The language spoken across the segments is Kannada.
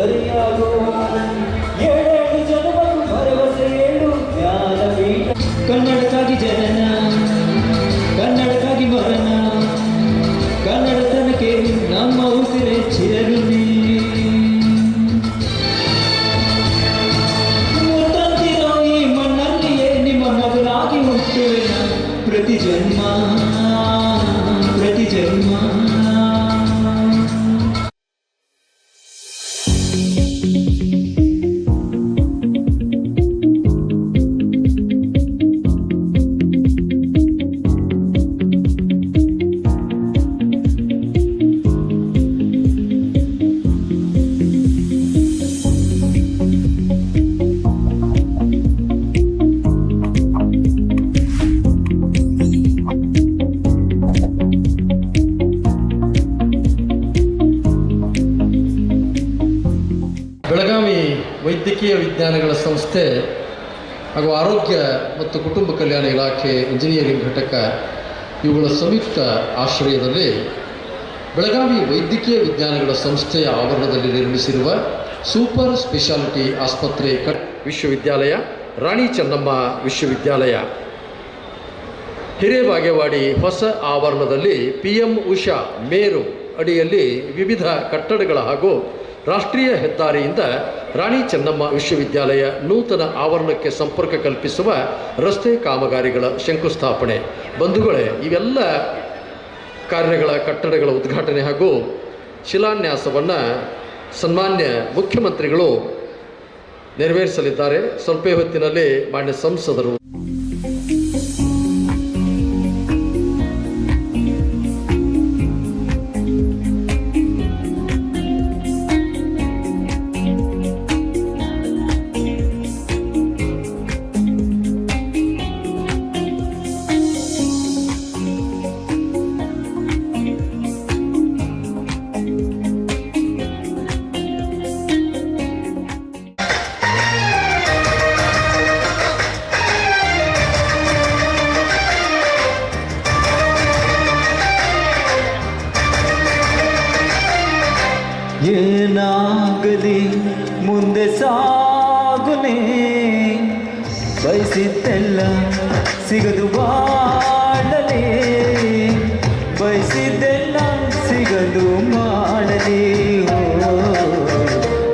ಸರಿಯಾಗೋ ಏಳೇಳು ಜನ್ಮಕ್ಕೂ ಭರವಸೆ ಏಳು ಜ್ಞಾನಪೀಠ. ಕನ್ನಡಕ್ಕಾಗಿ ಜನನ, ಕನ್ನಡಕ್ಕಾಗಿ ಮರಣ, ಕನ್ನಡತನಕ್ಕೆ ನಮ್ಮ ಉಸಿರೇ ಚಿರಋಣಿ. ಮುತ್ತಂತಿರೋ ಈ ಮಣ್ಣಲ್ಲಿಯೇ ನಿಮ್ಮ ಮಗನಾಗಿ ಹುಟ್ಟುವೆನ ಪ್ರತಿ ಜನ್ಮ ಪ್ರತಿ ಜನ್ಮ. ಬೆಳಗಾವಿ ವೈದ್ಯಕೀಯ ವಿಜ್ಞಾನಗಳ ಸಂಸ್ಥೆ ಹಾಗೂ ಆರೋಗ್ಯ ಮತ್ತು ಕುಟುಂಬ ಕಲ್ಯಾಣ ಇಲಾಖೆ ಇಂಜಿನಿಯರಿಂಗ್ ಘಟಕ ಇವುಗಳ ಸಂಯುಕ್ತ ಆಶ್ರಯದಲ್ಲಿ ಬೆಳಗಾವಿ ವೈದ್ಯಕೀಯ ವಿಜ್ಞಾನಗಳ ಸಂಸ್ಥೆಯ ಆವರಣದಲ್ಲಿ ನಿರ್ಮಿಸಿರುವ ಸೂಪರ್ ಸ್ಪೆಷಾಲಿಟಿ ಆಸ್ಪತ್ರೆ ವಿಶ್ವವಿದ್ಯಾಲಯ, ರಾಣಿ ಚೆನ್ನಮ್ಮ ವಿಶ್ವವಿದ್ಯಾಲಯ, ಹಿರೇಬಾಗೇವಾಡಿ ಹೊಸ ಆವರಣದಲ್ಲಿ PM ಉಷಾ ಮೇರು ಅಡಿಯಲ್ಲಿ ವಿವಿಧ ಕಟ್ಟಡಗಳ ಹಾಗೂ ರಾಷ್ಟ್ರೀಯ ಹೆದ್ದಾರಿಯಿಂದ ರಾಣಿ ಚೆನ್ನಮ್ಮ ವಿಶ್ವವಿದ್ಯಾಲಯ ನೂತನ ಆವರಣಕ್ಕೆ ಸಂಪರ್ಕ ಕಲ್ಪಿಸುವ ರಸ್ತೆ ಕಾಮಗಾರಿಗಳ ಶಂಕುಸ್ಥಾಪನೆ. ಬಂಧುಗಳೇ, ಇವೆಲ್ಲ ಕಾರ್ಯಗಳ ಕಟ್ಟಡಗಳ ಉದ್ಘಾಟನೆ ಹಾಗೂ ಶಿಲಾನ್ಯಾಸವನ್ನು ಸನ್ಮಾನ್ಯ ಮುಖ್ಯಮಂತ್ರಿಗಳು ನೆರವೇರಿಸಲಿದ್ದಾರೆ. ಸ್ವಲ್ಪ ಹೊತ್ತಿನಲ್ಲಿ ಮಾನ್ಯ ಸಂಸದರು ಏನಾಗಲಿ ಮುಂದೆ ಸಾಗುನೆ, ಬಯಸಿದ್ದೆಲ್ಲ ಸಿಗದು ಬಾಳಲಿ, ಬಯಸಿದ್ದೆಲ್ಲ ಸಿಗದು ಮಾಡಲಿ.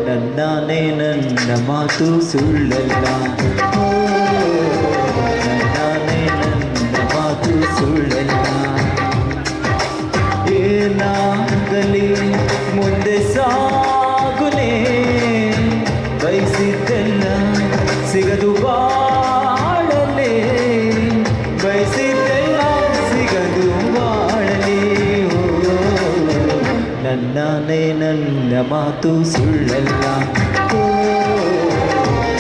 ನನ್ನಾನೇ ನನ್ನ ಮಾತು ಸುಳ್ಳಲ್ಲ, ನನ್ನಾನೇ ನನ್ನ ಮಾತು ಸುಳ್ಳಲ್ಲ. ಏನಾಗಲಿ ಮುಂದೆ ಸಾಗುನೆ, ಬಯಸಿದ್ದೆಲ್ಲ ಸಿಗದು ಬಾಳಲೆ, ಬಯಸಿದ್ದೆಲ್ಲ ಸಿಗದು ಬಾಳಲಿ. ನನ್ನಾನೇ ನನ್ನ ಮಾತು ಸುಳ್ಳಲ್ಲ,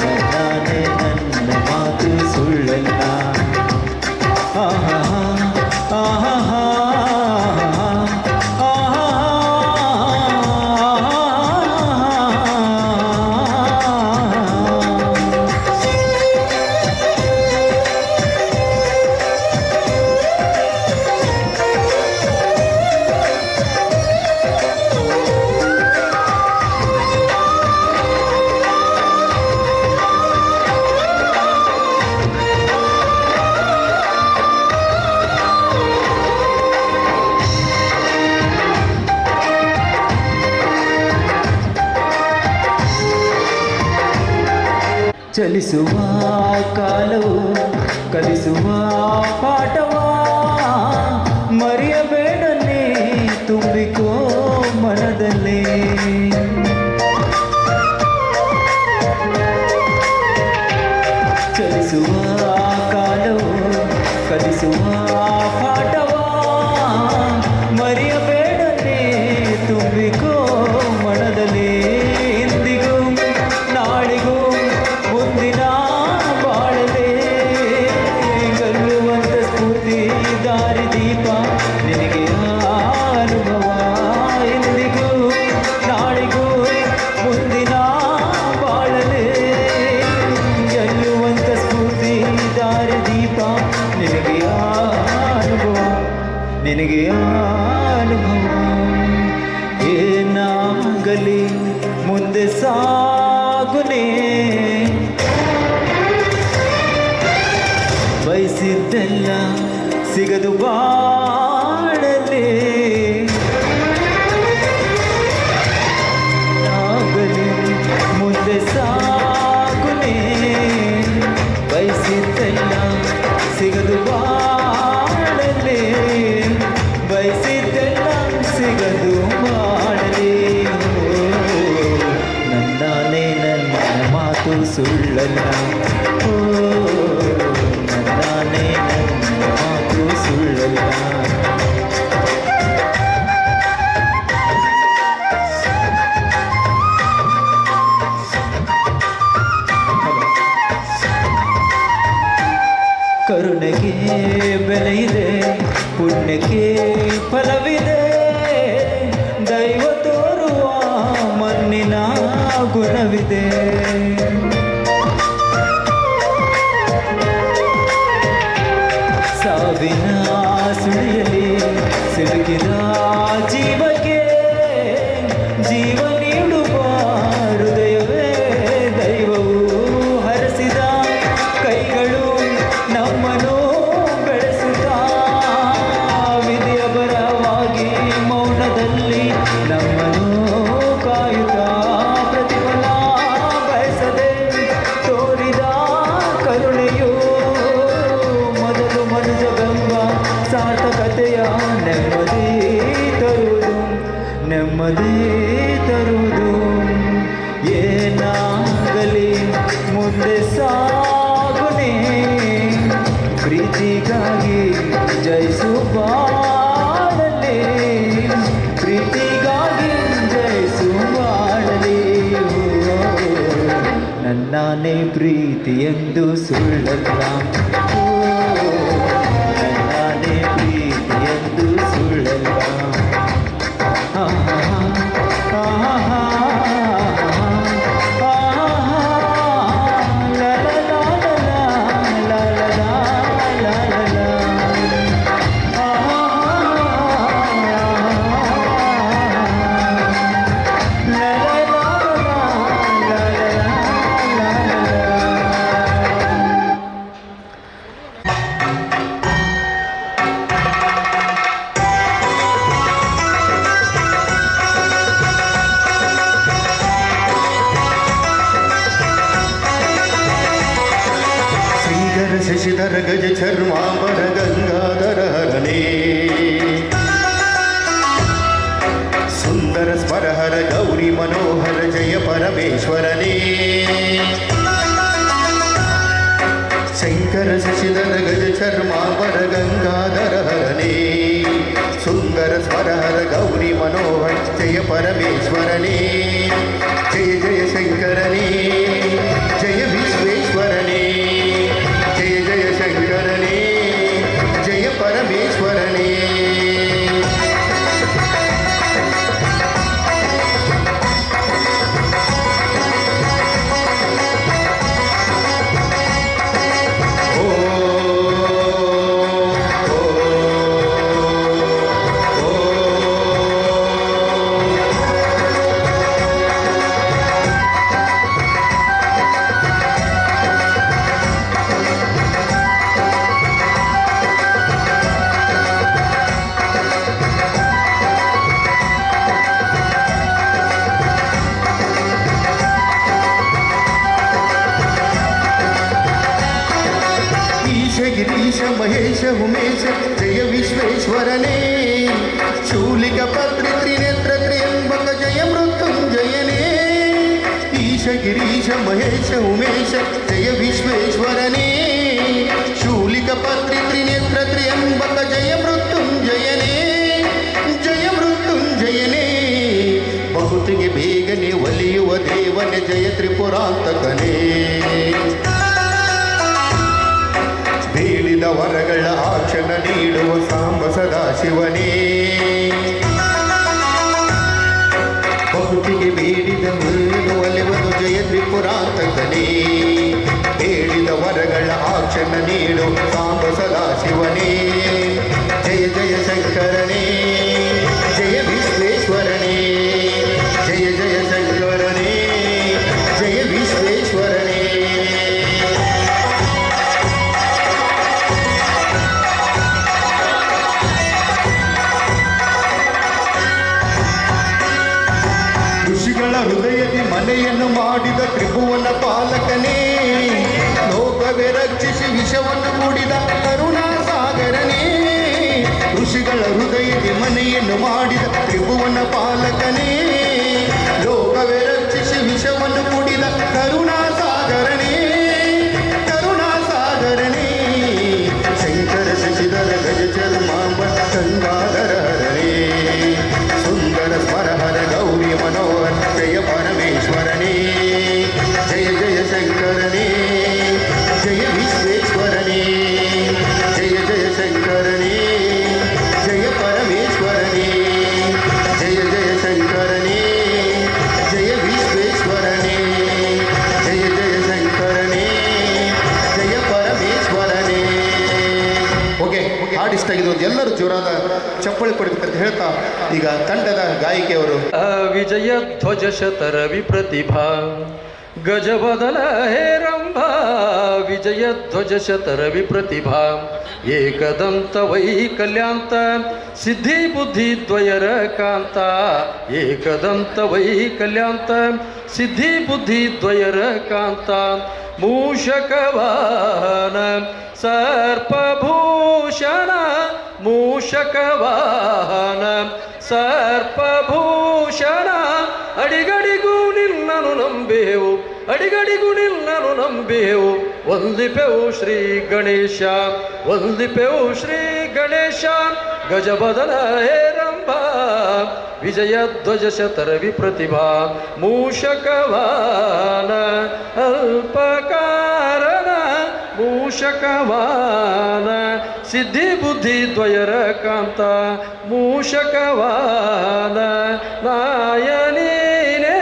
ನನ್ನಾನೇ ನನ್ನ ಮಾತು ಸುಳ್ಳಲ್ಲ. ಆಹಾ ಆಹಾ ಚಲಿಸುವ ಕಾಲವು ಕಲಿಸುವ ಪಾಠವ, ಮರೆಯಬೇಡನೆ ತುಂಬಿಕೋ ಮನದಲ್ಲಿ. ಚಲಿಸುವ ಕಾಲವು ಕಲಿಸುವ ಪಾಠವ, ಮರೆಯಬೇಡನೆ ತುಂಬಿಕೋ ಮನದಲ್ಲಿ. ಇಂದಿಗೂ ನಾಳಿಗೂ ಮುಂದಿನ ಬಾಳಲೆ ಗೆಲ್ಲುವಂತ ಸ್ಫೂರ್ತಿ ದಾರಿ ದೀಪ ನಿನಗೆ ಅನುಭವ. ಇಂದಿಗೂ ನಾಳಿಗೂ ಮುಂದಿನ ಬಾಳಲೆ ಗೆಲ್ಲುವಂತ ಸ್ಫೂರ್ತಿ ದಾರಿ ದೀಪ ನಿನಗೆ ಅನುಭವ, ನಿನಗೆ ಅನುಭವ. ಏನಾಗಲಿ ಮುಂದೆ ಸಾಗುನೇ ಬಯಸಿದ್ದೆಲ್ಲ ಸಿಗದು ಬಾಳಲೇ ಆಗಲಿ ಮುಂದೆ ಸಾಗುನೇ ಬಯಸಿದ್ದೆಲ್ಲ ಸಿಗದು ಬಾಳಲೇ ಬಯಸಿದ್ದೆಲ್ಲ ಸಿಗದು ಬಾಳಲೇ ನನ್ನಾನೇ ನನ್ನ ಮಾತು ಸುಳ್ಳಲ್ಲ ಓ ನನ್ನಾನೇ ನನ್ನ ಮಾತು ಸುಳ್ಳಲ್ಲ ಕರುಣೆಗೆ ಬೆಲೆ ಇದೆ ಪುಣ್ಯಕ್ಕೆ ಫಲವಿದೆ ದೈವ ತೋರುವ ಮಣ್ಣಿನ ಗುಣವಿದೆ ಸಾವಿನ ಸುಳಿಯಲಿ ಸಿಲುಕಿದ ಜೀವಕ್ಕೆ ಜೀವ ನೀಡುವ ಹೃದಯವೇ ದೈವವು ಹರಸಿದ ಕೈಗಳು ನಮ್ಮನ್ನು ಬೆಳೆಸುತ್ತಾ ವಿಧಿಯ ಬರವಾಗಿ ಮೌನದಲ್ಲಿ ನಮ್ಮನ್ನು ಕಾಯುತ್ತಾ ಪ್ರತಿಫಲ ಬಯಸದೆ ತೋರಿದ ಕರುಣೆಯು ಮೊದಲು ಮನುಜವೆಂಬ ಸಾರ್ಥಕತೆಯ ನೆಮ್ಮದಿ ತರುವುದು ಏನಾಗಲಿ ಮುಂದೆ ಸಾಗುನೇ ಪ್ರೀತಿಗಾಗಿ ಜಯಿಸು ಬಾಳಲಿ ಪ್ರೀತಿಗಾಗಿ ಜಯಿಸು ಬಾಳಲಿ ನನ್ನಾನೇ ಪ್ರೀತಿ ಎಂದು ಸುಳ್ಳಲ್ಲ ಓ, ನನ್ನಾನೇ ಪ್ರೀತಿ ಎಂದು ಸುಳ್ಳಲ್ಲ ಶಶಿಧರ ಗಜ ಚರ್ಮಾಂಬರ ಗಂಗಾಧರ ಹರನೇ ಸುಂದರ ಸ್ಮರಹರ ಗೌರಿ ಮನೋಹರ ಜಯ ಪರಮೇಶ್ವರನೇ ಶಂಕರ ಶಶಿಧರ ಗಜ ಚರ್ಮಾಂಬರ ಗಂಗಾಧರ ಹರನೇ ಸುಂದರ ಸ್ಮರಹರ ಗೌರಿ ಮನೋಹರ ಜಯ ಪರಮೇಶ್ವರನೇ ಜಯ ಜಯ ಶಂಕರನೇ ಜಯ ವಿಶ್ವೇಶ್ವರನೇ ಜಯ ಜಯ ಶಂಕರನೇ ಜಯ ಪರಮೇಶ್ವರನೇ ಗಿರೀಶ ಮಹೇಶ ಉಮೇಶ ಜಯ ವಿಶ್ವೇಶ್ವರನೇ ಶೂಲಿಕ ಪತ್ರಿ ತ್ರಿನೇತ್ರ ತ್ರ್ಯಂಬಕ ಜಯ ಮೃತ್ಯುಂಜಯನೇ ಈಶ ಗಿರೀಶ ಮಹೇಶ ಉಮೇಶ ಜಯ ವಿಶ್ವೇಶ್ವರನೇ ಶೂಲಿಕ ಪತ್ರಿ ತ್ರಿನೇತ್ರ ತ್ರ್ಯಂಬಕ ಜಯ ಮೃತ್ಯುಂಜಯನೇ ಜಯ ಮೃತ್ಯುಂಜಯನೇ ಬಹುತಿಗೆ ಬೇಗನೆ ಒಲಿಯುವ ದೇವನೇ ಜಯ ತ್ರಿಪುರಾಂತಕನೇ ಬೇಡಿದ ವರಗಳ ಆಕ್ಷಣ ನೀಡುವ ಸಾಂಬ ಸದಾಶಿವನೇ ಬಹುತಿಗೆ ಬೇಡಿದ ಒಲಿಯುವುದು ಜಯ ತ್ರಿಪುರಾಂತಕನೇ ಬೇಡಿದ ವರಗಳ ಆಕ್ಷಣ ನೀಡು ಸಾಂಬ ಸದಾಶಿವನೇ ಜಯ ಜಯ ಶಂಕರನೇ ಜಯ ವಿಶ್ವೇಶ್ವರನೇ ಜಯ ಜಯ ಶಂಕರನೇ ಮನೆಯನ್ನು ಮಾಡಿದ ತ್ರಿಭುವನ ಪಾಲಕನೇ, ಲೋಕವೇ ರಕ್ಷಿಸಿ ವಿಷವನ್ನು ಮೂಡಿದ ಕರುಣಾ ಸಾಗರನೇ, ಋಷಿಗಳ ಹೃದಯದ ಮನೆಯನ್ನು ಮಾಡಿದ ತ್ರಿಭುವನ ಪಾಲಕನೇ, ಲೋಕವೇ ರಕ್ಷಿಸಿ ವಿಷವನ್ನು ಮೂಡಿದ ಕರುಣಾ ಸಾಗರನೇ, ಕರುಣಾ ಸಾಗರನೇ, ಶಂಕರ ಶಶಿಧರ ಗಜ ಚರ್ಮಾಂಬ ಗಂಗಾಧರ ಹರನೇ, ಸುಂದರ ಸ್ವರಹರ ಗೌರಿ ಮನೋಹರ ಜಯ ಪರಮೇಶ್ವರನೇ, ಜಯ ಜಯ ಶಂಕರನೇ, ಜಯ ವಿಶ್ವೇಶ್ವರನೇ, ಜಯ ಜಯ ಶಂಕರನೇ, ಜಯ ಪರಮೇಶ್ವರನೇ, ಜಯ ಜಯ ಶಂಕರನೇ, ಜಯ ವಿಶ್ವೇಶ್ವರನೇ, ಜಯ ಜಯ ಶಂಕರನೇ, ಜಯ ಪರಮೇಶ್ವರನೇ. ಓಕೆ, ಹಾಡು ಇಷ್ಟ ಆಗಿದ್ದು ಎಲ್ಲರೂ ಜೋರಾದ ಚಪ್ಪಳಿ ಕೊಡಬೇಕಂತ ಹೇಳ್ತಾ ಈಗ ತಂಡದ ಗಾಯಕಿಯವರು ವಿಜಯ ಧ್ವಜ ಶತರ ವಿಪ್ರತಿಭಾ ಗಜವದನ ಹೇರಂಭಾ ವಿಜಯ ಧ್ವಜ ಶತರ ವಿಪ್ರತಿಭಾ ಏಕದಂತ ವೈಕಲ್ಯಾಂತ ಸಿದ್ಧಿ ಬುದ್ಧಿ ದ್ವಯರ ಕಾಂತ ಏಕದಂತ ವೈಕಲ್ಯಾಂತ ಸಿದ್ಧಿ ಬುದ್ಧಿ ದ್ವಯರ ಕಾಂತ ಮೂಷಕವಾಹನ ಸರ್ಪಭೂಷಣ ಮೂಷಕವಾಹನ ಸರ್ಪಭೂಷಣ ಅಡಿಗಡಿಗೂ ನಿನ್ನನು ನಂಬೇವು ಅಡಿಗಡಿಗೂ ನಿನ್ನನು ನಂಬೇವು ವಂದಿಪೆವು ಶ್ರೀ ಗಣೇಶ ವಂದಿಪೆವು ಶ್ರೀ ಗಣೇಶ ಗಜಬದನ ಹೇರಂಭ ವಿಜಯ ಧ್ವಜ ಶತರ ವಿಪ್ರತಿಭಾ ಮೂಷಕವಾನ ಅಲ್ಪಕಾರಣ ಮೂಷಕವಾನ ಸಿದ್ಧಿ ಬುದ್ಧಿ ದ್ವಯರ ಕಾಂತ ಮೂಷಕವಾನ ನಾಯನೀನೇ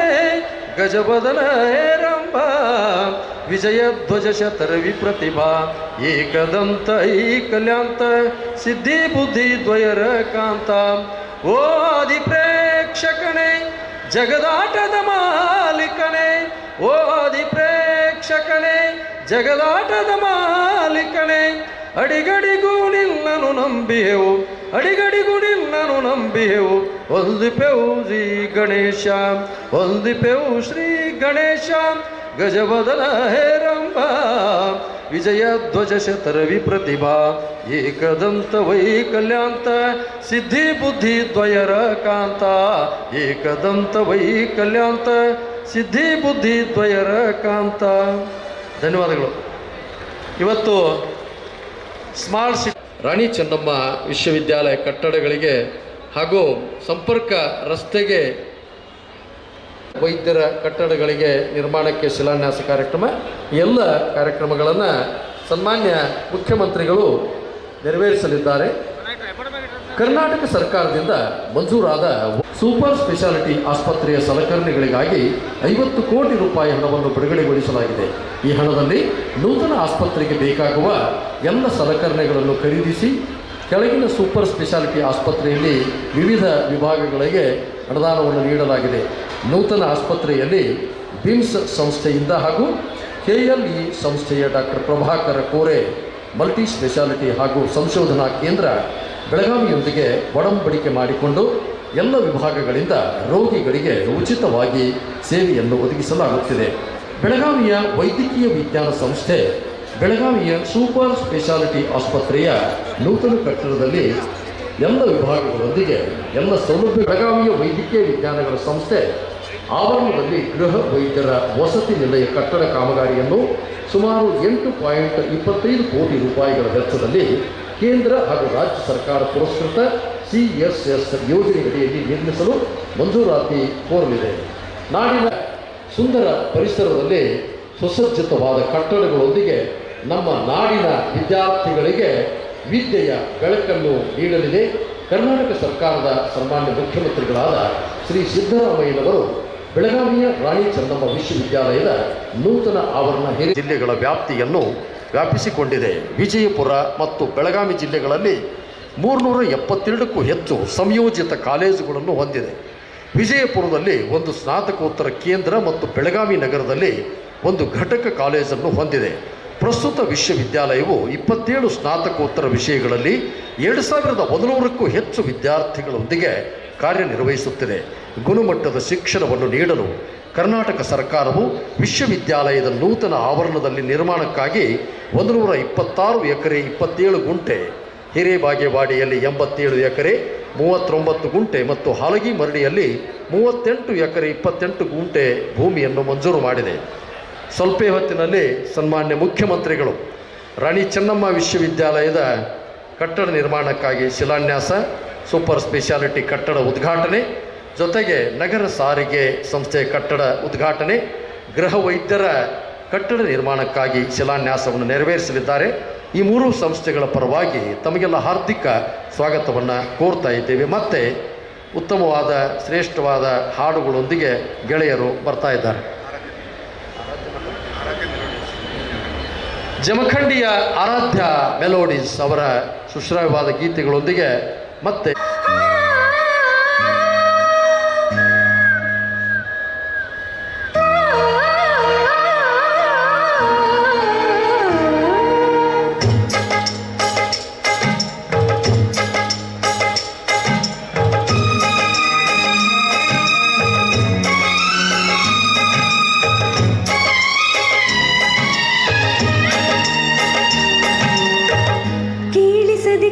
ಗಜಬದನ ಹೇರಂಭ ವಿಜಯ ಧ್ವಜ ಶತರ ವಿಪ್ರತಿಭಾ ಏಕದಂತ ಐಕಲ್ಯಾಂತ ಸಿದ್ಧಿ ಬುದ್ಧಿ ದ್ವಯರ ಕಾಂತ ಓ ಆದಿ ಪ್ರೇಕ್ಷಕನೇ ಜಗದಾಟದ ಮಾಲಿಕನೇ ಓ ಆದಿ ಪ್ರೇಕ್ಷಕನೇ ಜಗದಾಟದ ಮಾಲಿಕನೇ ಅಡಿಗಡಿಗೂ ನಿನ್ನನು ನಂಬಿಯೆವು ಅಡಿಗಡಿಗೂ ನಿನ್ನನು ನಂಬಿಯೆವು ವಂದಿಪೆವು ಶ್ರೀ ಗಣೇಶ ವಂದಿಪೆವು ಶ್ರೀ ಗಣೇಶ ಗಜವದನ ಹೇರಂಭ ವಿಜಯ ಧ್ವಜ ಶತರ ವಿಪ್ರತಿಭಾ ಏಕದಂತ ವೈಕಲ್ಯಾಂತ ಸಿದ್ಧಿ ಬುದ್ಧಿ ದ್ವಯರ ಕಾಂತ ಏಕದಂತ ವೈಕಲ್ಯಾಂತ ಸಿದ್ಧಿ ಬುದ್ಧಿ ದ್ವಯರ ಕಾಂತ. ಧನ್ಯವಾದಗಳು. ಇವತ್ತು ಸ್ಮಾರ್ಟ್ ಸಿಟಿ ರಾಣಿ ಚೆನ್ನಮ್ಮ ವಿಶ್ವವಿದ್ಯಾಲಯ ಕಟ್ಟಡಗಳಿಗೆ ಹಾಗೂ ಸಂಪರ್ಕ ರಸ್ತೆಗೆ ವೈದ್ಯರ ಕಟ್ಟಡಗಳಿಗೆ ನಿರ್ಮಾಣಕ್ಕೆ ಶಿಲಾನ್ಯಾಸ ಕಾರ್ಯಕ್ರಮ ಎಲ್ಲ ಕಾರ್ಯಕ್ರಮಗಳನ್ನು ಸನ್ಮಾನ್ಯ ಮುಖ್ಯಮಂತ್ರಿಗಳು ನೆರವೇರಿಸಲಿದ್ದಾರೆ. ಕರ್ನಾಟಕ ಸರ್ಕಾರದಿಂದ ಮಂಜೂರಾದ ಸೂಪರ್ ಸ್ಪೆಷಾಲಿಟಿ ಆಸ್ಪತ್ರೆಯ ಸಲಕರಣೆಗಳಿಗಾಗಿ 50 ಕೋಟಿ ರೂಪಾಯಿ ಹಣವನ್ನು ಬಿಡುಗಡೆಗೊಳಿಸಲಾಗಿದೆ. ಈ ಹಣದಲ್ಲಿ ನೂತನ ಆಸ್ಪತ್ರೆಗೆ ಬೇಕಾಗುವ ಎಲ್ಲ ಸಲಕರಣೆಗಳನ್ನು ಖರೀದಿಸಿ ಕೆಳಗಿನ ಸೂಪರ್ ಸ್ಪೆಷಾಲಿಟಿ ಆಸ್ಪತ್ರೆಯಲ್ಲಿ ವಿವಿಧ ವಿಭಾಗಗಳಿಗೆ ಅನುದಾನವನ್ನು ನೀಡಲಾಗಿದೆ. ನೂತನ ಆಸ್ಪತ್ರೆಯಲ್ಲಿ ಬಿಮ್ಸ್ ಸಂಸ್ಥೆಯಿಂದ ಹಾಗೂ KLE ಸಂಸ್ಥೆಯ doctor Prabhakar Kore multi speciality ಹಾಗೂ ಸಂಶೋಧನಾ ಕೇಂದ್ರ ಬೆಳಗಾವಿಯೊಂದಿಗೆ ಒಡಂಬಡಿಕೆ ಮಾಡಿಕೊಂಡು ಎಲ್ಲ ವಿಭಾಗಗಳಿಂದ ರೋಗಿಗಳಿಗೆ ಉಚಿತವಾಗಿ ಸೇವೆಯನ್ನು ಒದಗಿಸಲಾಗುತ್ತಿದೆ. ಬೆಳಗಾವಿಯ ವೈದ್ಯಕೀಯ ವಿಜ್ಞಾನ ಸಂಸ್ಥೆ ಬೆಳಗಾವಿಯ ಸೂಪರ್ ಸ್ಪೆಷಾಲಿಟಿ ಆಸ್ಪತ್ರೆಯ ನೂತನ ಕಟ್ಟಡದಲ್ಲಿ ಎಲ್ಲ ವಿಭಾಗಗಳೊಂದಿಗೆ ಎಲ್ಲ ಸೌಲಭ್ಯ ಬೆಳಗಾವಿಯ ವೈದ್ಯಕೀಯ ವಿಜ್ಞಾನಗಳ ಸಂಸ್ಥೆ ಆವರಣದಲ್ಲಿ ಗೃಹ ವೈದ್ಯರ ವಸತಿ ನಿಲಯ ಕಟ್ಟಡ ಕಾಮಗಾರಿಯನ್ನು ಸುಮಾರು 8.25 ಕೋಟಿ ರೂಪಾಯಿಗಳ ವೆಚ್ಚದಲ್ಲಿ ಕೇಂದ್ರ ಹಾಗೂ ರಾಜ್ಯ ಸರ್ಕಾರ ಪುರಸ್ಕೃತ CSS ಯೋಜನೆಯಡಿಯಲ್ಲಿ ನಿರ್ಮಿಸಲು ಮಂಜೂರಾತಿ ಕೋರಲಿದೆ. ನಾಡಿನ ಸುಂದರ ಪರಿಸರದಲ್ಲಿ ಸುಸಜ್ಜಿತವಾದ ಕಟ್ಟಡಗಳೊಂದಿಗೆ ನಮ್ಮ ನಾಡಿನ ವಿದ್ಯಾರ್ಥಿಗಳಿಗೆ ವಿದ್ಯೆಯ ಬೆಳಕನ್ನು ನೀಡಲಿದೆ. ಕರ್ನಾಟಕ ಸರ್ಕಾರದ ಸನ್ಮಾನ್ಯ ಮುಖ್ಯಮಂತ್ರಿಗಳಾದ ಶ್ರೀ ಸಿದ್ದರಾಮಯ್ಯನವರು ಬೆಳಗಾವಿಯ ರಾಣಿ ಚೆನ್ನಮ್ಮ ವಿಶ್ವವಿದ್ಯಾಲಯದ ನೂತನ ಆವರಣ ಹಿರಿಯ ಜಿಲ್ಲೆಗಳ ವ್ಯಾಪ್ತಿಯನ್ನು ವ್ಯಾಪಿಸಿಕೊಂಡಿದೆ. ವಿಜಯಪುರ ಮತ್ತು ಬೆಳಗಾವಿ ಜಿಲ್ಲೆಗಳಲ್ಲಿ 372ಕ್ಕೂ ಹೆಚ್ಚು ಸಂಯೋಜಿತ ಕಾಲೇಜುಗಳನ್ನು ಹೊಂದಿದೆ. ವಿಜಯಪುರದಲ್ಲಿ ಒಂದು ಸ್ನಾತಕೋತ್ತರ ಕೇಂದ್ರ ಮತ್ತು ಬೆಳಗಾವಿ ನಗರದಲ್ಲಿ ಒಂದು ಘಟಕ ಕಾಲೇಜನ್ನು ಹೊಂದಿದೆ. ಪ್ರಸ್ತುತ ವಿಶ್ವವಿದ್ಯಾಲಯವು 27 ಸ್ನಾತಕೋತ್ತರ ವಿಷಯಗಳಲ್ಲಿ 2100ಕ್ಕೂ ಹೆಚ್ಚು ವಿದ್ಯಾರ್ಥಿಗಳೊಂದಿಗೆ ಕಾರ್ಯನಿರ್ವಹಿಸುತ್ತಿದೆ. ಗುಣಮಟ್ಟದ ಶಿಕ್ಷಣವನ್ನು ನೀಡಲು ಕರ್ನಾಟಕ ಸರ್ಕಾರವು ವಿಶ್ವವಿದ್ಯಾಲಯದ ನೂತನ ಆವರಣದಲ್ಲಿ ನಿರ್ಮಾಣಕ್ಕಾಗಿ 126 ಎಕರೆ 27 ಗುಂಟೆ, ಹಿರೇಬಾಗೇವಾಡಿಯಲ್ಲಿ 87 ಎಕರೆ 39 ಗುಂಟೆ ಮತ್ತು ಹಾಲಗಿ ಮರಡಿಯಲ್ಲಿ 38 ಎಕರೆ 28 ಗುಂಟೆ ಭೂಮಿಯನ್ನು ಮಂಜೂರು ಮಾಡಿದೆ. ಸ್ವಲ್ಪ ಹೊತ್ತಿನಲ್ಲಿ ಸನ್ಮಾನ್ಯ ಮುಖ್ಯಮಂತ್ರಿಗಳು ರಾಣಿ ಚೆನ್ನಮ್ಮ ವಿಶ್ವವಿದ್ಯಾಲಯದ ಕಟ್ಟಡ ನಿರ್ಮಾಣಕ್ಕಾಗಿ ಶಿಲಾನ್ಯಾಸ, ಸೂಪರ್ ಸ್ಪೆಷಾಲಿಟಿ ಕಟ್ಟಡ ಉದ್ಘಾಟನೆ, ಜೊತೆಗೆ ನಗರ ಸಾರಿಗೆ ಸಂಸ್ಥೆ ಕಟ್ಟಡ ಉದ್ಘಾಟನೆ, ಗೃಹ ವೈದ್ಯರ ಕಟ್ಟಡ ನಿರ್ಮಾಣಕ್ಕಾಗಿ ಶಿಲಾನ್ಯಾಸವನ್ನು ನೆರವೇರಿಸಲಿದ್ದಾರೆ. ಈ ಮೂರು ಸಂಸ್ಥೆಗಳ ಪರವಾಗಿ ತಮಗೆಲ್ಲ ಹಾರ್ದಿಕ ಸ್ವಾಗತವನ್ನು ಕೋರ್ತಾ ಇದ್ದೇವೆ. ಮತ್ತು ಉತ್ತಮವಾದ ಶ್ರೇಷ್ಠವಾದ ಹಾಡುಗಳೊಂದಿಗೆ ಗೆಳೆಯರು ಬರ್ತಾ ಇದ್ದಾರೆ. ಜಮಖಂಡಿಯ ಆರಾಧ್ಯ ಮೆಲೋಡೀಸ್ ಅವರ ಸುಶ್ರಾವ್ಯವಾದ ಗೀತೆಗಳೊಂದಿಗೆ ಮತ್ತೆ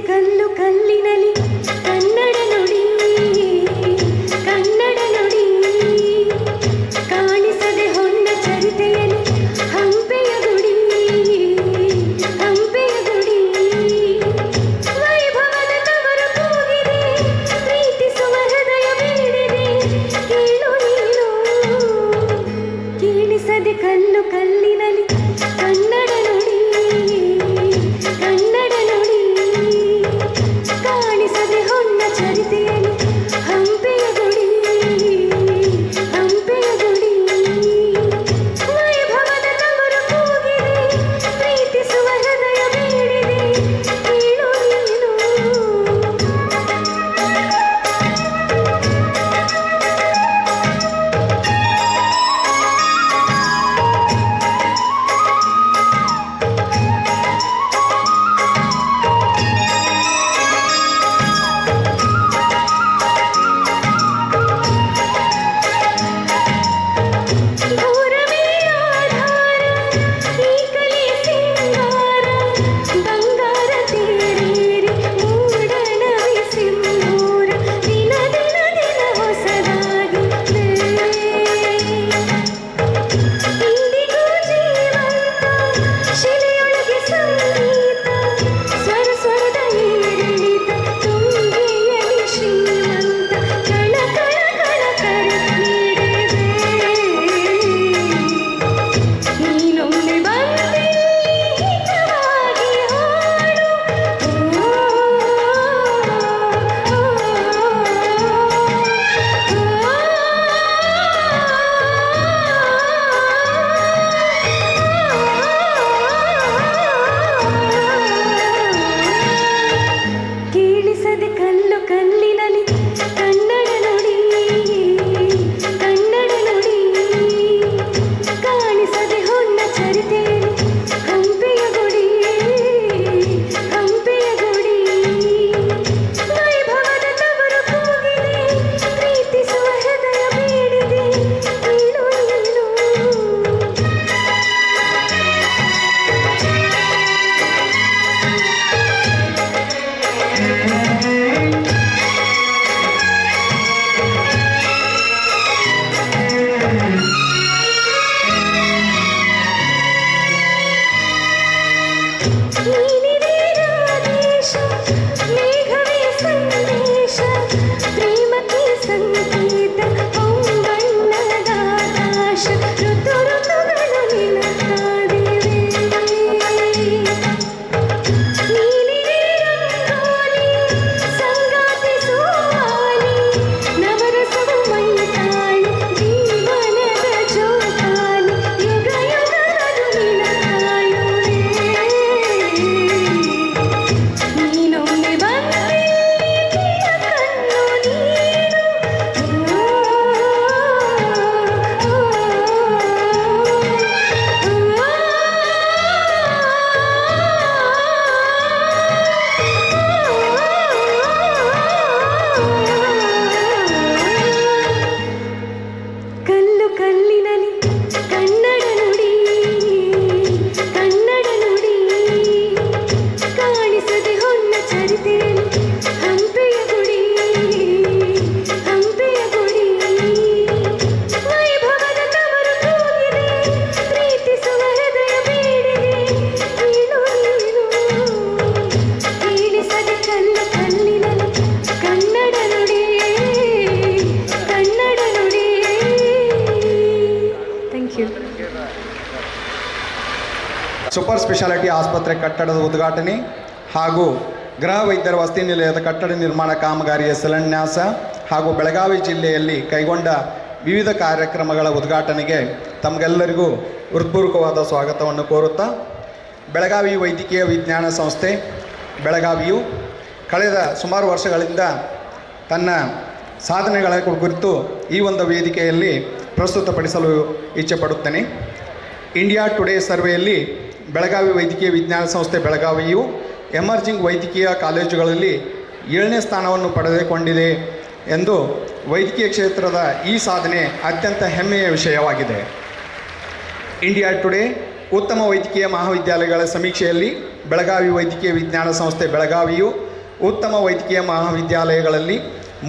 ಕಲ್ಲು ಕಲ್ಲಿನಲಿ ಕನ್ನಡ ಸೂಪರ್ ಸ್ಪೆಷಾಲಿಟಿ ಆಸ್ಪತ್ರೆ ಕಟ್ಟಡದ ಉದ್ಘಾಟನೆ ಹಾಗೂ ಗೃಹ ವೈದ್ಯರ ವಸತಿ ನಿಲಯದ ಕಟ್ಟಡ ನಿರ್ಮಾಣ ಕಾಮಗಾರಿಯ ಶಿಲಾನ್ಯಾಸ ಹಾಗೂ ಬೆಳಗಾವಿ ಜಿಲ್ಲೆಯಲ್ಲಿ ಕೈಗೊಂಡ ವಿವಿಧ ಕಾರ್ಯಕ್ರಮಗಳ ಉದ್ಘಾಟನೆಗೆ ತಮಗೆಲ್ಲರಿಗೂ ಹೃತ್ಪೂರ್ವಕವಾದ ಸ್ವಾಗತವನ್ನು ಕೋರುತ್ತಾ, ಬೆಳಗಾವಿ ವೈದ್ಯಕೀಯ ವಿಜ್ಞಾನ ಸಂಸ್ಥೆ ಬೆಳಗಾವಿಯು ಕಳೆದ ಸುಮಾರು ವರ್ಷಗಳಿಂದ ತನ್ನ ಸಾಧನೆಗಳ ಕುರಿತು ಈ ಒಂದು ವೇದಿಕೆಯಲ್ಲಿ ಪ್ರಸ್ತುತಪಡಿಸಲು ಇಚ್ಛೆಪಡುತ್ತೇನೆ. ಇಂಡಿಯಾ ಟುಡೇ ಸರ್ವೆಯಲ್ಲಿ ಬೆಳಗಾವಿ ವೈದ್ಯಕೀಯ ವಿಜ್ಞಾನ ಸಂಸ್ಥೆ ಬೆಳಗಾವಿಯು ಎಮರ್ಜಿಂಗ್ ವೈದ್ಯಕೀಯ ಕಾಲೇಜುಗಳಲ್ಲಿ 7ನೇ ಸ್ಥಾನವನ್ನು ಪಡೆದುಕೊಂಡಿದೆ ಎಂದು ವೈದ್ಯಕೀಯ ಕ್ಷೇತ್ರದ ಈ ಸಾಧನೆ ಅತ್ಯಂತ ಹೆಮ್ಮೆಯ ವಿಷಯವಾಗಿದೆ. ಇಂಡಿಯಾ ಟುಡೇ ಉತ್ತಮ ವೈದ್ಯಕೀಯ ಮಹಾವಿದ್ಯಾಲಯಗಳ ಸಮೀಕ್ಷೆಯಲ್ಲಿ ಬೆಳಗಾವಿ ವೈದ್ಯಕೀಯ ವಿಜ್ಞಾನ ಸಂಸ್ಥೆ ಬೆಳಗಾವಿಯು ಉತ್ತಮ ವೈದ್ಯಕೀಯ ಮಹಾವಿದ್ಯಾಲಯಗಳಲ್ಲಿ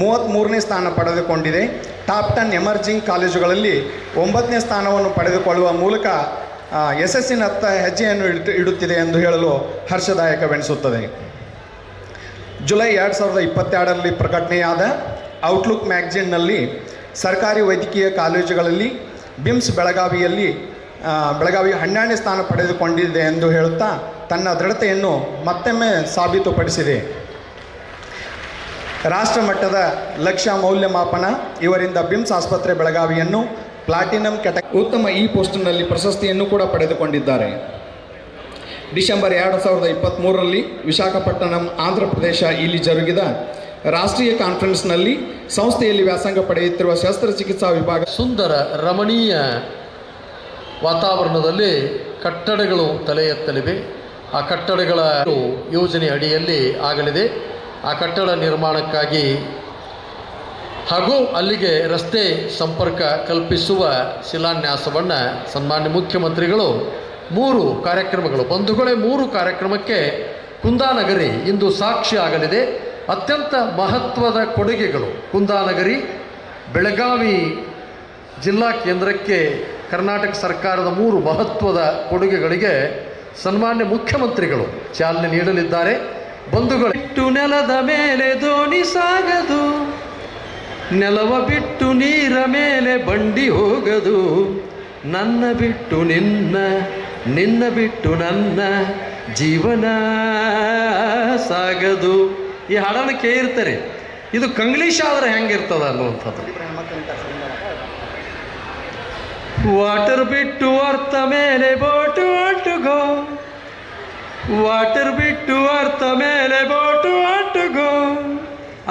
33ನೇ ಸ್ಥಾನ ಪಡೆದುಕೊಂಡಿದೆ. ಟಾಪ್ 10 ಎಮರ್ಜಿಂಗ್ ಕಾಲೇಜುಗಳಲ್ಲಿ 9ನೇ ಸ್ಥಾನವನ್ನು ಪಡೆದುಕೊಳ್ಳುವ ಮೂಲಕ ಯಶಸ್ಸಿನತ್ತ ಹೆಜ್ಜೆಯನ್ನು ಇಡುತ್ತಿದೆ ಎಂದು ಹೇಳಲು ಹರ್ಷದಾಯಕವೆನಿಸುತ್ತದೆ. ಜುಲೈ 2022ರಲ್ಲಿ ಪ್ರಕಟಣೆಯಾದ ಔಟ್ಲುಕ್ ಮ್ಯಾಗಜಿನ್ನಲ್ಲಿ ಸರ್ಕಾರಿ ವೈದ್ಯಕೀಯ ಕಾಲೇಜುಗಳಲ್ಲಿ ಬಿಮ್ಸ್ ಬೆಳಗಾವಿ 12ನೇ ಸ್ಥಾನ ಪಡೆದುಕೊಂಡಿದೆ ಎಂದು ಹೇಳುತ್ತಾ ತನ್ನ ದೃಢತೆಯನ್ನು ಮತ್ತೊಮ್ಮೆ ಸಾಬೀತುಪಡಿಸಿದೆ. ರಾಷ್ಟ್ರ ಮಟ್ಟದ ಲಕ್ಷ್ಯ ಮೌಲ್ಯಮಾಪನ ಇವರಿಂದ ಬಿಮ್ಸ್ ಆಸ್ಪತ್ರೆ ಬೆಳಗಾವಿಯನ್ನು ಪ್ಲಾಟಿನಂ ಉತ್ತಮ ಈ ಪೋಸ್ಟ್ನಲ್ಲಿ ಪ್ರಶಸ್ತಿಯನ್ನು ಕೂಡ ಪಡೆದುಕೊಂಡಿದ್ದಾರೆ. ಡಿಸೆಂಬರ್ 2023ರಲ್ಲಿ ವಿಶಾಖಪಟ್ಟಣಂ ಆಂಧ್ರ ಪ್ರದೇಶ ಇಲ್ಲಿ ಜರುಗಿದ ರಾಷ್ಟ್ರೀಯ ಕಾನ್ಫರೆನ್ಸ್ನಲ್ಲಿ ಸಂಸ್ಥೆಯಲ್ಲಿ ವ್ಯಾಸಂಗ ಪಡೆಯುತ್ತಿರುವ ಶಸ್ತ್ರಚಿಕಿತ್ಸಾ ವಿಭಾಗ ಸುಂದರ ರಮಣೀಯ ವಾತಾವರಣದಲ್ಲಿ ಕಟ್ಟಡಗಳು ತಲೆ ಎತ್ತಲಿವೆ. ಆ ಕಟ್ಟಡಗಳ ಯೋಜನೆ ಅಡಿಯಲ್ಲಿ ಆಗಲಿದೆ. ಆ ಕಟ್ಟಡ ನಿರ್ಮಾಣಕ್ಕಾಗಿ ಹಾಗೂ ಅಲ್ಲಿಗೆ ರಸ್ತೆ ಸಂಪರ್ಕ ಕಲ್ಪಿಸುವ ಶಿಲಾನ್ಯಾಸವನ್ನು ಸನ್ಮಾನ್ಯ ಮುಖ್ಯಮಂತ್ರಿಗಳು 3 ಕಾರ್ಯಕ್ರಮಗಳು ಬಂಧುಗಳೇ 3 ಕಾರ್ಯಕ್ರಮಕ್ಕೆ ಕುಂದಾನಗರಿ ಇಂದು ಸಾಕ್ಷಿ ಆಗಲಿದೆ. ಅತ್ಯಂತ ಮಹತ್ವದ ಕೊಡುಗೆಗಳು. ಕುಂದಾನಗರಿ ಬೆಳಗಾವಿ ಜಿಲ್ಲಾ ಕೇಂದ್ರಕ್ಕೆ ಕರ್ನಾಟಕ ಸರ್ಕಾರದ 3 ಮಹತ್ವದ ಕೊಡುಗೆಗಳಿಗೆ ಸನ್ಮಾನ್ಯ ಮುಖ್ಯಮಂತ್ರಿಗಳು ಚಾಲನೆ ನೀಡಲಿದ್ದಾರೆ. ಬಂಧುಗಳು, ಬಿಟ್ಟು ನೆಲದ ಮೇಲೆ ದೋಣಿ ಸಾಗದು, ನೆಲವ ಬಿಟ್ಟು ನೀರ ಮೇಲೆ ಬಂಡಿ ಹೋಗದು, ನನ್ನ ಬಿಟ್ಟು ನಿನ್ನ, ನಿನ್ನ ಬಿಟ್ಟು ನನ್ನ ಜೀವನ ಸಾಗದು. ಈ ಹಾಡನ್ನು ಕೇಳಿರ್ತಾರೆ. ಇದು ಕಂಗ್ಲೀಷ್ ಆದರೆ ಹೆಂಗಿರ್ತದ ಅನ್ನುವಂಥದ್ದು. ವಾಟರ್ ಬಿಟ್ಟು ಅರ್ಥ ಮೇಲೆ ಬೋಟು ಆಟುಗೋ, ವಾಟರ್ ಬಿಟ್ಟು ಅರ್ಥ ಮೇಲೆ ಬೋಟು ಆಟುಗೋ,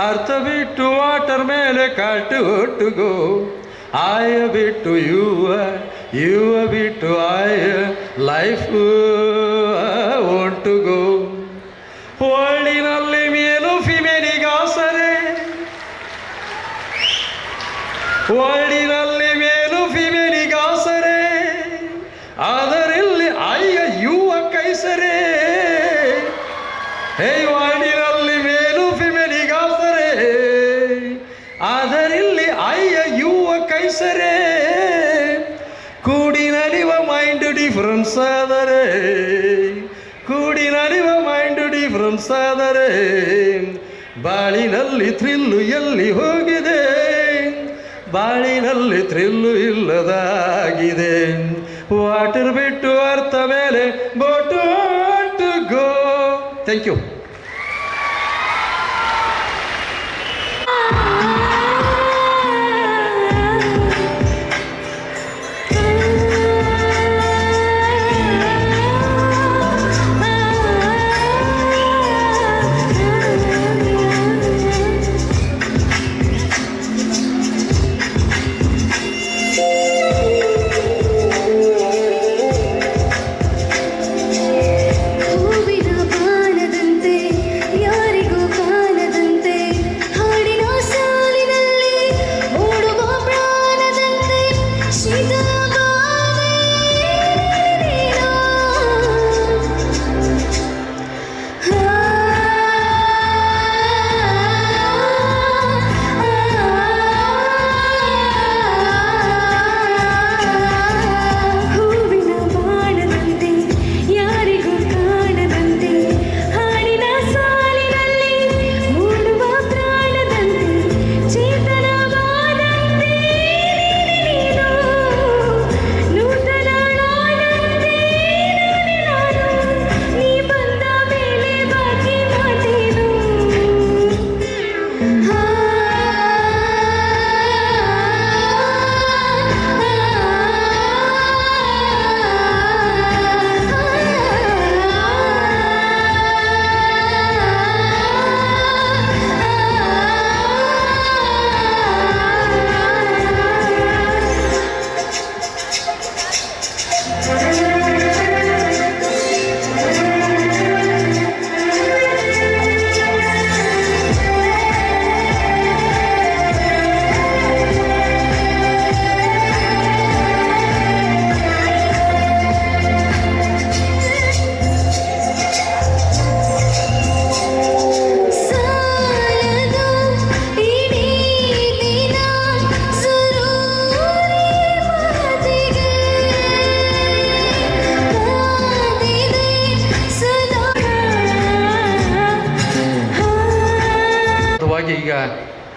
ಅರ್ಥ ಬಿಟ್ಟು ವಾಟರ್ ಮೇಲೆ ಕಾಟು ಒಟ್ಟುಗೋ, ಆಯ ಬಿಟ್ಟು ಯುವ ಬಿಟ್ಟು ಆಯ ಲೈಫ್ ಒಟ್ಟುಗೋ. ವರ್ಲ್ಡಿನಲ್ಲಿ ಮೇಲು ಫಿಮೇಲಿಗಾಸರೆ, ವರ್ಲ್ಡಿನಲ್ಲಿ ಮೇಲು ಫಿಮೇಲಿಗಾಸರೆ, ಅದರಲ್ಲಿ ಅಯ್ಯ ಯುವ ಕೈಸರೆ. ಹೇ ವರ್ಲ್ಡಿನಲ್ಲಿ ಮೇಲು ಫಿಮೇಲಿಗಾಸರೆ, ಅದರಲ್ಲಿ ಅಯ್ಯ ಯುವ ಕೈಸರೆ. ಕೂಡಿ ನಲಿವ ಮೈಂಡ್ ಡಿಫರೆನ್ಸ್ ಆದರೆ, ಕೂಡಿ ನಲಿವ ಮೈಂಡ್ ಡಿಫರೆನ್ಸ್ ಆದರೆ, ಬಾಳಿನಲ್ಲಿ ಥ್ರಿಲ್ಲು ಎಲ್ಲಿ ಹೋಗಿದೆ, ಬಾಳಿನಲ್ಲಿ ಥ್ರಿಲ್ಲು ಇಲ್ಲದಾಗಿದೆ. ವಾಟರ್ ಬಿಟ್ಟು ಅರ್ಥ ಮೇಲೆ boat to go. Thank you. ಹೂವಿನ ಬಾಣದಂತೆ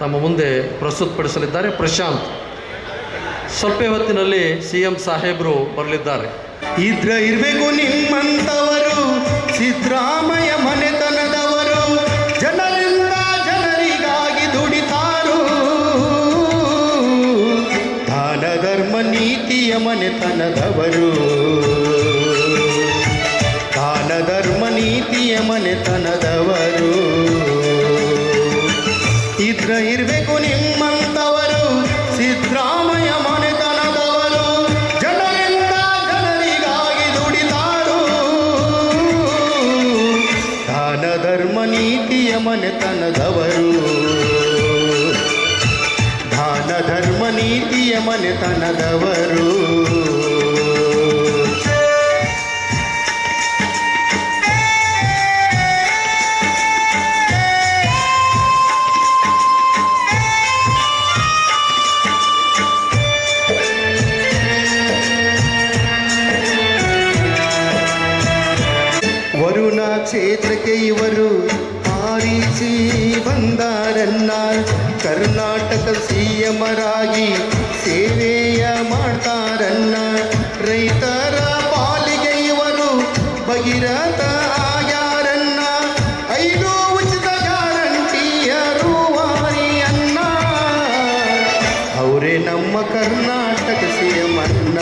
ತಮ್ಮ ಮುಂದೆ ಪ್ರಸ್ತುತಪಡಿಸಲಿದ್ದಾರೆ. ಪ್ರಶಾಂತ್ ಸ್ವಲ್ಪ ಹೊತ್ತಿನಲ್ಲಿ CM ಸಾಹೇಬರು ಬರಲಿದ್ದಾರೆ. ಇರಬೇಕು ನಿಮ್ಮಂಥವರು, ಸಿದ್ದರಾಮಯ್ಯ ಮನೆತನದವರು, ಜನರಿಂದ ಜನರಿಗಾಗಿ ದುಡಿತಾರು. ದಾನ ಧರ್ಮ ನೀತಿಯ ಮನೆತನದವರು, ದಾನ ಧರ್ಮ ನೀತಿಯ ಮನೆತನದವರು. ಇರಬೇಕು ನಿಮ್ಮಂಥವರು, ಸಿದ್ದರಾಮಯ್ಯ ಮನೆತನದವರು, ಜನರಿಂದ ಜನರಿಗಾಗಿ ದುಡಿತಾರು. ದಾನ ಧರ್ಮ ನೀತಿಯ ಮನೆತನದವರು, ದಾನ ಧರ್ಮ ನೀತಿಯ ಮನೆತನದವರು. ವರುಣ ಕ್ಷೇತ್ರಕ್ಕೆ ಇವರು ಆರಿಸಿ ಬಂದಾರನ್ನ, ಕರ್ನಾಟಕ CMರಾಗಿ ಸೇವೆಯ ಮಾಡ್ತಾರನ್ನ. ರೈತರ ಪಾಲಿಗೆ ಇವರು ಭಗೀರಥ ಆಗ್ಯಾರನ್ನ, 5 ಉಚಿತ ಗ್ಯಾರಂಟಿಯ ರೂವಾರಿಯನ್ನ. ಅವರೇ ನಮ್ಮ ಕರ್ನಾಟಕ CM ಅನ್ನ,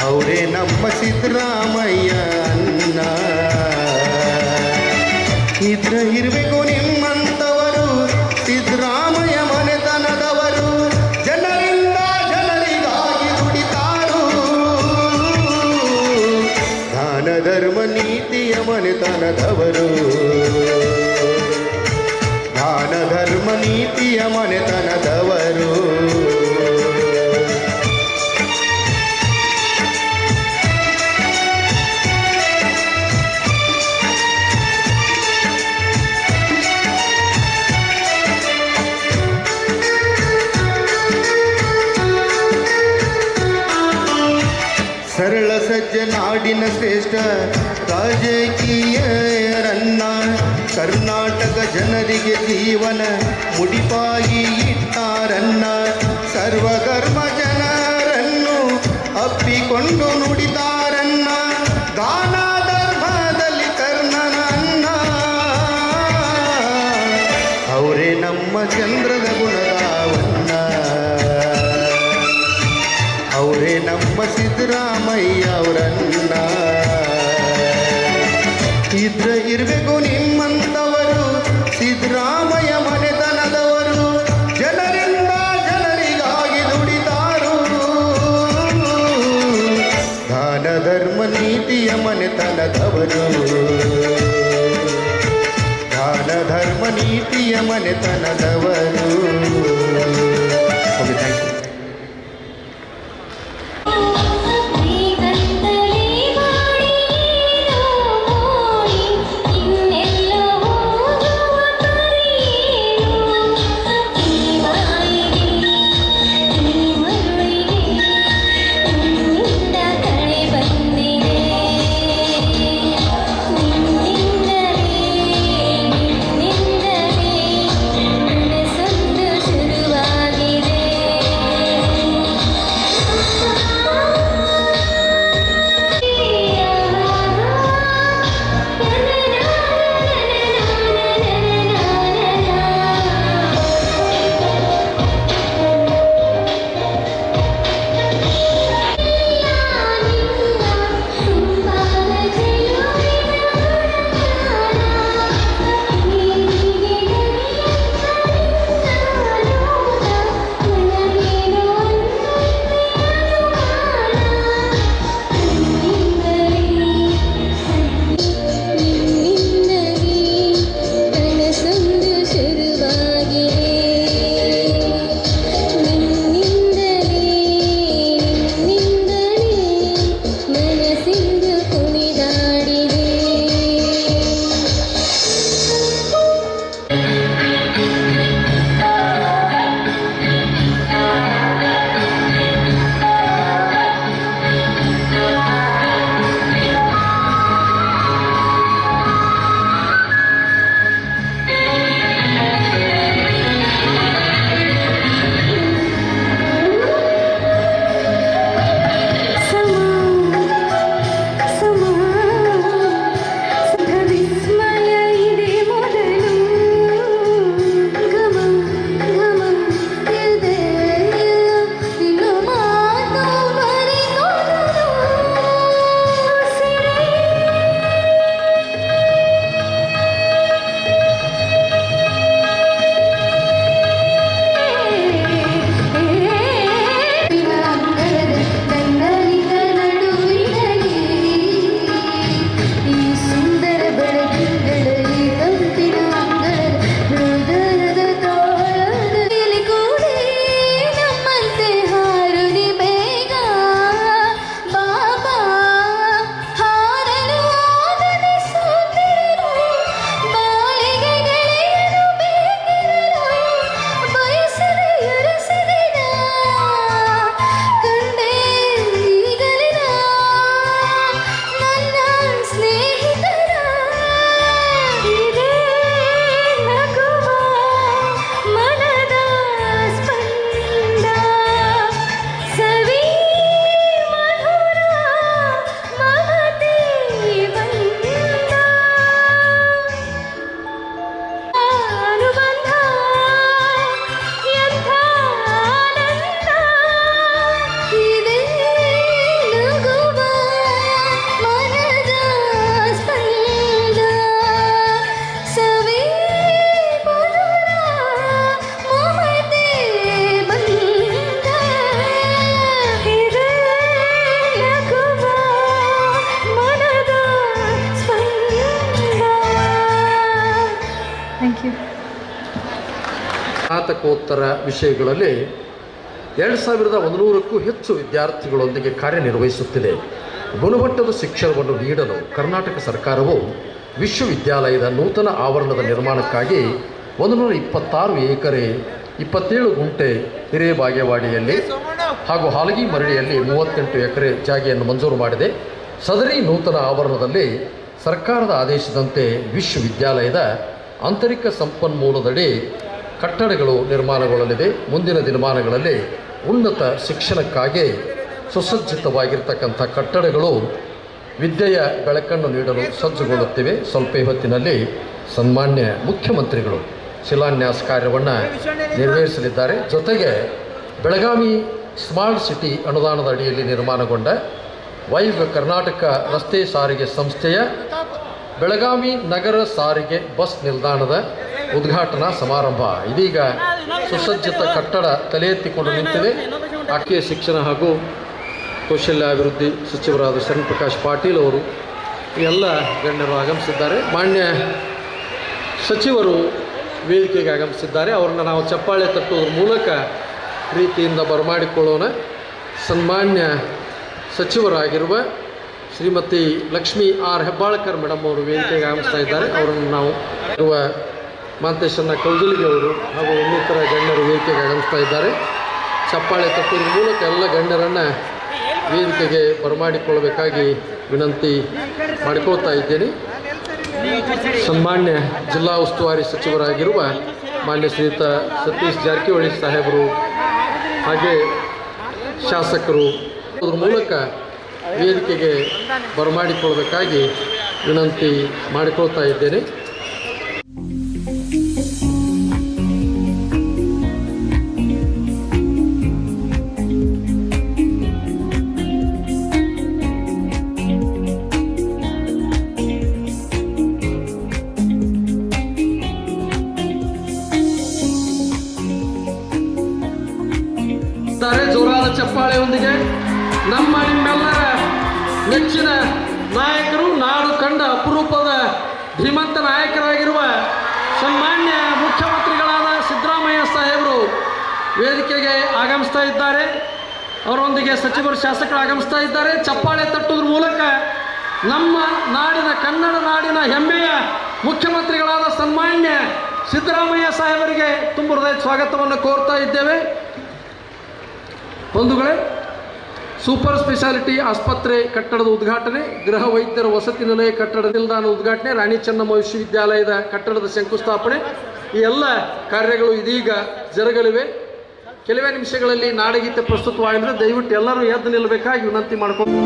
ಅವರೇ ನಮ್ಮ ಸಿದ್ದರಾಮಯ್ಯ ಅನ್ನ. ಇರಬೇಕು ನಿಮ್ಮಂಥವರು, ಸಿದ್ದರಾಮಯ್ಯ ಮನೆತನದವರು, ಜನರಿಂದ ಜನರಿಗಾಗಿ ದುಡಿತಾರು. ದಾನ ಧರ್ಮ ನೀತಿಯ ಮನೆತನದವರು, ದಾನ ಧರ್ಮ ನೀತಿಯ ಮನೆತನದವರು. ಸರಳ ಸಜ್ಜ ನಾಡಿನ ಶ್ರೇಷ್ಠ ರಾಜಕೀಯರನ್ನ, ಕರ್ನಾಟಕ ಜನರಿಗೆ ಜೀವನ ಮುಡಿಪಾಗಿ ಇಟ್ಟಾರನ್ನ. ಸರ್ವಧರ್ಮ ಜನರನ್ನು ಅಪ್ಪಿಕೊಂಡು ನುಡಿತಾರನ್ನ, ದಾನ ಧರ್ಮದಲ್ಲಿ ಕರ್ಣನನ್ನ. ಅವರೇ ನಮ್ಮ ಚಂದ್ರದ ಗುಣದಾವನ್ನ, ಅವರೇ ನಮ್ಮ ಸಿದ್ದರಾಮಯ್ಯ ಅವರನ್ನ. ಇರಬೇಕು ನಿಮ್ಮಂಥವರು, ಸಿದ್ದರಾಮಯ್ಯ ಮನೆತನದವರು, ಜನರಿಂದ ಜನರಿಗಾಗಿ ದುಡಿತಾರು. ದಾನ ಧರ್ಮ ನೀತಿಯ ಮನೆತನದವರು, ದಾನ ಧರ್ಮ ನೀತಿಯ ಮನೆತನದವರು. Okay, thank you. ನಿನ್ನಿಂದಲೇ ಪ್ರಶ್ನೋತ್ತರ ವಿಷಯಗಳಲ್ಲಿ 2100ಕ್ಕೂ ಹೆಚ್ಚು ವಿದ್ಯಾರ್ಥಿಗಳೊಂದಿಗೆ ಕಾರ್ಯನಿರ್ವಹಿಸುತ್ತಿದೆ. ಗುಣಮಟ್ಟದ ಶಿಕ್ಷಣವನ್ನು ನೀಡಲು ಕರ್ನಾಟಕ ಸರ್ಕಾರವು ವಿಶ್ವವಿದ್ಯಾಲಯದ ನೂತನ ಆವರಣದ ನಿರ್ಮಾಣಕ್ಕಾಗಿ 126 ಎಕರೆ 27 ಗುಂಟೆ ಹಿರೇಬಾಗೇವಾಡಿಯಲ್ಲಿ ಹಾಗೂ ಹಾಲಗಿ ಮರಳಿಯಲ್ಲಿ 38 ಎಕರೆ ಜಾಗೆಯನ್ನು ಮಂಜೂರು ಮಾಡಿದೆ. ಸದರಿ ನೂತನ ಆವರಣದಲ್ಲಿ ಸರ್ಕಾರದ ಆದೇಶದಂತೆ ವಿಶ್ವವಿದ್ಯಾಲಯದ ಆಂತರಿಕ ಸಂಪನ್ಮೂಲದಡಿ ಕಟ್ಟಡಗಳು ನಿರ್ಮಾಣಗೊಳ್ಳಲಿದೆ. ಮುಂದಿನ ದಿನಮಾನಗಳಲ್ಲಿ ಉನ್ನತ ಶಿಕ್ಷಣಕ್ಕಾಗಿ ಸುಸಜ್ಜಿತವಾಗಿರ್ತಕ್ಕಂಥ ಕಟ್ಟಡಗಳು ವಿದ್ಯೆಯ ಬೆಳಕನ್ನು ನೀಡಲು ಸಜ್ಜುಗೊಳ್ಳುತ್ತಿವೆ. ಸ್ವಲ್ಪ ಹೊತ್ತಿನಲ್ಲಿ ಸನ್ಮಾನ್ಯ ಮುಖ್ಯಮಂತ್ರಿಗಳು ಶಿಲಾನ್ಯಾಸ ಕಾರ್ಯವನ್ನು ನೆರವೇರಿಸಲಿದ್ದಾರೆ. ಜೊತೆಗೆ ಬೆಳಗಾವಿ ಸ್ಮಾರ್ಟ್ ಸಿಟಿ ಅನುದಾನದ ಅಡಿಯಲ್ಲಿ ನಿರ್ಮಾಣಗೊಂಡ ವೈವ್ ಕರ್ನಾಟಕ ರಸ್ತೆ ಸಾರಿಗೆ ಸಂಸ್ಥೆಯ ಬೆಳಗಾವಿ ನಗರ ಸಾರಿಗೆ ಬಸ್ ನಿಲ್ದಾಣದ ಉದ್ಘಾಟನಾ ಸಮಾರಂಭ ಇದೀಗ ಸುಸಜ್ಜಿತ ಕಟ್ಟಡ ತಲೆ ಎತ್ತಿಕೊಂಡು ನಿಂತಿದೆ. ಆಕೆಯ ಶಿಕ್ಷಣ ಹಾಗೂ ಕೌಶಲ್ಯಾಭಿವೃದ್ಧಿ ಸಚಿವರಾದ ಶರಣಪ್ರಕಾಶ್ ಪಾಟೀಲ್ ಅವರು ಎಲ್ಲ ಗಣ್ಯರು ಆಗಮಿಸಿದ್ದಾರೆ. ಮಾನ್ಯ ಸಚಿವರು ವೇದಿಕೆಗೆ ಆಗಮಿಸಿದ್ದಾರೆ. ಅವರನ್ನು ನಾವು ಚಪ್ಪಾಳೆ ತಟ್ಟುವುದರ ಮೂಲಕ ಪ್ರೀತಿಯಿಂದ ಬರಮಾಡಿಕೊಳ್ಳೋಣ. ಸನ್ಮಾನ್ಯ ಸಚಿವರಾಗಿರುವ ಶ್ರೀಮತಿ ಲಕ್ಷ್ಮೀ ಆರ್ ಹೆಬ್ಬಾಳ್ಕರ್ ಮೇಡಮ್ ಅವರು ವೇದಿಕೆಗೆ ಆಗಮಿಸ್ತಾ ಇದ್ದಾರೆ. ಅವರನ್ನು ನಾವು ಇರುವ ಮಾಂತೇಶನ್ನ ಕೌಜಲಿಗೆ ಅವರು ಹಾಗೂ ಇನ್ನಿತರ ಗಣ್ಯರು ವೇದಿಕೆಗೆ ಆಗಮಿಸ್ತಾ ಇದ್ದಾರೆ. ಚಪ್ಪಾಳೆ ತಟ್ಟುವುದರ ಮೂಲಕ ಎಲ್ಲ ಗಣ್ಯರನ್ನು ವೇದಿಕೆಗೆ ಬರಮಾಡಿಕೊಳ್ಳಬೇಕಾಗಿ ವಿನಂತಿ ಮಾಡಿಕೊಳ್ತಾ ಇದ್ದೇನೆ. ಸನ್ಮಾನ್ಯ ಜಿಲ್ಲಾ ಉಸ್ತುವಾರಿ ಸಚಿವರಾಗಿರುವ ಮಾನ್ಯ ಶ್ರೀಯುತ ಸತೀಶ್ ಜಾರಕಿಹೊಳಿ ಸಾಹೇಬರು ಹಾಗೆ ಶಾಸಕರು ಅದರ ಮೂಲಕ ವೇದಿಕೆಗೆ ಬರಮಾಡಿಕೊಳ್ಳಬೇಕಾಗಿ ವಿನಂತಿ ಮಾಡಿಕೊಳ್ತಾ ಇದ್ದೇನೆ. ಜೋರಾದ ಚಪ್ಪಾಳೆಯೊಂದಿಗೆ ನಿಮ್ಮೆಲ್ಲರ ನೆಚ್ಚಿನ ನಾಯಕರು, ನಾಡು ಕಂಡ ಅಪರೂಪದ ಧೀಮಂತ ನಾಯಕರಾಗಿರುವ ಸನ್ಮಾನ್ಯ ಮುಖ್ಯಮಂತ್ರಿಗಳಾದ ಸಿದ್ದರಾಮಯ್ಯ ಸಾಹೇಬರು ವೇದಿಕೆಗೆ ಆಗಮಿಸ್ತಾ ಇದ್ದಾರೆ. ಅವರೊಂದಿಗೆ ಸಚಿವರು, ಶಾಸಕರು ಆಗಮಿಸ್ತಾ ಇದ್ದಾರೆ. ಚಪ್ಪಾಳೆ ತಟ್ಟುವುದ್ರ ಮೂಲಕ ನಮ್ಮ ನಾಡಿನ, ಕನ್ನಡ ನಾಡಿನ ಹೆಮ್ಮೆಯ ಮುಖ್ಯಮಂತ್ರಿಗಳಾದ ಸನ್ಮಾನ್ಯ ಸಿದ್ದರಾಮಯ್ಯ ಸಾಹೇಬರಿಗೆ ತುಂಬ ಹೃದಯ ಸ್ವಾಗತವನ್ನು ಕೋರ್ತಾ ಇದ್ದೇವೆ. ಬಂಧುಗಳೇ, ಸೂಪರ್ ಸ್ಪೆಷಾಲಿಟಿ ಆಸ್ಪತ್ರೆ ಕಟ್ಟಡದ ಉದ್ಘಾಟನೆ, ಗೃಹ ವೈದ್ಯರ ವಸತಿ ನಿಲಯ ಕಟ್ಟಡ ನಿಲ್ದಾಣ ಉದ್ಘಾಟನೆ, ರಾಣಿ ಚೆನ್ನಮ್ಮ ವಿಶ್ವವಿದ್ಯಾಲಯದ ಕಟ್ಟಡದ ಶಂಕುಸ್ಥಾಪನೆ, ಈ ಎಲ್ಲ ಕಾರ್ಯಗಳು ಇದೀಗ ಜರುಗಲಿವೆ. ಕೆಲವೇ ನಿಮಿಷಗಳಲ್ಲಿ ನಾಡಗೀತೆ ಪ್ರಸ್ತುತವಾಗಲಿದೆ. ದಯವಿಟ್ಟು ಎಲ್ಲರೂ ಎದ್ದು ನಿಲ್ಲಬೇಕಾಗಿ ವಿನಂತಿ ಮಾಡ್ಕೊಂಡು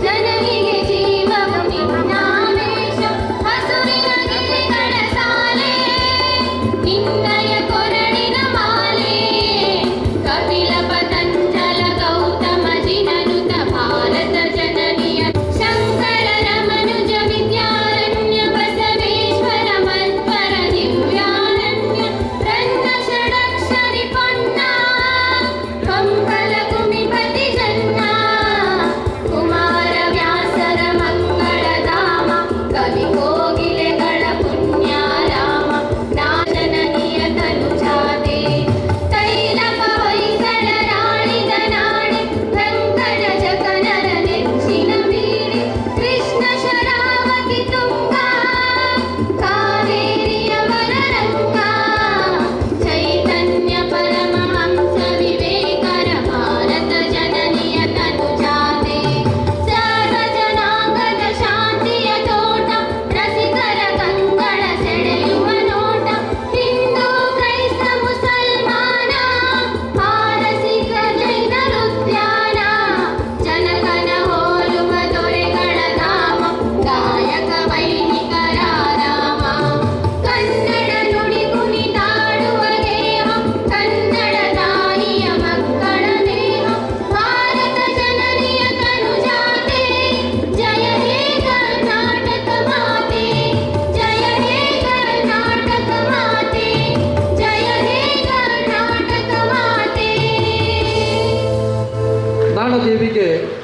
ಜನನಿಗೆ ಜೀವವು ನಿನ್ನಾವೇಶ ಹಸುರಿನ ಗಿರಿಗಳ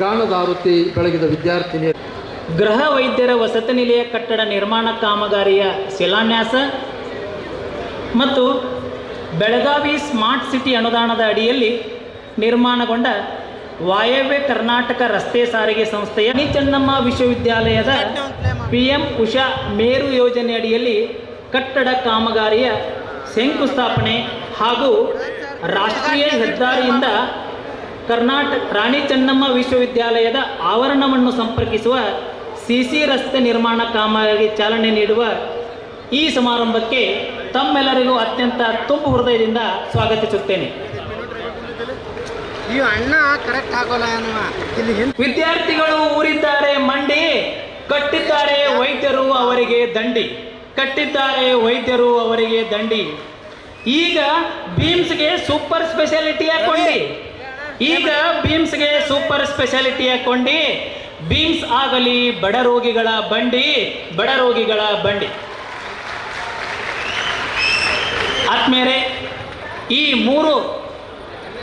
ಗಾನದಾರುತಿ ಬೆಳಗಿದ ವಿದ್ಯಾರ್ಥಿನಿಯರು. ಗೃಹ ವೈದ್ಯರ ವಸತಿ ನಿಲಯ ಕಟ್ಟಡ ನಿರ್ಮಾಣ ಕಾಮಗಾರಿಯ ಶಿಲಾನ್ಯಾಸ ಮತ್ತು ಬೆಳಗಾವಿ ಸ್ಮಾರ್ಟ್ ಸಿಟಿ ಅನುದಾನದ ಅಡಿಯಲ್ಲಿ ನಿರ್ಮಾಣಗೊಂಡ ವಾಯವ್ಯ ಕರ್ನಾಟಕ ರಸ್ತೆ ಸಾರಿಗೆ ಸಂಸ್ಥೆಯ ರಾಣಿ ಚೆನ್ನಮ್ಮ ವಿಶ್ವವಿದ್ಯಾಲಯದ PM ಉಷಾ ಮೇರು ಯೋಜನೆ ಅಡಿಯಲ್ಲಿ ಕಟ್ಟಡ ಕಾಮಗಾರಿಯ ಶಂಕುಸ್ಥಾಪನೆ ಹಾಗೂ ರಾಷ್ಟ್ರೀಯ ಹೆದ್ದಾರಿಯಿಂದ ರಾಣಿ ಚೆನ್ನಮ್ಮ ವಿಶ್ವವಿದ್ಯಾಲಯದ ಆವರಣವನ್ನು ಸಂಪರ್ಕಿಸುವ CC ರಸ್ತೆ ನಿರ್ಮಾಣ ಕಾಮಗಾರಿಗೆ ಚಾಲನೆ ನೀಡುವ ಈ ಸಮಾರಂಭಕ್ಕೆ ತಮ್ಮೆಲ್ಲರಿಗೂ ಅತ್ಯಂತ ತುಂಬು ಹೃದಯದಿಂದ ಸ್ವಾಗತಿಸುತ್ತೇನೆ. ವಿದ್ಯಾರ್ಥಿಗಳು ಊರಿದ್ದಾರೆ ಮಂಡಿ, ಕಟ್ಟಿದ್ದಾರೆ ವೈದ್ಯರು ಅವರಿಗೆ ದಂಡಿ, ಕಟ್ಟಿದ್ದಾರೆ ವೈದ್ಯರು ಅವರಿಗೆ ದಂಡಿ. ಈಗ ಬೀಮ್ಸ್ಗೆ ಸೂಪರ್ ಸ್ಪೆಷಾಲಿಟಿ ಹಾಕೊಂಡಿ, ಈಗ ಬೀಮ್ಸ್ಗೆ ಸೂಪರ್ ಸ್ಪೆಷಾಲಿಟಿ ಹಾಕೊಂಡಿ. ಬೀಮ್ಸ್ ಆಗಲಿ ಬಡ ರೋಗಿಗಳ ಬಂಡಿ, ಬಡ ರೋಗಿಗಳ ಬಂಡಿ. ಆತ್ಮೀಯರೇ, ಈ 3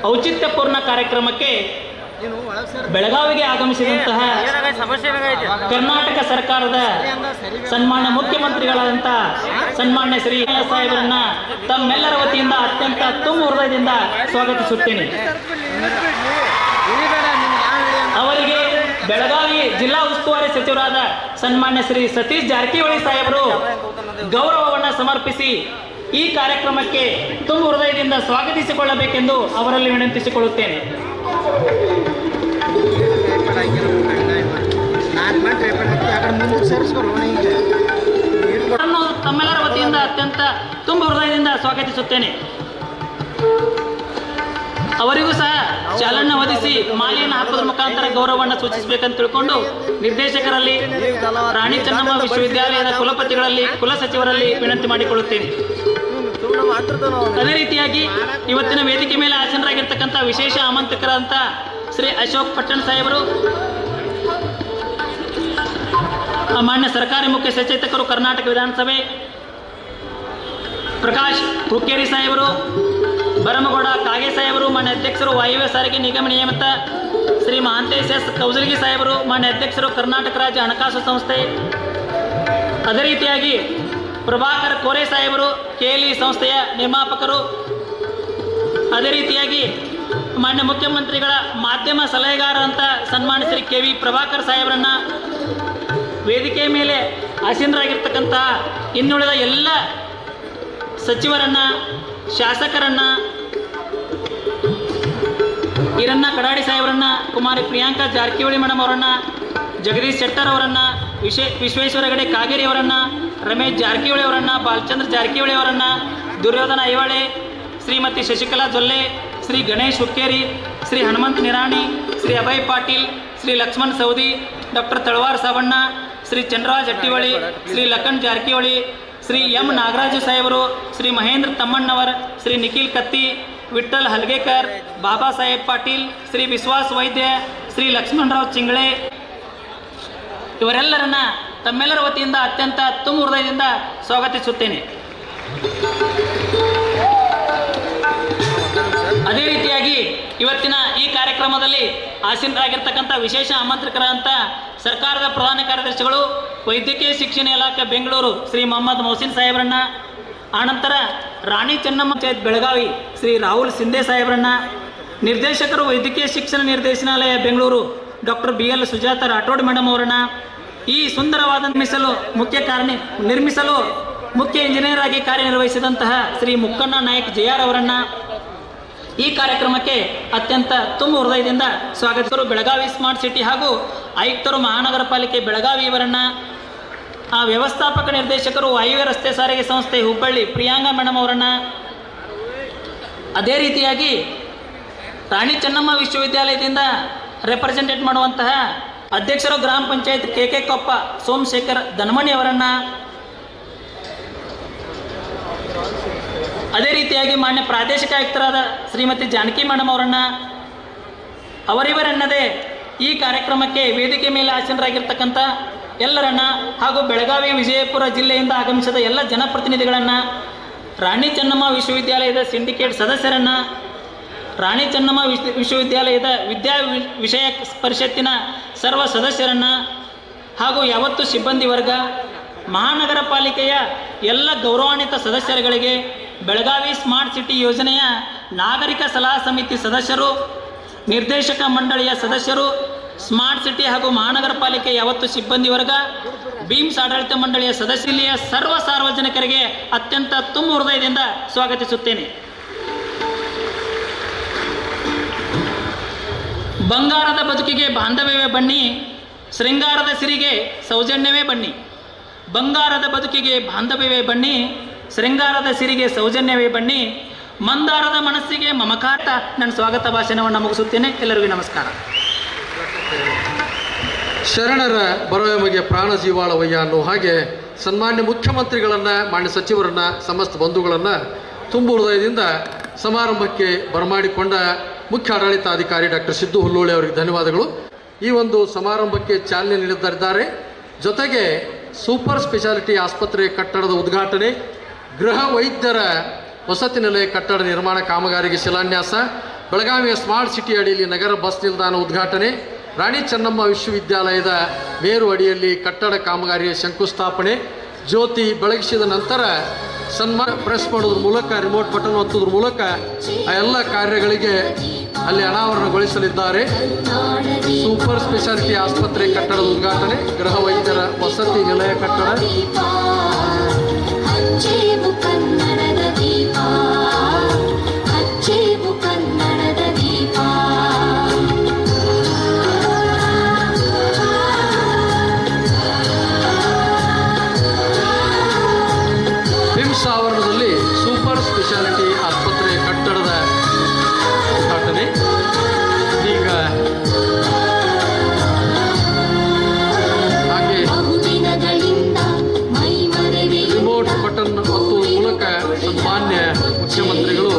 ಔಚಿತ್ಯಪೂರ್ಣ ಕಾರ್ಯಕ್ರಮಕ್ಕೆ ಬೆಳಗಾವಿಗೆ ಆಗಮಿಸಿದಂತಹ ಕರ್ನಾಟಕ ಸರ್ಕಾರದ ಸನ್ಮಾನ್ಯ ಮುಖ್ಯಮಂತ್ರಿಗಳಾದಂಥ ಸನ್ಮಾನ್ಯ ಶ್ರೀ ಸಾಹೇಬರನ್ನ ತಮ್ಮೆಲ್ಲರ ವತಿಯಿಂದ ಅತ್ಯಂತ ತುಂಬ ಹೃದಯದಿಂದ ಸ್ವಾಗತಿಸುತ್ತೇನೆ. ಅವರಿಗೆ ಬೆಳಗಾವಿ ಜಿಲ್ಲಾ ಉಸ್ತುವಾರಿ ಸಚಿವರಾದ ಸನ್ಮಾನ್ಯ ಶ್ರೀ ಸತೀಶ್ ಜಾರಕಿಹೊಳಿ ಸಾಹೇಬರು ಗೌರವವನ್ನು ಸಮರ್ಪಿಸಿ ಈ ಕಾರ್ಯಕ್ರಮಕ್ಕೆ ತುಂಬ ಹೃದಯದಿಂದ ಸ್ವಾಗತಿಸಿಕೊಳ್ಳಬೇಕೆಂದು ಅವರಲ್ಲಿ ವಿನಂತಿಸಿಕೊಳ್ಳುತ್ತೇನೆ. ತಮ್ಮೆಲ್ಲರ ವತಿಯಿಂದ ಅತ್ಯಂತ ತುಂಬ ಹೃದಯದಿಂದ ಸ್ವಾಗತಿಸುತ್ತೇನೆ. ಅವರಿಗೂ ಸಹ ಚಾಲನೆ ಒದಗಿಸಿ ಮಾಲೆಯನ್ನು ಹಾಕೋದ್ರ ಮುಖಾಂತರ ಗೌರವವನ್ನು ಸೂಚಿಸಬೇಕಂತ ತಿಳ್ಕೊಂಡು ನಿರ್ದೇಶಕರಲ್ಲಿ, ರಾಣಿ ಚೆನ್ನಮ್ಮ ವಿಶ್ವವಿದ್ಯಾಲಯದ ಕುಲಪತಿಗಳಲ್ಲಿ, ಕುಲಸಚಿವರಲ್ಲಿ ವಿನಂತಿ ಮಾಡಿಕೊಳ್ಳುತ್ತೇನೆ. ಅದೇ ರೀತಿಯಾಗಿ ಇವತ್ತಿನ ವೇದಿಕೆ ಮೇಲೆ ಆಸೀನರಾಗಿರ್ತಕ್ಕಂಥ ವಿಶೇಷ ಆಮಂತ್ರಿತರಾದಂಥ ಶ್ರೀ ಅಶೋಕ್ ಪಟ್ಟಣ್ ಸಾಹೇಬರು, ಮಾನ್ಯ ಸರ್ಕಾರಿ ಮುಖ್ಯ ಸಚೇತಕರು ಕರ್ನಾಟಕ ವಿಧಾನಸಭೆ, ಪ್ರಕಾಶ್ ಹುಕ್ಕೇರಿ ಸಾಹೇಬರು, ಭರಮಗೌಡ ಕಾಗೆ ಸಾಹೇಬರು, ಮಾನ್ಯ ಅಧ್ಯಕ್ಷರು ವಾಯುವ್ಯ ಸಾರಿಗೆ ನಿಗಮ ನಿಯಮಿತ, ಶ್ರೀ ಮಹಾಂತೇಶ್ ಎಸ್ ಕೌಜಲಗಿ ಸಾಹೇಬರು, ಮಾನ್ಯ ಅಧ್ಯಕ್ಷರು ಕರ್ನಾಟಕ ರಾಜ್ಯ ಹಣಕಾಸು ಸಂಸ್ಥೆ. ಅದೇ ರೀತಿಯಾಗಿ ಪ್ರಭಾಕರ್ ಕೋರೆ ಸಾಹೇಬರು, KLE ಸಂಸ್ಥೆಯ ನಿರ್ಮಾಪಕರು. ಅದೇ ರೀತಿಯಾಗಿ ಮಾನ್ಯ ಮುಖ್ಯಮಂತ್ರಿಗಳ ಮಾಧ್ಯಮ ಸಲಹೆಗಾರ ಅಂತ ಸನ್ಮಾನ್ಯ ಶ್ರೀ KV ಪ್ರಭಾಕರ್ ಸಾಹೇಬರನ್ನ, ವೇದಿಕೆ ಮೇಲೆ ಆಸೀನರಾಗಿರ್ತಕ್ಕಂತಹ ಇನ್ನುಳಿದ ಎಲ್ಲ ಸಚಿವರನ್ನು, ಶಾಸಕರನ್ನು, ಈರಣ್ಣ ಕಡಾಡಿ ಸಾಹೇಬರನ್ನ, ಕುಮಾರಿ ಪ್ರಿಯಾಂಕಾ ಜಾರಕಿಹೊಳಿ ಮೇಡಮ್ ಅವರನ್ನು, ಜಗದೀಶ್ ಶೆಟ್ಟರ್ ಅವರನ್ನು, ವಿಶ್ವೇಶ್ವರ ಹೆಗಡೆ ಕಾಗೇರಿ ಅವರನ್ನು, ರಮೇಶ್ ಜಾರಕಿಹೊಳಿ ಅವರನ್ನು, ಬಾಲಚಂದ್ರ ಜಾರಕಿಹೊಳಿ ಅವರನ್ನು, ದುರ್ಯೋಧನ ಐಹೊಳೆ, ಶ್ರೀಮತಿ ಶಶಿಕಲಾ ಜೊಲ್ಲೆ, ಶ್ರೀ ಗಣೇಶ್ ಹುಕ್ಕೇರಿ, ಶ್ರೀ ಹನುಮಂತ ನಿರಾಣಿ, ಶ್ರೀ ಅಭಯ್ ಪಾಟೀಲ್, ಶ್ರೀ ಲಕ್ಷ್ಮಣ್ ಸವದಿ, ಡಾಕ್ಟರ್ ತಳವಾರ್ ಸಾವಣ್ಣ, ಶ್ರೀ ಚಂದ್ರರಾಜ್ ಹಟ್ಟಿಹೊಳಿ, ಶ್ರೀ ಲಖನ್ ಜಾರಕಿಹೊಳಿ, ಶ್ರೀ M ನಾಗರಾಜು ಸಾಹೇಬರು, ಶ್ರೀ ಮಹೇಂದ್ರ ತಮ್ಮಣ್ಣವರ್, ಶ್ರೀ ನಿಖಿಲ್ ಕತ್ತಿ, ವಿಠ್ಠಲ್ ಹಲ್ಗೇಕರ್, ಬಾಬಾ ಸಾಹೇಬ್ ಪಾಟೀಲ್, ಶ್ರೀ ವಿಶ್ವಾಸ್ ವೈದ್ಯ, ಶ್ರೀ ಲಕ್ಷ್ಮಣರಾವ್ ಚಿಂಗಳೆ, ಇವರೆಲ್ಲರನ್ನ ತಮ್ಮೆಲ್ಲರ ವತಿಯಿಂದ ಅತ್ಯಂತ ತುಂಬ ಹೃದಯದಿಂದ ಸ್ವಾಗತಿಸುತ್ತೇನೆ. ಅದೇ ರೀತಿಯಾಗಿ ಇವತ್ತಿನ ಈ ಕಾರ್ಯಕ್ರಮದಲ್ಲಿ ಆಸೀನರಾಗಿರ್ತಕ್ಕಂಥ ವಿಶೇಷ ಆಮಂತ್ರಿತರಾದಂಥ ಸರ್ಕಾರದ ಪ್ರಧಾನ ಕಾರ್ಯದರ್ಶಿಗಳು, ವೈದ್ಯಕೀಯ ಶಿಕ್ಷಣ ಇಲಾಖೆ ಬೆಂಗಳೂರು ಶ್ರೀ ಮೊಹಮ್ಮದ್ ಮೊಹಸಿನ್ ಸಾಹೇಬರನ್ನ, ಆನಂತರ ರಾಣಿ ಚೆನ್ನಮ್ಮ ಬೆಳಗಾವಿ ಶ್ರೀ ರಾಹುಲ್ ಸಿಂಧೆ ಸಾಹೇಬರನ್ನ, ನಿರ್ದೇಶಕರು ವೈದ್ಯಕೀಯ ಶಿಕ್ಷಣ ನಿರ್ದೇಶನಾಲಯ Bengaluru doctor BL Sujata Rathod madam ಅವರನ್ನ, ಈ ಸುಂದರವಾದ ನಿರ್ಮಿಸಲು ಮುಖ್ಯ ಇಂಜಿನಿಯರ್ ಆಗಿ ಕಾರ್ಯನಿರ್ವಹಿಸಿದಂತಹ ಶ್ರೀ ಮುಕ್ಕಣ್ಣ ನಾಯಕ್ JR ಅವರನ್ನು ಈ ಕಾರ್ಯಕ್ರಮಕ್ಕೆ ಅತ್ಯಂತ ತುಂಬ ಹೃದಯದಿಂದ ಸ್ವಾಗತಿಸರು. ಬೆಳಗಾವಿ ಸ್ಮಾರ್ಟ್ ಸಿಟಿ ಹಾಗೂ ಆಯುಕ್ತರು ಮಹಾನಗರ ಪಾಲಿಕೆ ಬೆಳಗಾವಿ ಇವರನ್ನು, ವ್ಯವಸ್ಥಾಪಕ ನಿರ್ದೇಶಕರು ವಾಯುವ್ಯ ರಸ್ತೆ ಸಾರಿಗೆ ಸಂಸ್ಥೆ ಹುಬ್ಬಳ್ಳಿ ಪ್ರಿಯಾಂಕಾ ಮೇಡಮ್ ಅವರನ್ನು, ಅದೇ ರೀತಿಯಾಗಿ ರಾಣಿ ಚೆನ್ನಮ್ಮ ವಿಶ್ವವಿದ್ಯಾಲಯದಿಂದ ರೆಪ್ರೆಸೆಂಟೇಟ್ ಮಾಡುವಂತಹ ಅಧ್ಯಕ್ಷರು ಗ್ರಾಮ ಪಂಚಾಯತ್ KK ಕೊಪ್ಪ ಸೋಮಶೇಖರ್ ದನಮಣಿ ಅವರನ್ನು, ಅದೇ ರೀತಿಯಾಗಿ ಮಾನ್ಯ ಪ್ರಾದೇಶಿಕ ಆಯುಕ್ತರಾದ ಶ್ರೀಮತಿ ಜಾನಕಿ ಮೇಡಮ್ ಅವರನ್ನು, ಅವರಿವರೆನ್ನದೇ ಈ ಕಾರ್ಯಕ್ರಮಕ್ಕೆ ವೇದಿಕೆ ಮೇಲೆ ಆಸೀನರಾಗಿರ್ತಕ್ಕಂಥ ಎಲ್ಲರನ್ನ ಹಾಗೂ ಬೆಳಗಾವಿ ವಿಜಯಪುರ ಜಿಲ್ಲೆಯಿಂದ ಆಗಮಿಸಿದ ಎಲ್ಲ ಜನಪ್ರತಿನಿಧಿಗಳನ್ನು, ರಾಣಿ ಚೆನ್ನಮ್ಮ ವಿಶ್ವವಿದ್ಯಾಲಯದ ಸಿಂಡಿಕೇಟ್ ಸದಸ್ಯರನ್ನು, ರಾಣಿ ಚೆನ್ನಮ್ಮ ವಿಶ್ವವಿದ್ಯಾಲಯದ ವಿಷಯ ಪರಿಷತ್ತಿನ ಸರ್ವ ಸದಸ್ಯರನ್ನು ಹಾಗೂ ಯಾವತ್ತು ಸಿಬ್ಬಂದಿ ವರ್ಗ, ಮಹಾನಗರ ಪಾಲಿಕೆಯ ಎಲ್ಲ ಗೌರವಾನ್ವಿತ ಸದಸ್ಯರುಗಳಿಗೆ, ಬೆಳಗಾವಿ ಸ್ಮಾರ್ಟ್ ಸಿಟಿ ಯೋಜನೆಯ ನಾಗರಿಕ ಸಲಹಾ ಸಮಿತಿ ಸದಸ್ಯರು, ನಿರ್ದೇಶಕ ಮಂಡಳಿಯ ಸದಸ್ಯರು, ಸ್ಮಾರ್ಟ್ ಸಿಟಿ ಹಾಗೂ ಮಹಾನಗರ ಪಾಲಿಕೆ ಯಾವತ್ತು ಸಿಬ್ಬಂದಿ ವರ್ಗ, ಬೀಮ್ಸ್ ಆಡಳಿತ ಮಂಡಳಿಯ ಸದಸ್ಯರಿಯ ಸರ್ವ ಸಾರ್ವಜನಿಕರಿಗೆ ಅತ್ಯಂತ ತುಂಬ ಹೃದಯದಿಂದ ಸ್ವಾಗತಿಸುತ್ತೇನೆ. ಬಂಗಾರದ ಬದುಕಿಗೆ ಬಾಂಧವ್ಯವೇ ಬನ್ನಿ, ಶೃಂಗಾರದ ಸಿರಿಗೆ ಸೌಜನ್ಯವೇ ಬನ್ನಿ. ಬಂಗಾರದ ಬದುಕಿಗೆ ಬಾಂಧವ್ಯವೇ ಬನ್ನಿ, ಶೃಂಗಾರದ ಸಿರಿಗೆ ಸೌಜನ್ಯವೇ ಬನ್ನಿ, ಮಂದಾರದ ಮನಸ್ಸಿಗೆ ಮಮಕಾರ. ನನ್ನ ಸ್ವಾಗತ ಭಾಷಣವನ್ನು ಮುಗಿಸುತ್ತೇನೆ. ಎಲ್ಲರಿಗೂ ನಮಸ್ಕಾರ. ಶರಣರ ಬರವಮಗೆ ಪ್ರಾಣ ಜೀವಾಳವಯ್ಯ ಅನ್ನೋ ಹಾಗೆ ಸನ್ಮಾನ್ಯ ಮುಖ್ಯಮಂತ್ರಿಗಳನ್ನು, ಮಾನ್ಯ ಸಚಿವರನ್ನು, ಸಮಸ್ತ ಬಂಧುಗಳನ್ನು ತುಂಬ ಹೃದಯದಿಂದ ಸಮಾರಂಭಕ್ಕೆ ಬರಮಾಡಿಕೊಂಡ ಮುಖ್ಯ ಆಡಳಿತಾಧಿಕಾರಿ ಡಾಕ್ಟರ್ ಸಿದ್ದು ಹುಲ್ಲೋಳಿ ಅವರಿಗೆ ಧನ್ಯವಾದಗಳು. ಈ ಒಂದು ಸಮಾರಂಭಕ್ಕೆ ಚಾಲನೆ ನೀಡಿದ್ದಾರೆ. ಜೊತೆಗೆ ಸೂಪರ್ ಸ್ಪೆಷಾಲಿಟಿ ಆಸ್ಪತ್ರೆ ಕಟ್ಟಡದ ಉದ್ಘಾಟನೆ, ಗೃಹ ವೈದ್ಯರ ವಸತಿ ನಿಲಯ ಕಟ್ಟಡ ನಿರ್ಮಾಣ ಕಾಮಗಾರಿಗೆ ಶಿಲಾನ್ಯಾಸ, ಬೆಳಗಾವಿಯ ಸ್ಮಾರ್ಟ್ ಸಿಟಿ ಅಡಿಯಲ್ಲಿ ನಗರ ಬಸ್ ನಿಲ್ದಾಣ ಉದ್ಘಾಟನೆ, ರಾಣಿ ಚೆನ್ನಮ್ಮ ವಿಶ್ವವಿದ್ಯಾಲಯದ ಮೇರು ಅಡಿಯಲ್ಲಿ ಕಟ್ಟಡ ಕಾಮಗಾರಿಯ ಶಂಕುಸ್ಥಾಪನೆ, ಜ್ಯೋತಿ ಬೆಳಗಿಸಿದ ನಂತರ ಸನ್ಮಾನ ಪ್ರೆಸ್ ಮಾಡೋದ್ರ ಮೂಲಕ, ರಿಮೋಟ್ ಬಟನ್ ಒತ್ತೋದ್ರ ಮೂಲಕ ಆ ಎಲ್ಲ ಕಾರ್ಯಗಳಿಗೆ ಅಲ್ಲಿ ಅನಾವರಣಗೊಳಿಸಲಿದ್ದಾರೆ. ಸೂಪರ್ ಸ್ಪೆಷಾಲಿಟಿ ಆಸ್ಪತ್ರೆ ಕಟ್ಟಡದ ಉದ್ಘಾಟನೆ, ಗೃಹ ವೈದ್ಯರ ವಸತಿ ನಿಲಯ ಕಟ್ಟಡ, ಕನ್ನಡದ ದೀಪ, ಹಚ್ಚೇವು ಕನ್ನಡದ ದೀಪ. ಬಿಮ್ಸ್ ಆವರಣದಲ್ಲಿ ಸೂಪರ್ ಸ್ಪೆಷಾಲಿಟಿ ಆಸ್ಪತ್ರೆ ಕಟ್ಟಡದ ಉದ್ಘಾಟನೆ. ಈಗ ಹಾಗೆ ರಿಮೋಟ್ ಬಟನ್ ಒತ್ತುವ ಮೂಲಕ ಸನ್ಮಾನ್ಯ ಮುಖ್ಯಮಂತ್ರಿಗಳು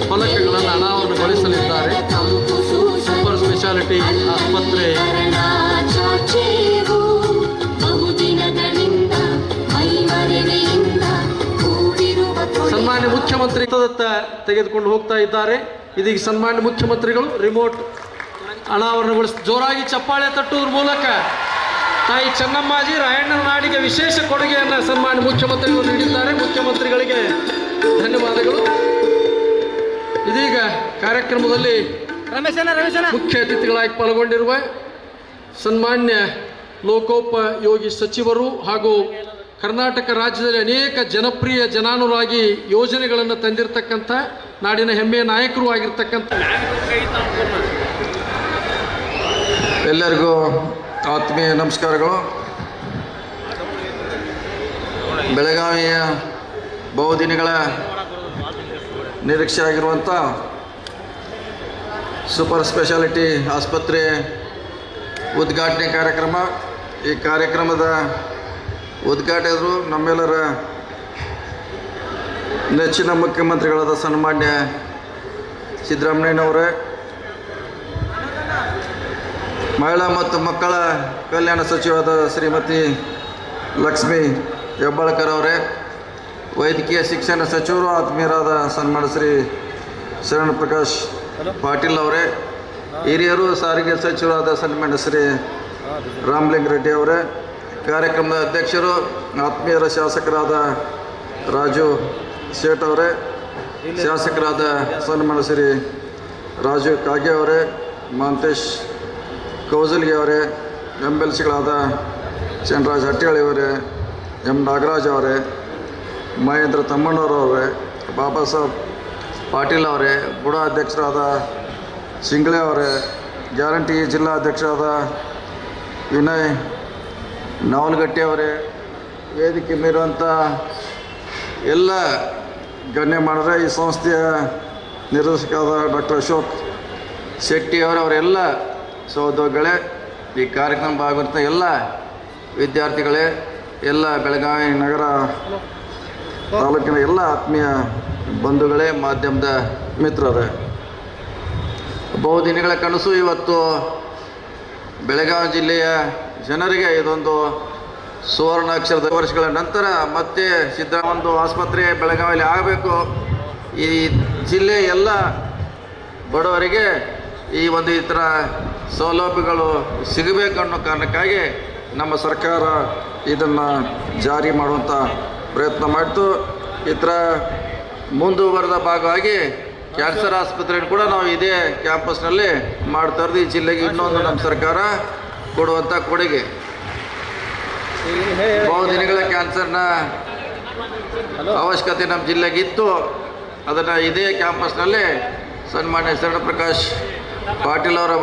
ಫಲಕಗಳನ್ನು ಅನಾವರಣಗೊಳಿಸಲಿದ್ದಾರೆ. ಸೂಪರ್ ಸ್ಪೆಷಾಲಿಟಿ ಆಸ್ಪತ್ರೆ ಸನ್ಮಾನ್ಯ ಮುಖ್ಯಮಂತ್ರಿ ತೆಗೆದುಕೊಂಡು ಹೋಗ್ತಾ ಇದ್ದಾರೆ. ಇದೀಗ ಸನ್ಮಾನ್ಯ ಮುಖ್ಯಮಂತ್ರಿಗಳು ರಿಮೋಟ್ ಜೋರಾಗಿ ಚಪ್ಪಾಳೆ ತಟ್ಟುವುದರ ಮೂಲಕ ತಾಯಿ ಚೆನ್ನಮ್ಮಾಜಿ ರಾಯಣ್ಣನ ನಾಡಿಗೆ ವಿಶೇಷ ಕೊಡುಗೆಯನ್ನು ಸನ್ಮಾನ್ಯ ಮುಖ್ಯಮಂತ್ರಿಗಳು ನೀಡಿದ್ದಾರೆ. ಮುಖ್ಯಮಂತ್ರಿಗಳಿಗೆ ಧನ್ಯವಾದಗಳು. ಇದೀಗ ಕಾರ್ಯಕ್ರಮದಲ್ಲಿ ಮುಖ್ಯ ಅತಿಥಿಗಳಾಗಿ ಪಾಲ್ಗೊಂಡಿರುವ ಸನ್ಮಾನ್ಯ ಲೋಕೋಪಯೋಗಿ ಸಚಿವರು ಹಾಗೂ ಕರ್ನಾಟಕ ರಾಜ್ಯದಲ್ಲಿ ಅನೇಕ ಜನಪ್ರಿಯ ಜನಾನುರಾಗಿ ಯೋಜನೆಗಳನ್ನು ತಂದಿರತಕ್ಕಂಥ ನಾಡಿನ ಹೆಮ್ಮೆಯ ನಾಯಕರು ಆಗಿರ್ತಕ್ಕಂಥ ಎಲ್ಲರಿಗೂ ಆತ್ಮೀಯ ನಮಸ್ಕಾರಗಳು. ಬೆಳಗಾವಿಯ ಬಹುದಿನಗಳ ನಿರೀಕ್ಷೆ ಆಗಿರುವಂಥ ಸೂಪರ್ ಸ್ಪೆಷಾಲಿಟಿ ಆಸ್ಪತ್ರೆ ಉದ್ಘಾಟನೆ ಕಾರ್ಯಕ್ರಮ. ಈ ಕಾರ್ಯಕ್ರಮದ ಉದ್ಘಾಟಕರು ನಮ್ಮೆಲ್ಲರ ನೆಚ್ಚಿನ ಮುಖ್ಯಮಂತ್ರಿಗಳಾದ ಸನ್ಮಾನ್ಯ ಸಿದ್ದರಾಮಯ್ಯನವರೇ, ಮಹಿಳಾ ಮತ್ತು ಮಕ್ಕಳ ಕಲ್ಯಾಣ ಸಚಿವರಾದ ಶ್ರೀಮತಿ ಲಕ್ಷ್ಮೀ ಹೆಬ್ಬಾಳ್ಕರ್ ಅವರೇ, ವೈದ್ಯಕೀಯ ಶಿಕ್ಷಣ ಸಚಿವರು ಆತ್ಮೀಯರಾದ ಸನ್ಮಾನ್ಯ ಶ್ರೀ ಶರಣ ಪ್ರಕಾಶ್ ಪಾಟೀಲ್ ಅವರೇ, ಹಿರಿಯರು ಸಾರಿಗೆ ಸಚಿವರಾದ ಸನ್ಮಾನ್ಯ ಶ್ರೀ ರಾಮಲಿಂಗ ರೆಡ್ಡಿ ಅವರೇ, ಕಾರ್ಯಕ್ರಮದ ಅಧ್ಯಕ್ಷರು ಆತ್ಮೀಯರ ಶಾಸಕರಾದ ರಾಜು ಶೇಟ್ ಅವರೇ, ಶಾಸಕರಾದ ಸನ್ಮಾನ್ಯ ಶ್ರೀ ರಾಜು ಕಾಗೆ ಅವರೇ, ಮಾಂತೇಶ್ ಕೌಜಲ್ಗಿ ಅವರೇ, ಎಂಎಲ್ಸಿಗಳಾದ ಚಂದ್ರರಾಜ್ ಹಟ್ಟಿಹಳ್ಳಿ ಅವರೇ, ಎಂ ನಾಗರಾಜ್ ಅವರೇ, ಮಹೇಂದ್ರ ತಮ್ಮಣ್ಣವರವರೇ, ಬಾಬಾ ಸಾಹೇಬ್ ಪಾಟೀಲ್ ಅವರೇ, ಬುಡ ಅಧ್ಯಕ್ಷರಾದ ಸಿಂಗ್ಳೆ ಅವರೇ, ಗ್ಯಾರಂಟಿ ಜಿಲ್ಲಾ ಅಧ್ಯಕ್ಷರಾದ ವಿನಯ್ ನಾವಲಗಟ್ಟಿ ಅವರೇ, ವೇದಿಕೆ ಮೀರುವಂಥ ಎಲ್ಲ ಗಣ್ಯಮಾನ್ಯರೇ, ಈ ಸಂಸ್ಥೆಯ ನಿರ್ದೇಶಕರಾದ ಡಾಕ್ಟರ್ ಅಶೋಕ್ ಶೆಟ್ಟಿ ಅವರೆಲ್ಲ ಸಹೋದ್ಯೋಗಿಗಳೇ, ಈ ಕಾರ್ಯಕ್ರಮ ಭಾಗವಹಿಸಿದ ಎಲ್ಲ ವಿದ್ಯಾರ್ಥಿಗಳೇ, ಎಲ್ಲ ಬೆಳಗಾವಿ ನಗರ ತಾಲೂಕಿನ ಎಲ್ಲ ಆತ್ಮೀಯ ಬಂಧುಗಳೇ, ಮಾಧ್ಯಮದ ಮಿತ್ರರೇ, ಬಹುದಿನಗಳ ಕನಸು ಇವತ್ತು ಬೆಳಗಾವಿ ಜಿಲ್ಲೆಯ ಜನರಿಗೆ ಇದೊಂದು ಸುವರ್ಣಾಕ್ಷರದ ವರ್ಷಗಳ ನಂತರ ಮತ್ತೆ ಒಂದು ಆಸ್ಪತ್ರೆ ಬೆಳಗಾವಿಯಲ್ಲಿ ಆಗಬೇಕು. ಈ ಜಿಲ್ಲೆ ಎಲ್ಲ ಬಡವರಿಗೆ ಈ ಒಂದು ಈ ಥರ ಸೌಲಭ್ಯಗಳು ಸಿಗಬೇಕನ್ನೋ ಕಾರಣಕ್ಕಾಗಿ ನಮ್ಮ ಸರ್ಕಾರ ಇದನ್ನು ಜಾರಿ ಮಾಡುವಂಥ ಪ್ರಯತ್ನ ಮಾಡಿತು. ಈ ಥರ ಮುಂದುವರೆದ ಭಾಗವಾಗಿ ಕ್ಯಾನ್ಸರ್ ಆಸ್ಪತ್ರೆಯನ್ನು ಕೂಡ ನಾವು ಇದೇ ಕ್ಯಾಂಪಸ್ನಲ್ಲಿ ಮಾಡ್ತಾ ಇರೋದು. ಈ ಜಿಲ್ಲೆಗೆ ಇನ್ನೊಂದು ನಮ್ಮ ಸರ್ಕಾರ ಕೊಡುವಂಥ ಕೊಡುಗೆ. ಬಹುದಿನಗಳ ಕ್ಯಾನ್ಸರ್ನ ಅವಶ್ಯಕತೆ ನಮ್ಮ ಜಿಲ್ಲೆಗಿತ್ತು. ಅದನ್ನು ಇದೇ ಕ್ಯಾಂಪಸ್ನಲ್ಲಿ ಸನ್ಮಾನ್ಯ ಶರಣ ಪ್ರಕಾಶ್ ಪಾಟೀಲ್ ಅವರ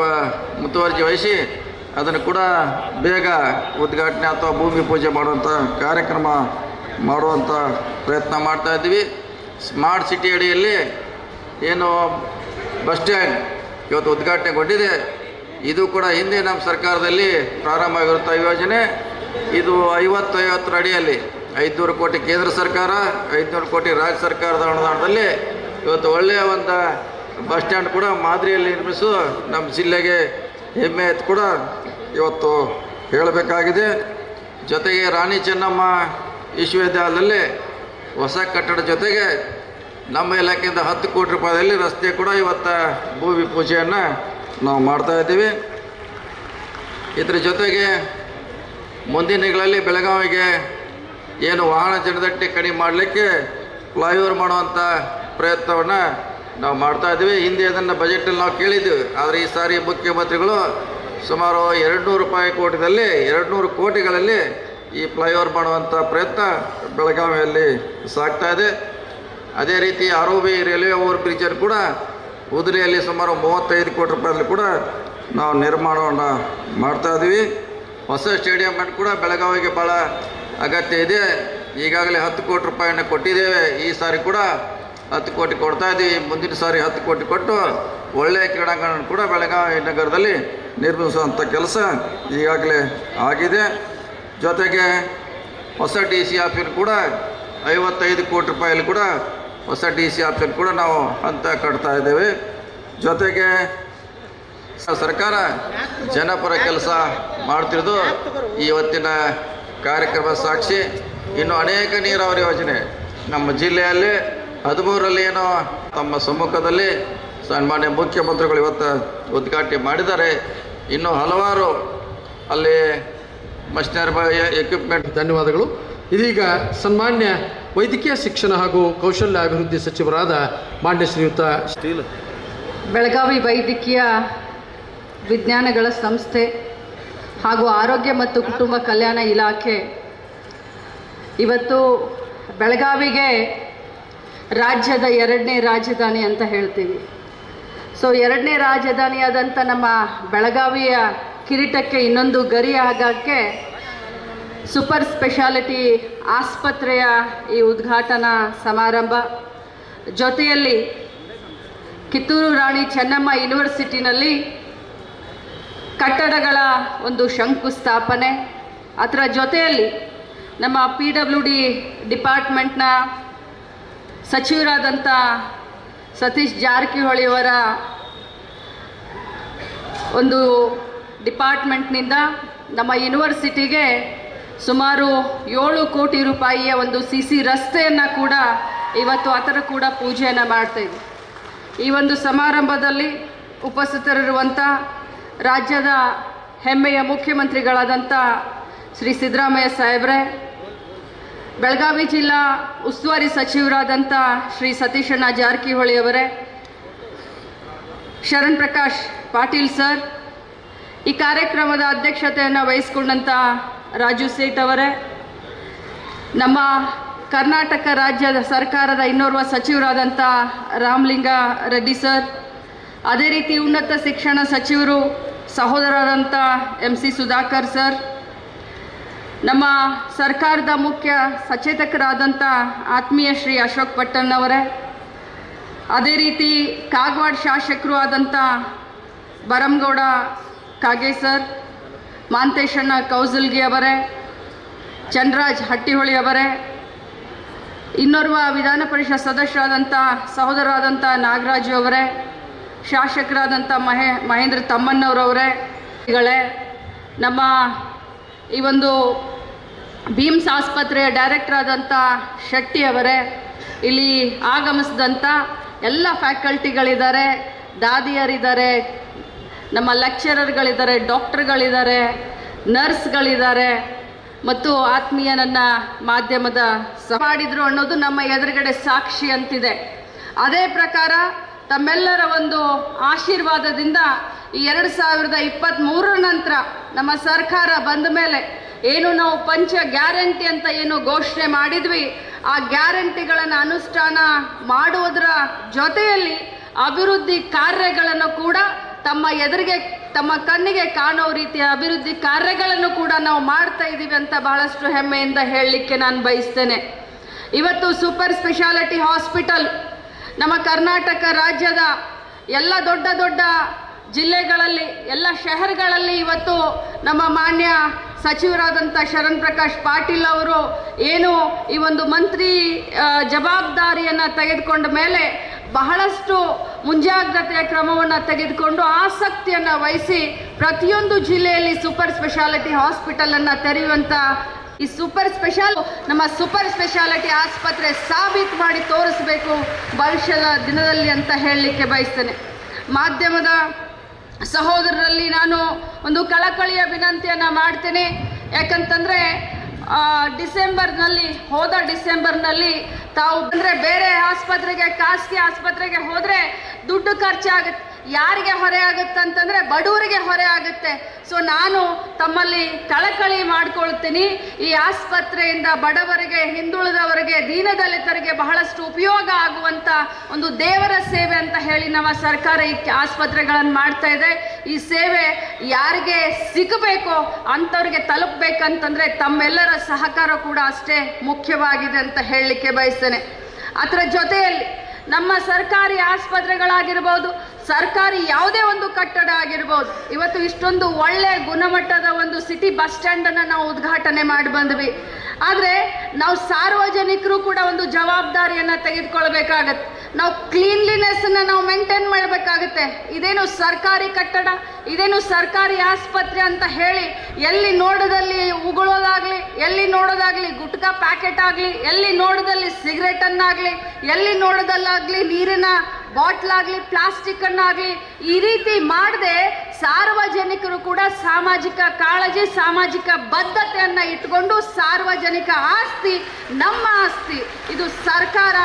ಮುತುವರ್ಜಿ ವಹಿಸಿ ಅದನ್ನು ಕೂಡ ಬೇಗ ಉದ್ಘಾಟನೆ ಅಥವಾ ಭೂಮಿ ಪೂಜೆ ಮಾಡುವಂಥ ಕಾರ್ಯಕ್ರಮ ಮಾಡುವಂಥ ಪ್ರಯತ್ನ ಮಾಡ್ತಾಯಿದ್ದೀವಿ. ಸ್ಮಾರ್ಟ್ ಸಿಟಿ ಅಡಿಯಲ್ಲಿ ಏನು ಬಸ್ ಸ್ಟ್ಯಾಂಡ್ ಇವತ್ತು ಉದ್ಘಾಟನೆಗೊಂಡಿದೆ, ಇದು ಕೂಡ ಹಿಂದೆ ನಮ್ಮ ಸರ್ಕಾರದಲ್ಲಿ ಪ್ರಾರಂಭ ಆಗಿರುವಂಥ ಯೋಜನೆ. ಇದು 50 ಅಡಿಯಲ್ಲಿ 500 ಕೋಟಿ ಕೇಂದ್ರ ಸರ್ಕಾರ, 500 ಕೋಟಿ ರಾಜ್ಯ ಸರ್ಕಾರದ ಅನುದಾನದಲ್ಲಿ ಇವತ್ತು ಒಳ್ಳೆಯ ಒಂದು ಬಸ್ ಸ್ಟ್ಯಾಂಡ್ ಕೂಡ ಮಾದರಿಯಲ್ಲಿ ನಿರ್ಮಿಸು ನಮ್ಮ ಜಿಲ್ಲೆಗೆ ಹೆಮ್ಮೆ ಕೂಡ ಇವತ್ತು ಹೇಳಬೇಕಾಗಿದೆ. ಜೊತೆಗೆ ರಾಣಿ ಚೆನ್ನಮ್ಮ ವಿಶ್ವವಿದ್ಯಾಲಯದಲ್ಲಿ ಹೊಸ ಕಟ್ಟಡ ಜೊತೆಗೆ ನಮ್ಮ ಇಲಾಖೆಯಿಂದ 10 ಕೋಟಿ ರೂಪಾಯಿಯಲ್ಲಿ ರಸ್ತೆ ಕೂಡ ಇವತ್ತು ಭೂಮಿ ಪೂಜೆಯನ್ನು ನಾವು ಮಾಡ್ತಾಯಿದ್ದೀವಿ. ಇದರ ಜೊತೆಗೆ ಮುಂದಿನ ದಿನಗಳಲ್ಲಿ ಬೆಳಗಾವಿಗೆ ಏನು ವಾಹನ ಜನದಟ್ಟಣೆ ಕಡಿಮೆ ಮಾಡಲಿಕ್ಕೆ ಫ್ಲೈಓವರ್ ಮಾಡುವಂಥ ಪ್ರಯತ್ನವನ್ನು ನಾವು ಮಾಡ್ತಾಯಿದ್ದೀವಿ. ಹಿಂದೆ ಅದನ್ನು ಬಜೆಟಲ್ಲಿ ನಾವು ಕೇಳಿದ್ದೀವಿ. ಆದರೆ ಈ ಸಾರಿ ಮುಖ್ಯಮಂತ್ರಿಗಳು ಸುಮಾರು 200 ಕೋಟಿದಲ್ಲಿ 200 ಕೋಟಿಗಳಲ್ಲಿ ಈ ಫ್ಲೈಓವರ್ ಮಾಡುವಂಥ ಪ್ರಯತ್ನ ಬೆಳಗಾವಿಯಲ್ಲಿ ಸಾಗ್ತಾಯಿದೆ. ಅದೇ ರೀತಿ ROB ರೈಲ್ವೆ ಓವರ್ ಬ್ರಿಡ್ಜನ್ನು ಕೂಡ ಉದುರಿಯಲ್ಲಿ ಸುಮಾರು 35 ಕೋಟಿ ರೂಪಾಯಲ್ಲಿ ಕೂಡ ನಾವು ನಿರ್ಮಾಣವನ್ನು ಮಾಡ್ತಾಯಿದ್ದೀವಿ. ಹೊಸ ಸ್ಟೇಡಿಯಂ ಕೂಡ ಬೆಳಗಾವಿಗೆ ಭಾಳ ಅಗತ್ಯ ಇದೆ. ಈಗಾಗಲೇ 10 ಕೋಟಿ ರೂಪಾಯಿಯನ್ನು ಕೊಟ್ಟಿದ್ದೇವೆ. ಈ ಸಾರಿ ಕೂಡ 10 ಕೋಟಿ ಕೊಡ್ತಾ ಇದ್ದೀವಿ. ಮುಂದಿನ ಸಾರಿ 10 ಕೋಟಿ ಕೊಟ್ಟು ಒಳ್ಳೆಯ ಕ್ರೀಡಾಂಗಣ ಕೂಡ ಬೆಳಗಾವಿ ನಗರದಲ್ಲಿ ನಿರ್ಮಿಸುವಂಥ ಕೆಲಸ ಈಗಾಗಲೇ ಆಗಿದೆ. ಜೊತೆಗೆ ಹೊಸ DC ಆಫೀಸ್ ಕೂಡ 55 ಕೋಟಿ ರೂಪಾಯಲ್ಲಿ ಕೂಡ ಹೊಸ DC ಆಫೀಸ್ ಕೂಡ ನಾವು ಹಂತ ಕಟ್ತಾ ಇದ್ದೇವೆ. ಜೊತೆಗೆ ಸರ್ಕಾರ ಜನಪರ ಕೆಲಸ ಮಾಡ್ತಿರೋದು ಇವತ್ತಿನ ಕಾರ್ಯಕ್ರಮ ಸಾಕ್ಷಿ. ಇನ್ನು ಅನೇಕ ನೀರಾವರಿ ಯೋಜನೆ ನಮ್ಮ ಜಿಲ್ಲೆಯಲ್ಲಿ 13ರಲ್ಲಿ ಏನೋ ತಮ್ಮ ಸಮ್ಮುಖದಲ್ಲಿ ಸನ್ಮಾನ್ಯ ಮುಖ್ಯಮಂತ್ರಿಗಳು ಇವತ್ತು ಉದ್ಘಾಟನೆ ಮಾಡಿದ್ದಾರೆ. ಇನ್ನು ಹಲವಾರು ಅಲ್ಲಿ ಮಷಿನರಿ ಎಕ್ವಿಪ್ಮೆಂಟ್. ಧನ್ಯವಾದಗಳು. ಇದೀಗ ಸನ್ಮಾನ್ಯ ವೈದ್ಯಕೀಯ ಶಿಕ್ಷಣ ಹಾಗೂ ಕೌಶಲ್ಯ ಅಭಿವೃದ್ಧಿ ಸಚಿವರಾದ ಮಾನ್ಯ ಶ್ರೀಯುತ ಬೆಳಗಾವಿ ವೈದ್ಯಕೀಯ ವಿಜ್ಞಾನಗಳ ಸಂಸ್ಥೆ ಹಾಗೂ ಆರೋಗ್ಯ ಮತ್ತು ಕುಟುಂಬ ಕಲ್ಯಾಣ ಇಲಾಖೆ ಇವತ್ತು ಬೆಳಗಾವಿಗೆ ರಾಜ್ಯದ 2ನೇ ರಾಜಧಾನಿ ಅಂತ ಹೇಳ್ತೀವಿ. ಸೊ 2ನೇ ರಾಜಧಾನಿಯಾದಂಥ ನಮ್ಮ ಬೆಳಗಾವಿಯ ಕಿರೀಟಕ್ಕೆ ಇನ್ನೊಂದು ಗರಿ ಆಗೋಕ್ಕೆ ಸೂಪರ್ ಸ್ಪೆಷಾಲಿಟಿ ಆಸ್ಪತ್ರೆಯ ಈ ಉದ್ಘಾಟನಾ ಸಮಾರಂಭ, ಜೊತೆಯಲ್ಲಿ ಕಿತ್ತೂರು ರಾಣಿ ಚೆನ್ನಮ್ಮ ಯೂನಿವರ್ಸಿಟಿನಲ್ಲಿ ಕಟ್ಟಡಗಳ ಒಂದು ಶಂಕುಸ್ಥಾಪನೆ, ಅದರ ಜೊತೆಯಲ್ಲಿ ನಮ್ಮ PWD ಡಿಪಾರ್ಟ್ಮೆಂಟ್ನ ಸಚಿವರಾದಂಥ ಸತೀಶ್ ಜಾರಕಿಹೊಳಿಯವರ ಒಂದು ಡಿಪಾರ್ಟ್ಮೆಂಟ್ನಿಂದ ನಮ್ಮ ಯೂನಿವರ್ಸಿಟಿಗೆ ಸುಮಾರು 7 ಕೋಟಿ ರೂಪಾಯಿಯ ಒಂದು CC ರಸ್ತೆಯನ್ನು ಕೂಡ ಇವತ್ತು ಅದರ ಕೂಡ ಪೂಜೆಯನ್ನು ಮಾಡ್ತಾಯಿದ್ವಿ. ಈ ಒಂದು ಸಮಾರಂಭದಲ್ಲಿ ಉಪಸ್ಥಿತರಿರುವಂಥ ರಾಜ್ಯದ ಹೆಮ್ಮೆಯ ಮುಖ್ಯಮಂತ್ರಿಗಳಾದಂಥ ಶ್ರೀ ಸಿದ್ದರಾಮಯ್ಯ ಸಾಹೇಬ್ರೆ, ಬೆಳಗಾವಿ ಜಿಲ್ಲಾ ಉಸ್ತುವಾರಿ ಸಚಿವರಾದಂಥ ಶ್ರೀ ಸತೀಶಣ್ಣ ಜಾರಕಿಹೊಳಿ ಅವರೇ, ಶರಣ್ ಪ್ರಕಾಶ್ ಪಾಟೀಲ್ ಸರ್, ಈ ಕಾರ್ಯಕ್ರಮದ ಅಧ್ಯಕ್ಷತೆಯನ್ನು ವಹಿಸಿಕೊಂಡಂಥ ರಾಜು ಸೇಠ್ ಅವರೇ, ನಮ್ಮ ಕರ್ನಾಟಕ ರಾಜ್ಯದ ಸರ್ಕಾರದ ಇನ್ನೋರ್ವ ಸಚಿವರಾದಂಥ ರಾಮಲಿಂಗ ರೆಡ್ಡಿ ಸರ್, ಅದೇ ರೀತಿ ಉನ್ನತ ಶಿಕ್ಷಣ ಸಚಿವರು ಸಹೋದರರಾದಂಥ MC ಸುಧಾಕರ್ ಸರ್, ನಮ್ಮ ಸರ್ಕಾರದ ಮುಖ್ಯ ಸಚೇತಕರಾದಂಥ ಆತ್ಮೀಯ ಶ್ರೀ ಅಶೋಕ್ ಪಟ್ಟಣ್ ಅವರೇ, ಅದೇ ರೀತಿ ಕಾಗವಾಡ ಶಾಸಕರು ಆದಂಥ ಬರಮಗೌಡ ಕಾಗೆ ಸರ್, ಮಾಂತೇಶಣ್ಣ ಕೌಸಲ್ಗಿ ಅವರೇ, ಚಂದ್ರರಾಜ್ ಹಟ್ಟಿಹೊಳಿ ಅವರೇ, ಇನ್ನೋರ್ವ ವಿಧಾನ ಪರಿಷತ್ ಸದಸ್ಯರಾದಂಥ ಸಹೋದರರಾದಂಥ ನಾಗರಾಜು ಅವರೇ, ಶಾಸಕರಾದಂಥ ಮಹೇಂದ್ರ ತಮ್ಮಣ್ಣವರವರೇ, ನಮ್ಮ ಈ ಒಂದು ಭೀಮ್ಸ್ ಆಸ್ಪತ್ರೆಯ ಡೈರೆಕ್ಟರ್ ಆದಂಥ ಶೆಟ್ಟಿ ಅವರೇ, ಇಲ್ಲಿ ಆಗಮಿಸಿದಂಥ ಎಲ್ಲ ಫ್ಯಾಕಲ್ಟಿಗಳಿದ್ದಾರೆ, ದಾದಿಯರಿದ್ದಾರೆ, ನಮ್ಮ ಲೆಕ್ಚರರ್ಗಳಿದ್ದಾರೆ, ಡಾಕ್ಟರ್ಗಳಿದ್ದಾರೆ, ನರ್ಸ್ಗಳಿದ್ದಾರೆ ಮತ್ತು ಆತ್ಮೀಯ ನನ್ನ ಮಾಧ್ಯಮದ ಮಾಡಿದ್ರು ಅನ್ನೋದು ನಮ್ಮ ಎದುರುಗಡೆ ಸಾಕ್ಷಿ ಅಂತಿದೆ. ಅದೇ ಪ್ರಕಾರ ತಮ್ಮೆಲ್ಲರ ಒಂದು ಆಶೀರ್ವಾದದಿಂದ ಈ 2023 ನಂತರ ನಮ್ಮ ಸರ್ಕಾರ ಬಂದ ಮೇಲೆ ಏನು ನಾವು ಪಂಚ ಗ್ಯಾರಂಟಿ ಅಂತ ಏನು ಘೋಷಣೆ ಮಾಡಿದ್ವಿ, ಆ ಗ್ಯಾರಂಟಿಗಳನ್ನು ಅನುಷ್ಠಾನ ಮಾಡುವುದರ ಜೊತೆಯಲ್ಲಿ ಅಭಿವೃದ್ಧಿ ಕಾರ್ಯಗಳನ್ನು ಕೂಡ ತಮ್ಮ ಎದುರಿಗೆ ತಮ್ಮ ಕಣ್ಣಿಗೆ ಕಾಣೋ ರೀತಿಯ ಅಭಿವೃದ್ಧಿ ಕಾರ್ಯಗಳನ್ನು ಕೂಡ ನಾವು ಮಾಡ್ತಾ ಇದ್ದೀವಿ ಅಂತ ಬಹಳಷ್ಟು ಹೆಮ್ಮೆಯಿಂದ ಹೇಳಲಿಕ್ಕೆ ನಾನು ಬಯಸ್ತೇನೆ. ಇವತ್ತು ಸೂಪರ್ ಸ್ಪೆಷಾಲಿಟಿ ಹಾಸ್ಪಿಟಲ್ ನಮ್ಮ ಕರ್ನಾಟಕ ರಾಜ್ಯದ ಎಲ್ಲ ದೊಡ್ಡ ದೊಡ್ಡ ಜಿಲ್ಲೆಗಳಲ್ಲಿ, ಎಲ್ಲ ಶಹರಗಳಲ್ಲಿ ಇವತ್ತು ನಮ್ಮ ಮಾನ್ಯ ಸಚಿವರಾದಂಥ ಶರಣ್ ಪ್ರಕಾಶ್ ಪಾಟೀಲ್ ಅವರು ಏನು ಈ ಒಂದು ಮಂತ್ರಿ ಜವಾಬ್ದಾರಿಯನ್ನು ತೆಗೆದುಕೊಂಡ ಮೇಲೆ ಬಹಳಷ್ಟು ಮುಂಜಾಗ್ರತೆಯ ಕ್ರಮವನ್ನು ತೆಗೆದುಕೊಂಡು ಆಸಕ್ತಿಯನ್ನು ವಹಿಸಿ ಪ್ರತಿಯೊಂದು ಜಿಲ್ಲೆಯಲ್ಲಿ ಸೂಪರ್ ಸ್ಪೆಷಾಲಿಟಿ ಹಾಸ್ಪಿಟಲನ್ನು ತೆರೆಯುವಂಥ ಈ ನಮ್ಮ ಸೂಪರ್ ಸ್ಪೆಷಾಲಿಟಿ ಆಸ್ಪತ್ರೆ ಸಾಬೀತು ಮಾಡಿ ತೋರಿಸಬೇಕು ಭವಿಷ್ಯದ ದಿನದಲ್ಲಿ ಅಂತ ಹೇಳಲಿಕ್ಕೆ ಬಯಸ್ತೇನೆ. ಮಾಧ್ಯಮದ ಸಹೋದರರಲ್ಲಿ ನಾನು ಒಂದು ಕಳಕಳಿಯ ವಿನಂತಿಯನ್ನು ಮಾಡ್ತೇನೆ. ಯಾಕಂತಂದರೆ ಹೋದ ಡಿಸೆಂಬರ್ನಲ್ಲಿ ತಾವು ಅಂದರೆ ಬೇರೆ ಆಸ್ಪತ್ರೆಗೆ, ಖಾಸಗಿ ಆಸ್ಪತ್ರೆಗೆ ಹೋದರೆ ದುಡ್ಡು ಖರ್ಚಾಗುತ್ತೆ. ಯಾರಿಗೆ ಹೊರೆ ಆಗುತ್ತೆ ಅಂತಂದರೆ ಬಡವರಿಗೆ ಹೊರೆ ಆಗುತ್ತೆ. ಸೊ ನಾನು ತಮ್ಮಲ್ಲಿ ಕಳಕಳಿ ಮಾಡ್ಕೊಳ್ತೀನಿ, ಈ ಆಸ್ಪತ್ರೆಯಿಂದ ಬಡವರಿಗೆ, ಹಿಂದುಳಿದವರಿಗೆ, ದೀನದಲಿತರಿಗೆ ಬಹಳಷ್ಟು ಉಪಯೋಗ ಆಗುವಂಥ ಒಂದು ದೇವರ ಸೇವೆ ಅಂತ ಹೇಳಿ ನಮ್ಮ ಸರ್ಕಾರ ಈ ಆಸ್ಪತ್ರೆಗಳನ್ನು ಮಾಡ್ತಾ ಇದೆ. ಈ ಸೇವೆ ಯಾರಿಗೆ ಸಿಗಬೇಕೋ ಅಂಥವ್ರಿಗೆ ತಲುಪಬೇಕಂತಂದರೆ ತಮ್ಮೆಲ್ಲರ ಸಹಕಾರ ಕೂಡ ಅಷ್ಟೇ ಮುಖ್ಯವಾಗಿದೆ ಅಂತ ಹೇಳಲಿಕ್ಕೆ ಬಯಸ್ತೇನೆ. ಅದರ ಜೊತೆಯಲ್ಲಿ ನಮ್ಮ ಸರ್ಕಾರಿ ಆಸ್ಪತ್ರೆಗಳಾಗಿರ್ಬೋದು, ಸರ್ಕಾರಿ ಯಾವುದೇ ಒಂದು ಕಟ್ಟಡ ಆಗಿರ್ಬೋದು, ಇವತ್ತು ಇಷ್ಟೊಂದು ಒಳ್ಳೆಯ ಗುಣಮಟ್ಟದ ಒಂದು ಸಿಟಿ ಬಸ್ ಸ್ಟ್ಯಾಂಡನ್ನು ನಾವು ಉದ್ಘಾಟನೆ ಮಾಡಿ ಬಂದ್ವಿ. ಆದರೆ ನಾವು ಸಾರ್ವಜನಿಕರು ಕೂಡ ಒಂದು ಜವಾಬ್ದಾರಿಯನ್ನು ತೆಗೆದುಕೊಳ್ಬೇಕಾಗತ್ತೆ. ನಾವು ಕ್ಲೀನ್ಲಿನೆಸ್ಸನ್ನು ನಾವು ಮೇಂಟೈನ್ ಮಾಡಬೇಕಾಗುತ್ತೆ. ಇದೇನು ಸರ್ಕಾರಿ ಕಟ್ಟಡ, ಇದೇನು ಸರ್ಕಾರಿ ಆಸ್ಪತ್ರೆ ಅಂತ ಹೇಳಿ ಎಲ್ಲಿ ನೋಡೋದಲ್ಲಿ ಉಗುಳೋದಾಗಲಿ, ಎಲ್ಲಿ ನೋಡೋದಾಗಲಿ ಗುಟ್ಕಾ ಪ್ಯಾಕೆಟ್ ಆಗಲಿ, ಎಲ್ಲಿ ನೋಡೋದಲ್ಲಿ ಸಿಗರೇಟನ್ನಾಗಲಿ, ಎಲ್ಲಿ ನೋಡೋದಲ್ಲಾಗಲಿ ನೀರಿನ ಬಾಟ್ಲಾಗಲಿ, ಪ್ಲಾಸ್ಟಿಕ್ಕನ್ನಾಗಲಿ ಈ ರೀತಿ ಮಾಡದೆ ಸಾರ್ವಜನಿಕರು ಕೂಡ ಸಾಮಾಜಿಕ ಕಾಳಜಿ, ಸಾಮಾಜಿಕ ಬದ್ಧತೆಯನ್ನು ಇಟ್ಕೊಂಡು ಸಾರ್ವಜನಿಕ ಆಸ್ತಿ ನಮ್ಮ ಆಸ್ತಿ, ಇದು ಸರ್ಕಾರ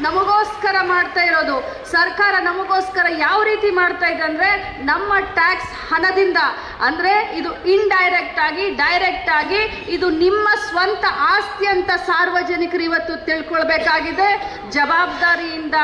ನಮಗೋಸ್ಕರ ಮಾಡ್ತಾ ಇರೋದು. ಸರ್ಕಾರ ನಮಗೋಸ್ಕರ ಯಾವ ರೀತಿ ಮಾಡ್ತಾ ಇದೆ ಅಂದರೆ ನಮ್ಮ ಟ್ಯಾಕ್ಸ್ ಹಣದಿಂದ, ಅಂದರೆ ಇದು ಇಂಡೈರೆಕ್ಟ್ ಆಗಿ, ಡೈರೆಕ್ಟ್ ಆಗಿ ಇದು ನಿಮ್ಮ ಸ್ವಂತ ಆಸ್ತಿ ಅಂತ ಸಾರ್ವಜನಿಕರು ಇವತ್ತು ತಿಳ್ಕೊಳ್ಬೇಕಾಗಿದೆ. ಜವಾಬ್ದಾರಿಯಿಂದ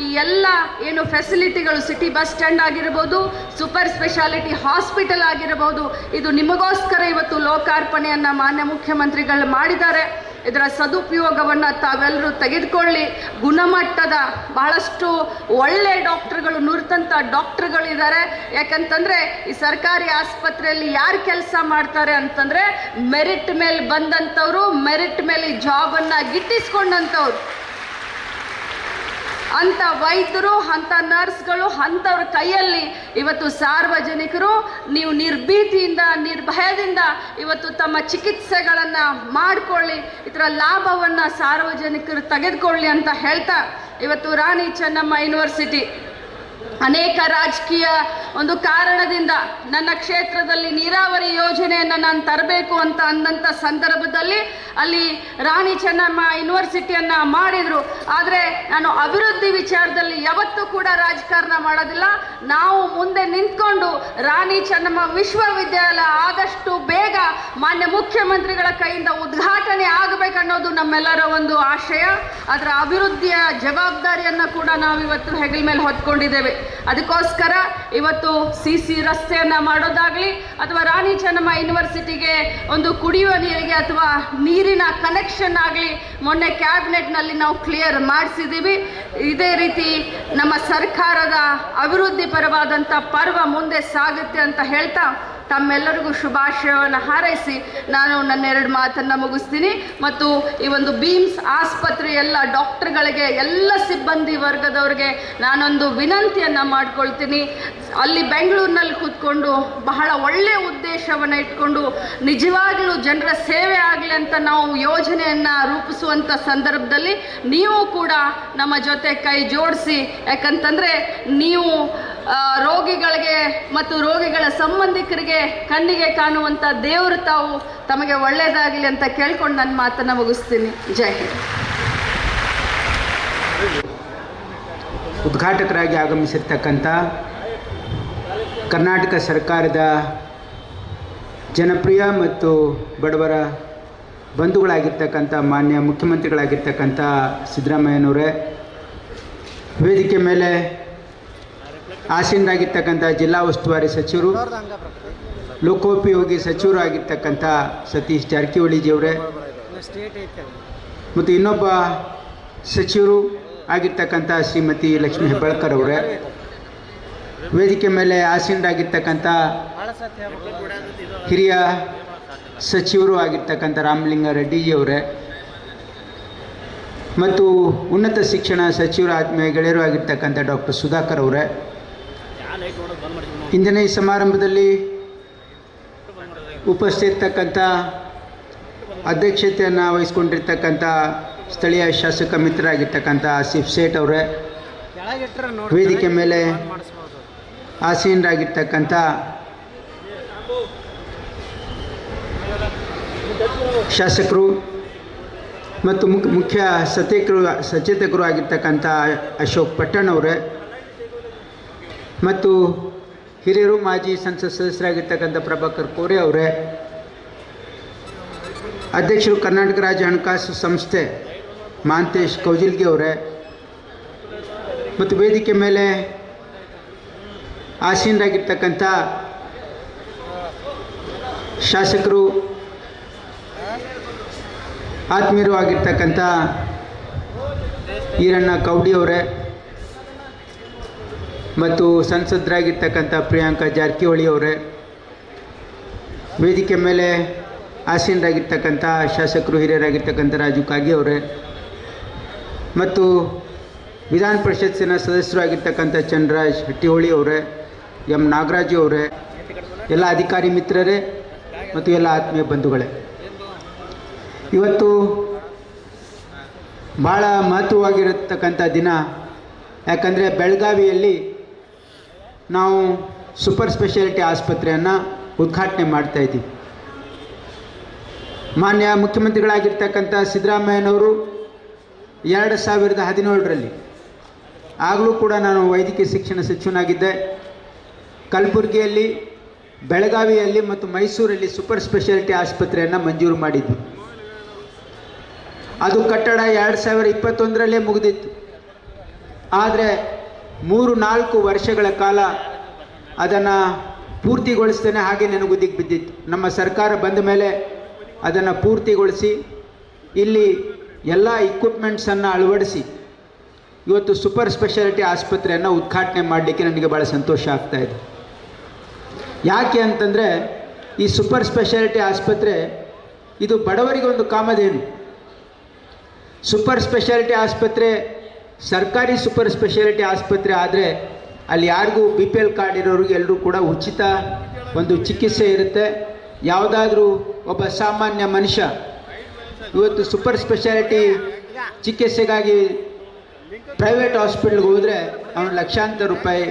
ಈ ಎಲ್ಲ ಏನು ಫೆಸಿಲಿಟಿಗಳು, ಸಿಟಿ ಬಸ್ ಸ್ಟ್ಯಾಂಡ್ ಆಗಿರ್ಬೋದು, ಸೂಪರ್ ಸ್ಪೆಷಾಲಿಟಿ ಹಾಸ್ಪಿಟಲ್ ಆಗಿರಬಹುದು, ಇದು ನಿಮಗೋಸ್ಕರ ಇವತ್ತು ಲೋಕಾರ್ಪಣೆಯನ್ನು ಮಾನ್ಯ ಮುಖ್ಯಮಂತ್ರಿಗಳು ಮಾಡಿದ್ದಾರೆ. ಇದರ ಸದುಪಯೋಗವನ್ನು ತಾವೆಲ್ಲರೂ ತೆಗೆದುಕೊಳ್ಳಿ. ಗುಣಮಟ್ಟದ ಬಹಳಷ್ಟು ಒಳ್ಳೆಯ ಡಾಕ್ಟರ್ಗಳು, ನುರಿತಂಥ ಡಾಕ್ಟರ್ಗಳಿದ್ದಾರೆ. ಯಾಕಂತಂದರೆ ಈ ಸರ್ಕಾರಿ ಆಸ್ಪತ್ರೆಯಲ್ಲಿ ಯಾರು ಕೆಲಸ ಮಾಡ್ತಾರೆ ಅಂತಂದರೆ ಮೆರಿಟ್ ಮೇಲೆ ಬಂದಂಥವ್ರು, ಮೆರಿಟ್ ಮೇಲೆ ಜಾಬನ್ನು ಗಿಟ್ಟಿಸ್ಕೊಂಡಂಥವ್ರು, ಅಂಥ ವೈದ್ಯರು, ಅಂಥ ನರ್ಸ್ಗಳು, ಅಂಥವ್ರ ಕೈಯಲ್ಲಿ ಇವತ್ತು ಸಾರ್ವಜನಿಕರು ನೀವು ನಿರ್ಭೀತಿಯಿಂದ, ನಿರ್ಭಯದಿಂದ ಇವತ್ತು ತಮ್ಮ ಚಿಕಿತ್ಸೆಗಳನ್ನು ಮಾಡಿಕೊಳ್ಳಿ, ಇದರ ಲಾಭವನ್ನು ಸಾರ್ವಜನಿಕರು ತೆಗೆದುಕೊಳ್ಳಿ ಅಂತ ಹೇಳ್ತಾ, ಇವತ್ತು ರಾಣಿ ಚೆನ್ನಮ್ಮ ಯೂನಿವರ್ಸಿಟಿ ಅನೇಕ ರಾಜಕೀಯ ಒಂದು ಕಾರಣದಿಂದ ನನ್ನ ಕ್ಷೇತ್ರದಲ್ಲಿ ನೀರಾವರಿ ಯೋಜನೆಯನ್ನು ನಾನು ತರಬೇಕು ಅಂತ ಅಂದಂಥ ಸಂದರ್ಭದಲ್ಲಿ ಅಲ್ಲಿ ರಾಣಿ ಚೆನ್ನಮ್ಮ ಯೂನಿವರ್ಸಿಟಿಯನ್ನು ಮಾಡಿದರು. ಆದರೆ ನಾನು ಅಭಿವೃದ್ಧಿ ವಿಚಾರದಲ್ಲಿ ಯಾವತ್ತೂ ಕೂಡ ರಾಜಕಾರಣ ಮಾಡೋದಿಲ್ಲ. ನಾವು ಮುಂದೆ ನಿಂತ್ಕೊಂಡು ರಾಣಿ ಚೆನ್ನಮ್ಮ ವಿಶ್ವವಿದ್ಯಾಲಯ ಆದಷ್ಟು ಬೇಗ ಮಾನ್ಯ ಮುಖ್ಯಮಂತ್ರಿಗಳ ಕೈಯಿಂದ ಉದ್ಘಾಟನೆ ಆಗಬೇಕನ್ನೋದು ನಮ್ಮೆಲ್ಲರ ಒಂದು ಆಶಯ. ಅದರ ಅಭಿವೃದ್ಧಿಯ ಜವಾಬ್ದಾರಿಯನ್ನು ಕೂಡ ನಾವು ಇವತ್ತು ಹೆಗಲ ಮೇಲೆ ಹೊತ್ಕೊಂಡಿದ್ದೇವೆ. ಅದಕ್ಕೋಸ್ಕರ ಇವತ್ತು CC ರಸ್ತೆಯನ್ನು ಮಾಡೋದಾಗಲಿ ಅಥವಾ ರಾಣಿ ಚೆನ್ನಮ್ಮ ಯೂನಿವರ್ಸಿಟಿಗೆ ಒಂದು ಕುಡಿಯುವ ನೀರಿಗೆ ಅಥವಾ ನೀರಿನ ಕನೆಕ್ಷನ್ ಆಗಲಿ ಮೊನ್ನೆ ಕ್ಯಾಬಿನೆಟ್ನಲ್ಲಿ ನಾವು ಕ್ಲಿಯರ್ ಮಾಡಿಸಿದ್ದೀವಿ. ಇದೇ ರೀತಿ ನಮ್ಮ ಸರ್ಕಾರದ ಅಭಿವೃದ್ಧಿ ಪರವಾದಂಥ ಪರ್ವ ಮುಂದೆ ಸಾಗುತ್ತೆ ಅಂತ ಹೇಳ್ತಾ ತಮ್ಮೆಲ್ಲರಿಗೂ ಶುಭಾಶಯವನ್ನು ಹಾರೈಸಿ ನಾನು ನನ್ನ 2 ಮಾತನ್ನು ಮುಗಿಸ್ತೀನಿ. ಮತ್ತು ಈ ಒಂದು ಬೀಮ್ಸ್ ಆಸ್ಪತ್ರೆ ಎಲ್ಲ ಡಾಕ್ಟರ್ಗಳಿಗೆ, ಎಲ್ಲ ಸಿಬ್ಬಂದಿ ವರ್ಗದವರಿಗೆ ನಾನೊಂದು ವಿನಂತಿಯನ್ನು ಮಾಡ್ಕೊಳ್ತೀನಿ. ಅಲ್ಲಿ ಬೆಂಗಳೂರಿನಲ್ಲಿ ಕೂತ್ಕೊಂಡು ಬಹಳ ಒಳ್ಳೆಯ ಉದ್ದೇಶವನ್ನು ಇಟ್ಕೊಂಡು ನಿಜವಾಗಲೂ ಜನರ ಸೇವೆ ಆಗಲಿ ಅಂತ ನಾವು ಯೋಜನೆಯನ್ನು ರೂಪಿಸುವಂಥ ಸಂದರ್ಭದಲ್ಲಿ ನೀವು ಕೂಡ ನಮ್ಮ ಜೊತೆ ಕೈ ಜೋಡಿಸಿ. ಯಾಕಂತಂದರೆ ನೀವು ರೋಗಿಗಳಿಗೆ ಮತ್ತು ರೋಗಿಗಳ ಸಂಬಂಧಿಕರಿಗೆ ಕಣ್ಣಿಗೆ ಕಾಣುವಂಥ ದೇವರು ತಾವು ತಮಗೆ ಒಳ್ಳೆಯದಾಗಲಿ ಅಂತ ಕೇಳ್ಕೊಂಡು ನನ್ನ ಮಾತನ್ನು ಮುಗಿಸ್ತೀನಿ. ಜೈ ಹಿಂದ್. ಉದ್ಘಾಟಕರಾಗಿ ಆಗಮಿಸಿರ್ತಕ್ಕಂಥ ಕರ್ನಾಟಕ ಸರ್ಕಾರದ ಜನಪ್ರಿಯ ಮತ್ತು ಬಡವರ ಬಂಧುಗಳಾಗಿರ್ತಕ್ಕಂಥ ಮಾನ್ಯ ಮುಖ್ಯಮಂತ್ರಿಗಳಾಗಿರ್ತಕ್ಕಂಥ ಸಿದ್ದರಾಮಯ್ಯನವರೇ, ವೇದಿಕೆ ಮೇಲೆ ಆಸೀನರಾಗಿರ್ತಕ್ಕಂಥ ಜಿಲ್ಲಾ ಉಸ್ತುವಾರಿ ಸಚಿವರು, ಲೋಕೋಪಯೋಗಿ ಸಚಿವರು ಆಗಿರ್ತಕ್ಕಂಥ ಸತೀಶ್ ಜಾರಕಿಹೊಳಿಜಿಯವರೇ, ಮತ್ತು ಇನ್ನೊಬ್ಬ ಸಚಿವರು ಆಗಿರ್ತಕ್ಕಂಥ ಶ್ರೀಮತಿ ಲಕ್ಷ್ಮೀ ಹೆಬ್ಬಾಳ್ಕರ್ ಅವರೇ, ವೇದಿಕೆ ಮೇಲೆ ಆಸೀನರಾಗಿರ್ತಕ್ಕಂಥ ಹಿರಿಯ ಸಚಿವರು ಆಗಿರ್ತಕ್ಕಂಥ ರಾಮಲಿಂಗ ರೆಡ್ಡಿಜಿಯವರೇ, ಮತ್ತು ಉನ್ನತ ಶಿಕ್ಷಣ ಸಚಿವರ ಆತ್ಮೀಯ ಗೆಳೆಯರು ಆಗಿರ್ತಕ್ಕಂಥ ಡಾಕ್ಟರ್ ಸುಧಾಕರ್ ಅವರೇ, ಇಂದಿನ ಈ ಸಮಾರಂಭದಲ್ಲಿ ಉಪಸ್ಥಿತಕ್ಕಂಥ ಅಧ್ಯಕ್ಷತೆಯನ್ನು ವಹಿಸ್ಕೊಂಡಿರ್ತಕ್ಕಂಥ ಸ್ಥಳೀಯ ಶಾಸಕ ಮಿತ್ರರಾಗಿರ್ತಕ್ಕಂಥ ಆಸಿಫ್ ಸೇಠ್ ಅವರೇ, ವೇದಿಕೆ ಮೇಲೆ ಆಸೀನರಾಗಿರ್ತಕ್ಕಂಥ ಶಾಸಕರು ಮತ್ತು ಮುಖ್ಯ ಸಚೇತಕರು ಆಗಿರ್ತಕ್ಕಂಥ ಅಶೋಕ್ ಪಟ್ಟಣ್ ಅವರೇ, ಮತ್ತು ಹಿರಿಯರು ಮಾಜಿ ಸಂಸತ್ ಸದಸ್ಯರಾಗಿರ್ತಕ್ಕಂಥ ಪ್ರಭಾಕರ್ ಕೋರೆ ಅವರೇ, ಅಧ್ಯಕ್ಷರು ಕರ್ನಾಟಕ ರಾಜ್ಯ ಹಣಕಾಸು ಸಂಸ್ಥೆ ಮಹಾಂತೇಶ್ ಕೌಜಿಲ್ಗಿ ಅವರೇ, ಮತ್ತು ವೇದಿಕೆ ಮೇಲೆ ಆಸೀನರಾಗಿರ್ತಕ್ಕಂಥ ಶಾಸಕರು, ಆತ್ಮೀಯರು ಆಗಿರ್ತಕ್ಕಂಥ ಈರಣ್ಣ ಕೌಡಿ ಅವರೇ, ಮತ್ತು ಸಂಸದರಾಗಿರ್ತಕ್ಕಂಥ ಪ್ರಿಯಾಂಕಾ ಜಾರಕಿಹೊಳಿ ಅವರೇ, ವೇದಿಕೆ ಮೇಲೆ ಆಸೀನರಾಗಿರ್ತಕ್ಕಂಥ ಶಾಸಕರು ಹಿರಿಯರಾಗಿರ್ತಕ್ಕಂಥ ರಾಜು ಕಾಗೆ ಅವರೇ, ಮತ್ತು ವಿಧಾನ ಪರಿಷತ್ತಿನ ಸದಸ್ಯರು ಆಗಿರ್ತಕ್ಕಂಥ ಚಂದ್ರರಾಜ್ ಹಟ್ಟಿಹೊಳಿ ಅವರೇ, ಎಂ ನಾಗರಾಜು ಅವರೇ, ಎಲ್ಲ ಅಧಿಕಾರಿ ಮಿತ್ರರೇ ಮತ್ತು ಎಲ್ಲ ಆತ್ಮೀಯ ಬಂಧುಗಳೇ, ಇವತ್ತು ಭಾಳ ಮಹತ್ವವಾಗಿರತಕ್ಕಂಥ ದಿನ. ಯಾಕಂದರೆ ಬೆಳಗಾವಿಯಲ್ಲಿ ನಾವು ಸೂಪರ್ ಸ್ಪೆಷಾಲಿಟಿ ಆಸ್ಪತ್ರೆಯನ್ನು ಉದ್ಘಾಟನೆ ಮಾಡ್ತಾಯಿದ್ದೀವಿ. ಮಾನ್ಯ ಮುಖ್ಯಮಂತ್ರಿಗಳಾಗಿರ್ತಕ್ಕಂಥ ಸಿದ್ದರಾಮಯ್ಯನವರು 2017ರಲ್ಲಿ, ಆಗಲೂ ಕೂಡ ನಾನು ವೈದ್ಯಕೀಯ ಶಿಕ್ಷಣ ಸಚಿವನಾಗಿದ್ದೆ, ಕಲಬುರಗಿಯಲ್ಲಿ, ಬೆಳಗಾವಿಯಲ್ಲಿ ಮತ್ತು ಮೈಸೂರಲ್ಲಿ ಸೂಪರ್ ಸ್ಪೆಷಾಲಿಟಿ ಆಸ್ಪತ್ರೆಯನ್ನು ಮಂಜೂರು ಮಾಡಿದ್ವಿ. ಅದು ಕಟ್ಟಡ 2021ರಲ್ಲೇ ಮುಗಿದಿತ್ತು. ಆದರೆ 3-4 ವರ್ಷಗಳ ಕಾಲ ಅದನ್ನು ಪೂರ್ತಿಗೊಳಿಸ್ತೇನೆ ಹಾಗೆ ನೆನಗುದಿಗೆ ಬಿದ್ದಿತ್ತು. ನಮ್ಮ ಸರ್ಕಾರ ಬಂದ ಮೇಲೆ ಅದನ್ನು ಪೂರ್ತಿಗೊಳಿಸಿ ಇಲ್ಲಿ ಎಲ್ಲ ಇಕ್ವಿಪ್ಮೆಂಟ್ಸನ್ನು ಅಳವಡಿಸಿ ಇವತ್ತು ಸೂಪರ್ ಸ್ಪೆಷಾಲಿಟಿ ಆಸ್ಪತ್ರೆಯನ್ನು ಉದ್ಘಾಟನೆ ಮಾಡಲಿಕ್ಕೆ ನನಗೆ ಭಾಳ ಸಂತೋಷ ಆಗ್ತಾಯಿದೆ. ಯಾಕೆ ಅಂತಂದರೆ ಈ ಸೂಪರ್ ಸ್ಪೆಷಾಲಿಟಿ ಆಸ್ಪತ್ರೆ ಇದು ಬಡವರಿಗೆ ಒಂದು ಕಾಮಧೇನು. ಸೂಪರ್ ಸ್ಪೆಷಾಲಿಟಿ ಆಸ್ಪತ್ರೆ ಸರ್ಕಾರಿ ಸೂಪರ್ ಸ್ಪೆಷಾಲಿಟಿ ಆಸ್ಪತ್ರೆ ಆದರೆ ಅಲ್ಲಿ ಯಾರಿಗೂ BPL ಕಾರ್ಡ್ ಇರೋರಿಗೆ ಎಲ್ಲರೂ ಕೂಡ ಉಚಿತ ಒಂದು ಚಿಕಿತ್ಸೆ ಇರುತ್ತೆ. ಯಾವುದಾದ್ರೂ ಒಬ್ಬ ಸಾಮಾನ್ಯ ಮನುಷ್ಯ ಇವತ್ತು ಸೂಪರ್ ಸ್ಪೆಷಾಲಿಟಿ ಚಿಕಿತ್ಸೆಗಾಗಿ ಪ್ರೈವೇಟ್ ಹಾಸ್ಪಿಟ್ಲ್ಗೆ ಹೋದರೆ ಅವನು ಲಕ್ಷಾಂತರ ರೂಪಾಯಿ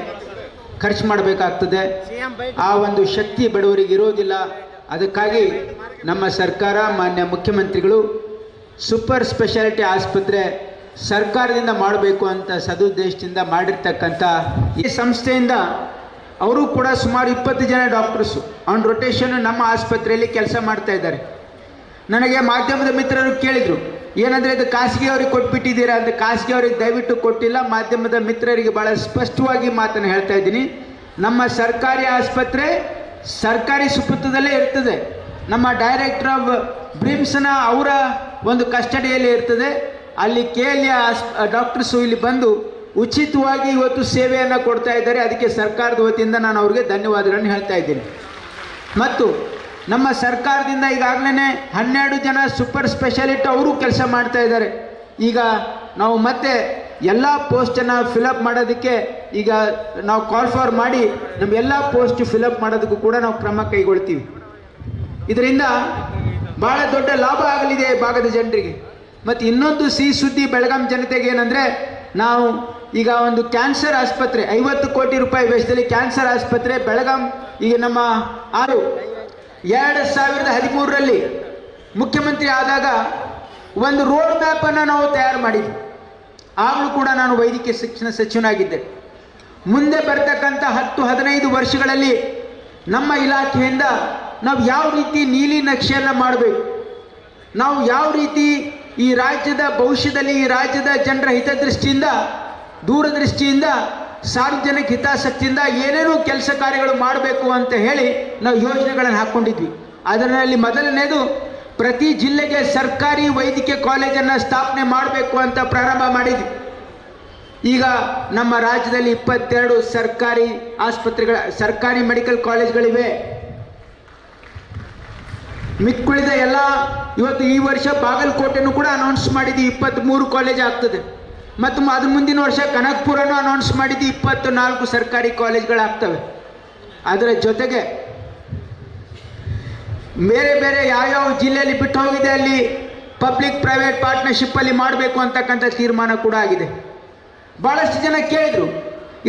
ಖರ್ಚು ಮಾಡಬೇಕಾಗ್ತದೆ. ಆ ಒಂದು ಶಕ್ತಿ ಬಡವರಿಗೆ ಇರೋದಿಲ್ಲ. ಅದಕ್ಕಾಗಿ ನಮ್ಮ ಸರ್ಕಾರ, ಮಾನ್ಯ ಮುಖ್ಯಮಂತ್ರಿಗಳು ಸೂಪರ್ ಸ್ಪೆಷಾಲಿಟಿ ಆಸ್ಪತ್ರೆ ಸರ್ಕಾರದಿಂದ ಮಾಡಬೇಕು ಅಂತ ಸದುದ್ದೇಶದಿಂದ ಮಾಡಿರ್ತಕ್ಕಂಥ ಈ ಸಂಸ್ಥೆಯಿಂದ ಅವರು ಕೂಡ ಸುಮಾರು 20 ಜನ ಡಾಕ್ಟರ್ಸು ಆನ್ ರೊಟೇಷನ್ ನಮ್ಮ ಆಸ್ಪತ್ರೆಯಲ್ಲಿ ಕೆಲಸ ಮಾಡ್ತಾ ಇದ್ದಾರೆ. ನನಗೆ ಮಾಧ್ಯಮದ ಮಿತ್ರರು ಕೇಳಿದರು, ಏನಂದರೆ ಇದು ಖಾಸಗಿಯವ್ರಿಗೆ ಕೊಟ್ಬಿಟ್ಟಿದ್ದೀರಾ ಅಂತ. ಖಾಸಗಿಯವ್ರಿಗೆ ದಯವಿಟ್ಟು ಕೊಟ್ಟಿಲ್ಲ, ಮಾಧ್ಯಮದ ಮಿತ್ರರಿಗೆ ಭಾಳ ಸ್ಪಷ್ಟವಾಗಿ ಮಾತನ್ನು ಹೇಳ್ತಾ ಇದ್ದೀನಿ. ನಮ್ಮ ಸರ್ಕಾರಿ ಆಸ್ಪತ್ರೆ ಸರ್ಕಾರಿ ಸುಪುತ್ರದಲ್ಲೇ ಇರ್ತದೆ. ನಮ್ಮ ಡೈರೆಕ್ಟರ್ ಆಫ್ ಬ್ರಿಮ್ಸ್ನ ಅವರ ಒಂದು ಕಸ್ಟಡಿಯಲ್ಲಿ ಇರ್ತದೆ. ಅಲ್ಲಿ KLE ಡಾಕ್ಟರ್ಸು ಇಲ್ಲಿ ಬಂದು ಉಚಿತವಾಗಿ ಇವತ್ತು ಸೇವೆಯನ್ನು ಕೊಡ್ತಾ ಇದ್ದಾರೆ. ಅದಕ್ಕೆ ಸರ್ಕಾರದ ವತಿಯಿಂದ ನಾನು ಅವ್ರಿಗೆ ಧನ್ಯವಾದಗಳನ್ನು ಹೇಳ್ತಾ ಇದ್ದೀನಿ. ಮತ್ತು ನಮ್ಮ ಸರ್ಕಾರದಿಂದ ಈಗಾಗಲೇ 12 ಜನ ಸೂಪರ್ ಸ್ಪೆಷಾಲಿಟಿ ಅವರು ಕೆಲಸ ಮಾಡ್ತಾ ಇದ್ದಾರೆ. ಈಗ ನಾವು ಮತ್ತೆ ಎಲ್ಲ ಪೋಸ್ಟನ್ನು ಫಿಲಪ್ ಮಾಡೋದಕ್ಕೆ ಈಗ ನಾವು ಕಾಲ್ ಫಾರ್ ಮಾಡಿ ನಮ್ಮ ಎಲ್ಲ ಪೋಸ್ಟ್ ಫಿಲಪ್ ಮಾಡೋದಕ್ಕೂ ಕೂಡ ನಾವು ಕ್ರಮ ಕೈಗೊಳ್ತೀವಿ. ಇದರಿಂದ ಭಾಳ ದೊಡ್ಡ ಲಾಭ ಆಗಲಿದೆ ಈ ಭಾಗದ ಜನರಿಗೆ. ಮತ್ತು ಇನ್ನೊಂದು ಸಿಹಿ ಸುದ್ದಿ ಬೆಳಗಾಂ ಜನತೆಗೆ ಏನಂದರೆ, ನಾವು ಈಗ ಒಂದು ಕ್ಯಾನ್ಸರ್ ಆಸ್ಪತ್ರೆ 50 ಕೋಟಿ ರೂಪಾಯಿ ವೆಚ್ಚದಲ್ಲಿ ಕ್ಯಾನ್ಸರ್ ಆಸ್ಪತ್ರೆ ಬೆಳಗಾಂ ಈಗ ನಮ್ಮ 2013ರಲ್ಲಿ ಮುಖ್ಯಮಂತ್ರಿ ಆದಾಗ ಒಂದು ರೋಡ್ ಮ್ಯಾಪನ್ನು ನಾವು ತಯಾರು ಮಾಡಿದ್ವಿ. ಆಗಲೂ ಕೂಡ ನಾನು ವೈದ್ಯಕೀಯ ಶಿಕ್ಷಣ ಸಚಿವನಾಗಿದ್ದೆ. ಮುಂದೆ ಬರ್ತಕ್ಕಂಥ 10-15 ವರ್ಷಗಳಲ್ಲಿ ನಮ್ಮ ಇಲಾಖೆಯಿಂದ ನಾವು ಯಾವ ರೀತಿ ನೀಲಿ ನಕ್ಷೆಯನ್ನು ಮಾಡಬೇಕು, ನಾವು ಯಾವ ರೀತಿ ಈ ರಾಜ್ಯದ ಭವಿಷ್ಯದಲ್ಲಿ ಈ ರಾಜ್ಯದ ಜನರ ಹಿತದೃಷ್ಟಿಯಿಂದ ದೂರದೃಷ್ಟಿಯಿಂದ ಸಾರ್ವಜನಿಕ ಹಿತಾಸಕ್ತಿಯಿಂದ ಏನೇನೋ ಕೆಲಸ ಕಾರ್ಯಗಳು ಮಾಡಬೇಕು ಅಂತ ಹೇಳಿ ನಾವು ಯೋಜನೆಗಳನ್ನು ಹಾಕ್ಕೊಂಡಿದ್ವಿ. ಅದರಲ್ಲಿ ಮೊದಲನೇದು ಪ್ರತಿ ಜಿಲ್ಲೆಗೆ ಸರ್ಕಾರಿ ವೈದ್ಯಕೀಯ ಕಾಲೇಜನ್ನು ಸ್ಥಾಪನೆ ಮಾಡಬೇಕು ಅಂತ ಪ್ರಾರಂಭ ಮಾಡಿದ್ವಿ. ಈಗ ನಮ್ಮ ರಾಜ್ಯದಲ್ಲಿ 22 ಸರ್ಕಾರಿ ಆಸ್ಪತ್ರೆಗಳ ಸರ್ಕಾರಿ ಮೆಡಿಕಲ್ ಕಾಲೇಜ್ಗಳಿವೆ. ಮಿಕ್ಕುಳಿದ ಎಲ್ಲ ಇವತ್ತು ಈ ವರ್ಷ ಬಾಗಲಕೋಟೆನೂ ಕೂಡ ಅನೌನ್ಸ್ ಮಾಡಿದ್ವಿ 23 ಕಾಲೇಜ್ ಆಗ್ತದೆ. ಮತ್ತು ಅದ್ರ ಮುಂದಿನ ವರ್ಷ ಕನಕಪುರನೂ ಅನೌನ್ಸ್ ಮಾಡಿದ್ವಿ 24 ಸರ್ಕಾರಿ ಕಾಲೇಜ್ಗಳಾಗ್ತವೆ. ಅದರ ಜೊತೆಗೆ ಬೇರೆ ಬೇರೆ ಯಾವ್ಯಾವ ಜಿಲ್ಲೆಯಲ್ಲಿ ಬಿಟ್ಟು ಹೋಗಿದೆ ಅಲ್ಲಿ ಪಬ್ಲಿಕ್ ಪ್ರೈವೇಟ್ ಪಾರ್ಟ್ನರ್ಶಿಪ್ಪಲ್ಲಿ ಮಾಡಬೇಕು ಅಂತಕ್ಕಂಥ ತೀರ್ಮಾನ ಕೂಡ ಆಗಿದೆ. ಭಾಳಷ್ಟು ಜನ ಕೇಳಿದರು,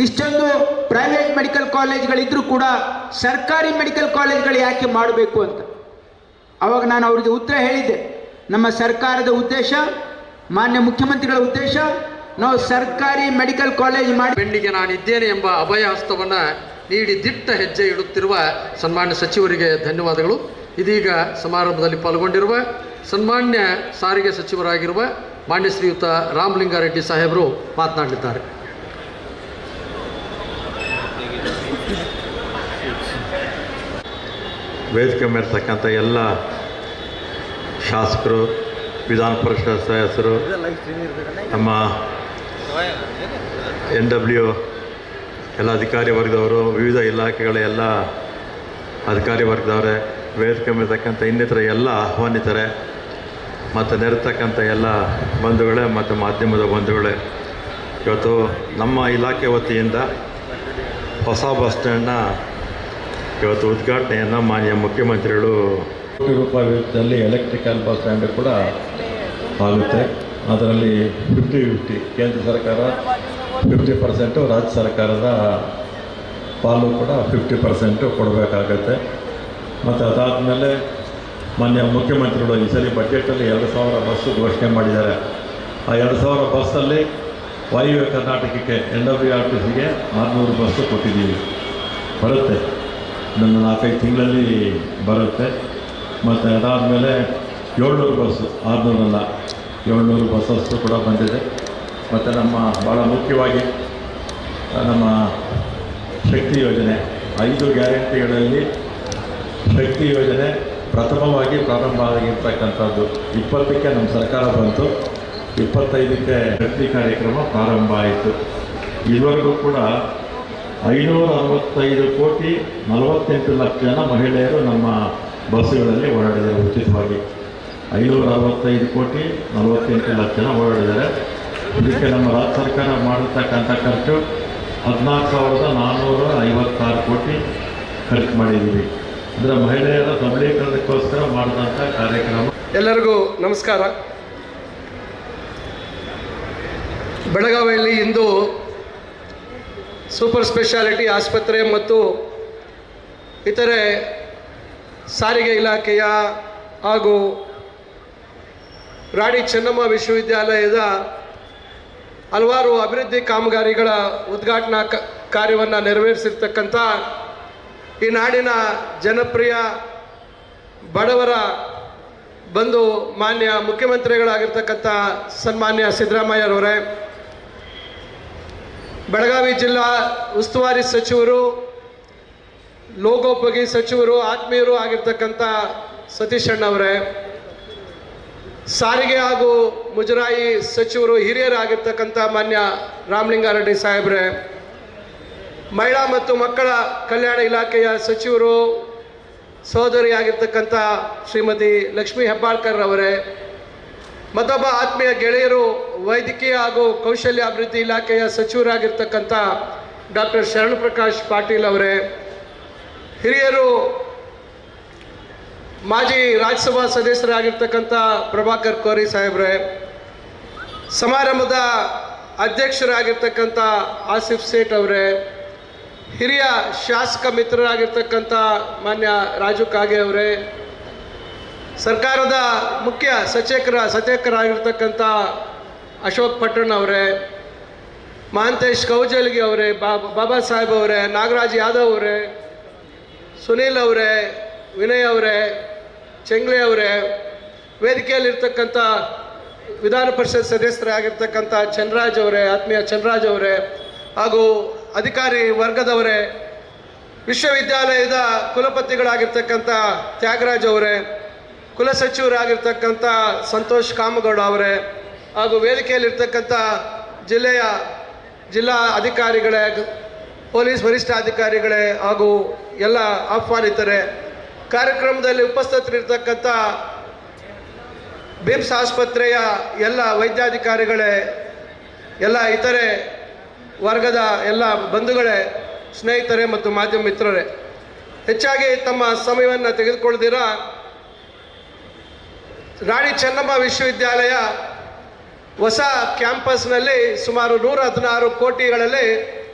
ಇಷ್ಟೊಂದು ಪ್ರೈವೇಟ್ ಮೆಡಿಕಲ್ ಕಾಲೇಜ್ಗಳಿದ್ರೂ ಕೂಡ ಸರ್ಕಾರಿ ಮೆಡಿಕಲ್ ಕಾಲೇಜ್ಗಳು ಯಾಕೆ ಮಾಡಬೇಕು ಅಂತ. ಆವಾಗ ನಾನು ಅವರಿಗೆ ಉತ್ತರ ಹೇಳಿದ್ದೆ, ನಮ್ಮ ಸರ್ಕಾರದ ಉದ್ದೇಶ, ಮಾನ್ಯ ಮುಖ್ಯಮಂತ್ರಿಗಳ ಉದ್ದೇಶ, ನಾವು ಸರ್ಕಾರಿ ಮೆಡಿಕಲ್ ಕಾಲೇಜ್ ಮಾಡಿ ಬೆನ್ನಿಗೆ ನಾನಿದ್ದೇನೆ ಎಂಬ ಅಭಯ ಹಸ್ತವನ್ನು ನೀಡಿ ದಿಟ್ಟ ಹೆಜ್ಜೆ ಇಡುತ್ತಿರುವ ಸನ್ಮಾನ್ಯ ಸಚಿವರಿಗೆ ಧನ್ಯವಾದಗಳು. ಇದೀಗ ಸಮಾರಂಭದಲ್ಲಿ ಪಾಲ್ಗೊಂಡಿರುವ ಸನ್ಮಾನ್ಯ ಸಾರಿಗೆ ಸಚಿವರಾಗಿರುವ ಮಾನ್ಯ ಶ್ರೀಯುತ ರಾಮಲಿಂಗಾರೆಡ್ಡಿ ಸಾಹೇಬರು ಮಾತನಾಡಲಿದ್ದಾರೆ. ವೇದಿಕೆ ಮೇಲಿರ್ತಕ್ಕಂಥ ಎಲ್ಲ ಶಾಸಕರು, ವಿಧಾನ ಪರಿಷತ್ ಸದಸ್ಯರು, ನಮ್ಮ NW ಎಲ್ಲ ಅಧಿಕಾರಿ ವರ್ಗದವರು, ವಿವಿಧ ಇಲಾಖೆಗಳ ಎಲ್ಲ ಅಧಿಕಾರಿ ವರ್ಗದವರೇ, ವೇದಿಕೆ ಮೇಲಿರ್ತಕ್ಕಂಥ ಇನ್ನಿತರ ಎಲ್ಲ ಆಹ್ವಾನಿತರೆ ಮತ್ತು ನೆರೆತಕ್ಕಂಥ ಎಲ್ಲ ಬಂಧುಗಳೇ ಮತ್ತು ಮಾಧ್ಯಮದ ಬಂಧುಗಳೇ, ಇವತ್ತು ನಮ್ಮ ಇಲಾಖೆ ವತಿಯಿಂದ ಹೊಸ ಬಸ್ ಸ್ಟ್ಯಾಂಡ್ನ ಇವತ್ತು ಉದ್ಘಾಟನೆಯನ್ನು ಮಾನ್ಯ ಮುಖ್ಯಮಂತ್ರಿಗಳು ಕೋಟಿ ರೂಪಾಯಿ ವೆಚ್ಚದಲ್ಲಿ ಎಲೆಕ್ಟ್ರಿಕಲ್ ಬಸ್ ಸ್ಟ್ಯಾಂಡ್ ಕೂಡ ಆಗುತ್ತೆ. ಅದರಲ್ಲಿ 50-50 ಕೇಂದ್ರ ಸರ್ಕಾರ 50%, ರಾಜ್ಯ ಸರ್ಕಾರದ ಪಾಲು ಕೂಡ 50% ಕೊಡಬೇಕಾಗತ್ತೆ. ಮತ್ತು ಅದಾದಮೇಲೆ ಮಾನ್ಯ ಮುಖ್ಯಮಂತ್ರಿಗಳು ಈ ಸಲ ಬಜೆಟಲ್ಲಿ 2000 ಬಸ್ಸು ಘೋಷಣೆ ಮಾಡಿದ್ದಾರೆ. ಆ 2000 ಬಸ್ಸಲ್ಲಿ ವಾಯುವ್ಯ ಕರ್ನಾಟಕಕ್ಕೆ NWRTCಗೆ 600 ಬಸ್ಸು ಕೊಟ್ಟಿದ್ದೀವಿ. ಬರುತ್ತೆ, ನನ್ನ 4-5 ತಿಂಗಳಲ್ಲಿ ಬರುತ್ತೆ. ಮತ್ತು ಅದಾದಮೇಲೆ 700 ಬಸ್ಸು, 600 ಅಲ್ಲ 700 ಬಸ್ಸಸ್ಸು ಕೂಡ ಬಂದಿದೆ. ಮತ್ತು ನಮ್ಮ ಭಾಳ ಮುಖ್ಯವಾಗಿ ನಮ್ಮ ಶಕ್ತಿ ಯೋಜನೆ 5 ಗ್ಯಾರಂಟಿಗಳಲ್ಲಿ ಶಕ್ತಿ ಯೋಜನೆ ಪ್ರಥಮವಾಗಿ ಪ್ರಾರಂಭ ಆಗಿರ್ತಕ್ಕಂಥದ್ದು. 20ಕ್ಕೆ ನಮ್ಮ ಸರ್ಕಾರ ಬಂತು, 25ಕ್ಕೆ ಶಕ್ತಿ ಕಾರ್ಯಕ್ರಮ ಪ್ರಾರಂಭ ಆಯಿತು. ಇದುವರೆಗೂ ಕೂಡ 565 ಕೋಟಿ 48 ಲಕ್ಷ ಜನ ಮಹಿಳೆಯರು ನಮ್ಮ ಬಸ್ಸುಗಳಲ್ಲಿ ಓಡಾಡಿದ್ದಾರೆ. ಉಚಿತವಾಗಿ 565 ಕೋಟಿ 48 ಲಕ್ಷ ಜನ ಓಡಾಡಿದ್ದಾರೆ. ಇದಕ್ಕೆ ನಮ್ಮ ರಾಜ್ಯ ಸರ್ಕಾರ ಮಾಡಿರ್ತಕ್ಕಂಥ ಖರ್ಚು 14,456 ಕೋಟಿ ಖರ್ಚು ಮಾಡಿದ್ದೀವಿ. ಅಂದರೆ ಮಹಿಳೆಯರ ಸಬಲೀಕರಣಕ್ಕೋಸ್ಕರ ಮಾಡಿದಂಥ ಕಾರ್ಯಕ್ರಮ. ಎಲ್ಲರಿಗೂ ನಮಸ್ಕಾರ. ಬೆಳಗಾವಿಯಲ್ಲಿ ಇಂದು ಸೂಪರ್ ಸ್ಪೆಷಾಲಿಟಿ ಆಸ್ಪತ್ರೆ ಮತ್ತು ಇತರೆ ಸಾರಿಗೆ ಇಲಾಖೆಯ ಹಾಗೂ ರಾಣಿ ಚೆನ್ನಮ್ಮ ವಿಶ್ವವಿದ್ಯಾಲಯದ ಹಲವಾರು ಅಭಿವೃದ್ಧಿ ಕಾಮಗಾರಿಗಳ ಉದ್ಘಾಟನಾ ಕಾರ್ಯವನ್ನು ನೆರವೇರಿಸಿರ್ತಕ್ಕಂಥ ಈ ನಾಡಿನ ಜನಪ್ರಿಯ ಬಡವರ ಬಂದು ಮಾನ್ಯ ಮುಖ್ಯಮಂತ್ರಿಗಳಾಗಿರ್ತಕ್ಕಂಥ ಸನ್ಮಾನ್ಯ ಸಿದ್ದರಾಮಯ್ಯರವರೇ, ಬೆಳಗಾವಿ ಜಿಲ್ಲಾ ಉಸ್ತುವಾರಿ ಸಚಿವರು, ಲೋಕೋಪಯೋಗಿ ಸಚಿವರು, ಆತ್ಮೀಯರು ಆಗಿರ್ತಕ್ಕಂಥ ಸತೀಶ್ ಅಣ್ಣವರೇ, ಸಾರಿಗೆ ಹಾಗೂ ಮುಜರಾಯಿ ಸಚಿವರು, ಹಿರಿಯರಾಗಿರ್ತಕ್ಕಂಥ ಮಾನ್ಯ ರಾಮಲಿಂಗಾರೆಡ್ಡಿ ಸಾಹೇಬ್ರೆ, ಮಹಿಳಾ ಮತ್ತು ಮಕ್ಕಳ ಕಲ್ಯಾಣ ಇಲಾಖೆಯ ಸಚಿವರು, ಸಹೋದರಿಯಾಗಿರ್ತಕ್ಕಂಥ ಶ್ರೀಮತಿ ಲಕ್ಷ್ಮೀ ಹೆಬ್ಬಾಳ್ಕರ್ ಅವರೇ, ಮತ್ತೊಬ್ಬ ಆತ್ಮೀಯ ಗೆಳೆಯರು, ವೈದ್ಯಕೀಯ ಹಾಗೂ ಕೌಶಲ್ಯ ಅಭಿವೃದ್ಧಿ ಇಲಾಖೆಯ ಸಚಿವರಾಗಿರ್ತಕ್ಕಂಥ ಡಾಕ್ಟರ್ ಶರಣಪ್ರಕಾಶ್ ಪಾಟೀಲ್ ಅವರೇ, ಹಿರಿಯರು ಮಾಜಿ ರಾಜ್ಯಸಭಾ ಸದಸ್ಯರಾಗಿರ್ತಕ್ಕಂಥ ಪ್ರಭಾಕರ್ ಕೋರಿ ಸಾಹೇಬ್ರೆ, ಸಮಾರಂಭದ ಅಧ್ಯಕ್ಷರಾಗಿರ್ತಕ್ಕಂಥ ಆಸಿಫ್ ಸೇಠ್ ಅವರೇ, ಹಿರಿಯ ಶಾಸಕ ಮಿತ್ರರಾಗಿರ್ತಕ್ಕಂಥ ಮಾನ್ಯ ರಾಜು ಕಾಗೆ ಅವರೇ, ಸರ್ಕಾರದ ಮುಖ್ಯ ಸಚೇಕರಾಗಿರ್ತಕ್ಕಂಥ ಅಶೋಕ್ ಪಟ್ಟಣ್ ಅವರೇ, ಮಹಾಂತೇಶ್ ಕೌಜಲ್ಗಿ ಅವರೇ, ಬಾಬಾ ಸಾಹೇಬ್ ಅವರೇ, ನಾಗರಾಜ್ ಯಾದವ್ ಅವರೇ, ಸುನೀಲ್ ಅವರೇ, ವಿನಯ್ ಅವರೇ, ಚೆಂಗ್ಲೆ ಅವರೇ, ವೇದಿಕೆಯಲ್ಲಿರ್ತಕ್ಕಂಥ ವಿಧಾನ ಪರಿಷತ್ ಸದಸ್ಯರಾಗಿರ್ತಕ್ಕಂಥ ಚಂದ್ರರಾಜ್ ಅವರೇ, ಆತ್ಮೀಯ ಚಂದ್ರರಾಜ್ ಅವರೇ, ಹಾಗೂ ಅಧಿಕಾರಿ ವರ್ಗದವರೇ, ವಿಶ್ವವಿದ್ಯಾಲಯದ ಕುಲಪತಿಗಳಾಗಿರ್ತಕ್ಕಂಥ ತ್ಯಾಗರಾಜ್ ಅವರೇ, ಕುಲಸಚಿವರಾಗಿರ್ತಕ್ಕಂಥ ಸಂತೋಷ್ ಕಾಮಗೌಡ ಅವರೇ, ಹಾಗೂ ವೇದಿಕೆಯಲ್ಲಿರ್ತಕ್ಕಂಥ ಜಿಲ್ಲಾ ಅಧಿಕಾರಿಗಳೇ, ಪೊಲೀಸ್ ವರಿಷ್ಠಾಧಿಕಾರಿಗಳೇ, ಹಾಗೂ ಎಲ್ಲ ಆಹ್ವಾನಿತರೇ, ಕಾರ್ಯಕ್ರಮದಲ್ಲಿ ಉಪಸ್ಥಿತರಿರ್ತಕ್ಕಂಥ ಬಿಮ್ಸ್ ಆಸ್ಪತ್ರೆಯ ಎಲ್ಲ ವೈದ್ಯಾಧಿಕಾರಿಗಳೇ, ಎಲ್ಲ ಇತರೆ ವರ್ಗದ ಎಲ್ಲ ಬಂಧುಗಳೇ, ಸ್ನೇಹಿತರೇ ಮತ್ತು ಮಾಧ್ಯಮ ಮಿತ್ರರೇ, ಹೆಚ್ಚಾಗಿ ತಮ್ಮ ಸಮಯವನ್ನು ತೆಗೆದುಕೊಳ್ಳದಿರ ರಾಣಿ ಚೆನ್ನಮ್ಮ ವಿಶ್ವವಿದ್ಯಾಲಯ ಹೊಸ ಕ್ಯಾಂಪಸ್ನಲ್ಲಿ ಸುಮಾರು 116 ಕೋಟಿಗಳಲ್ಲಿ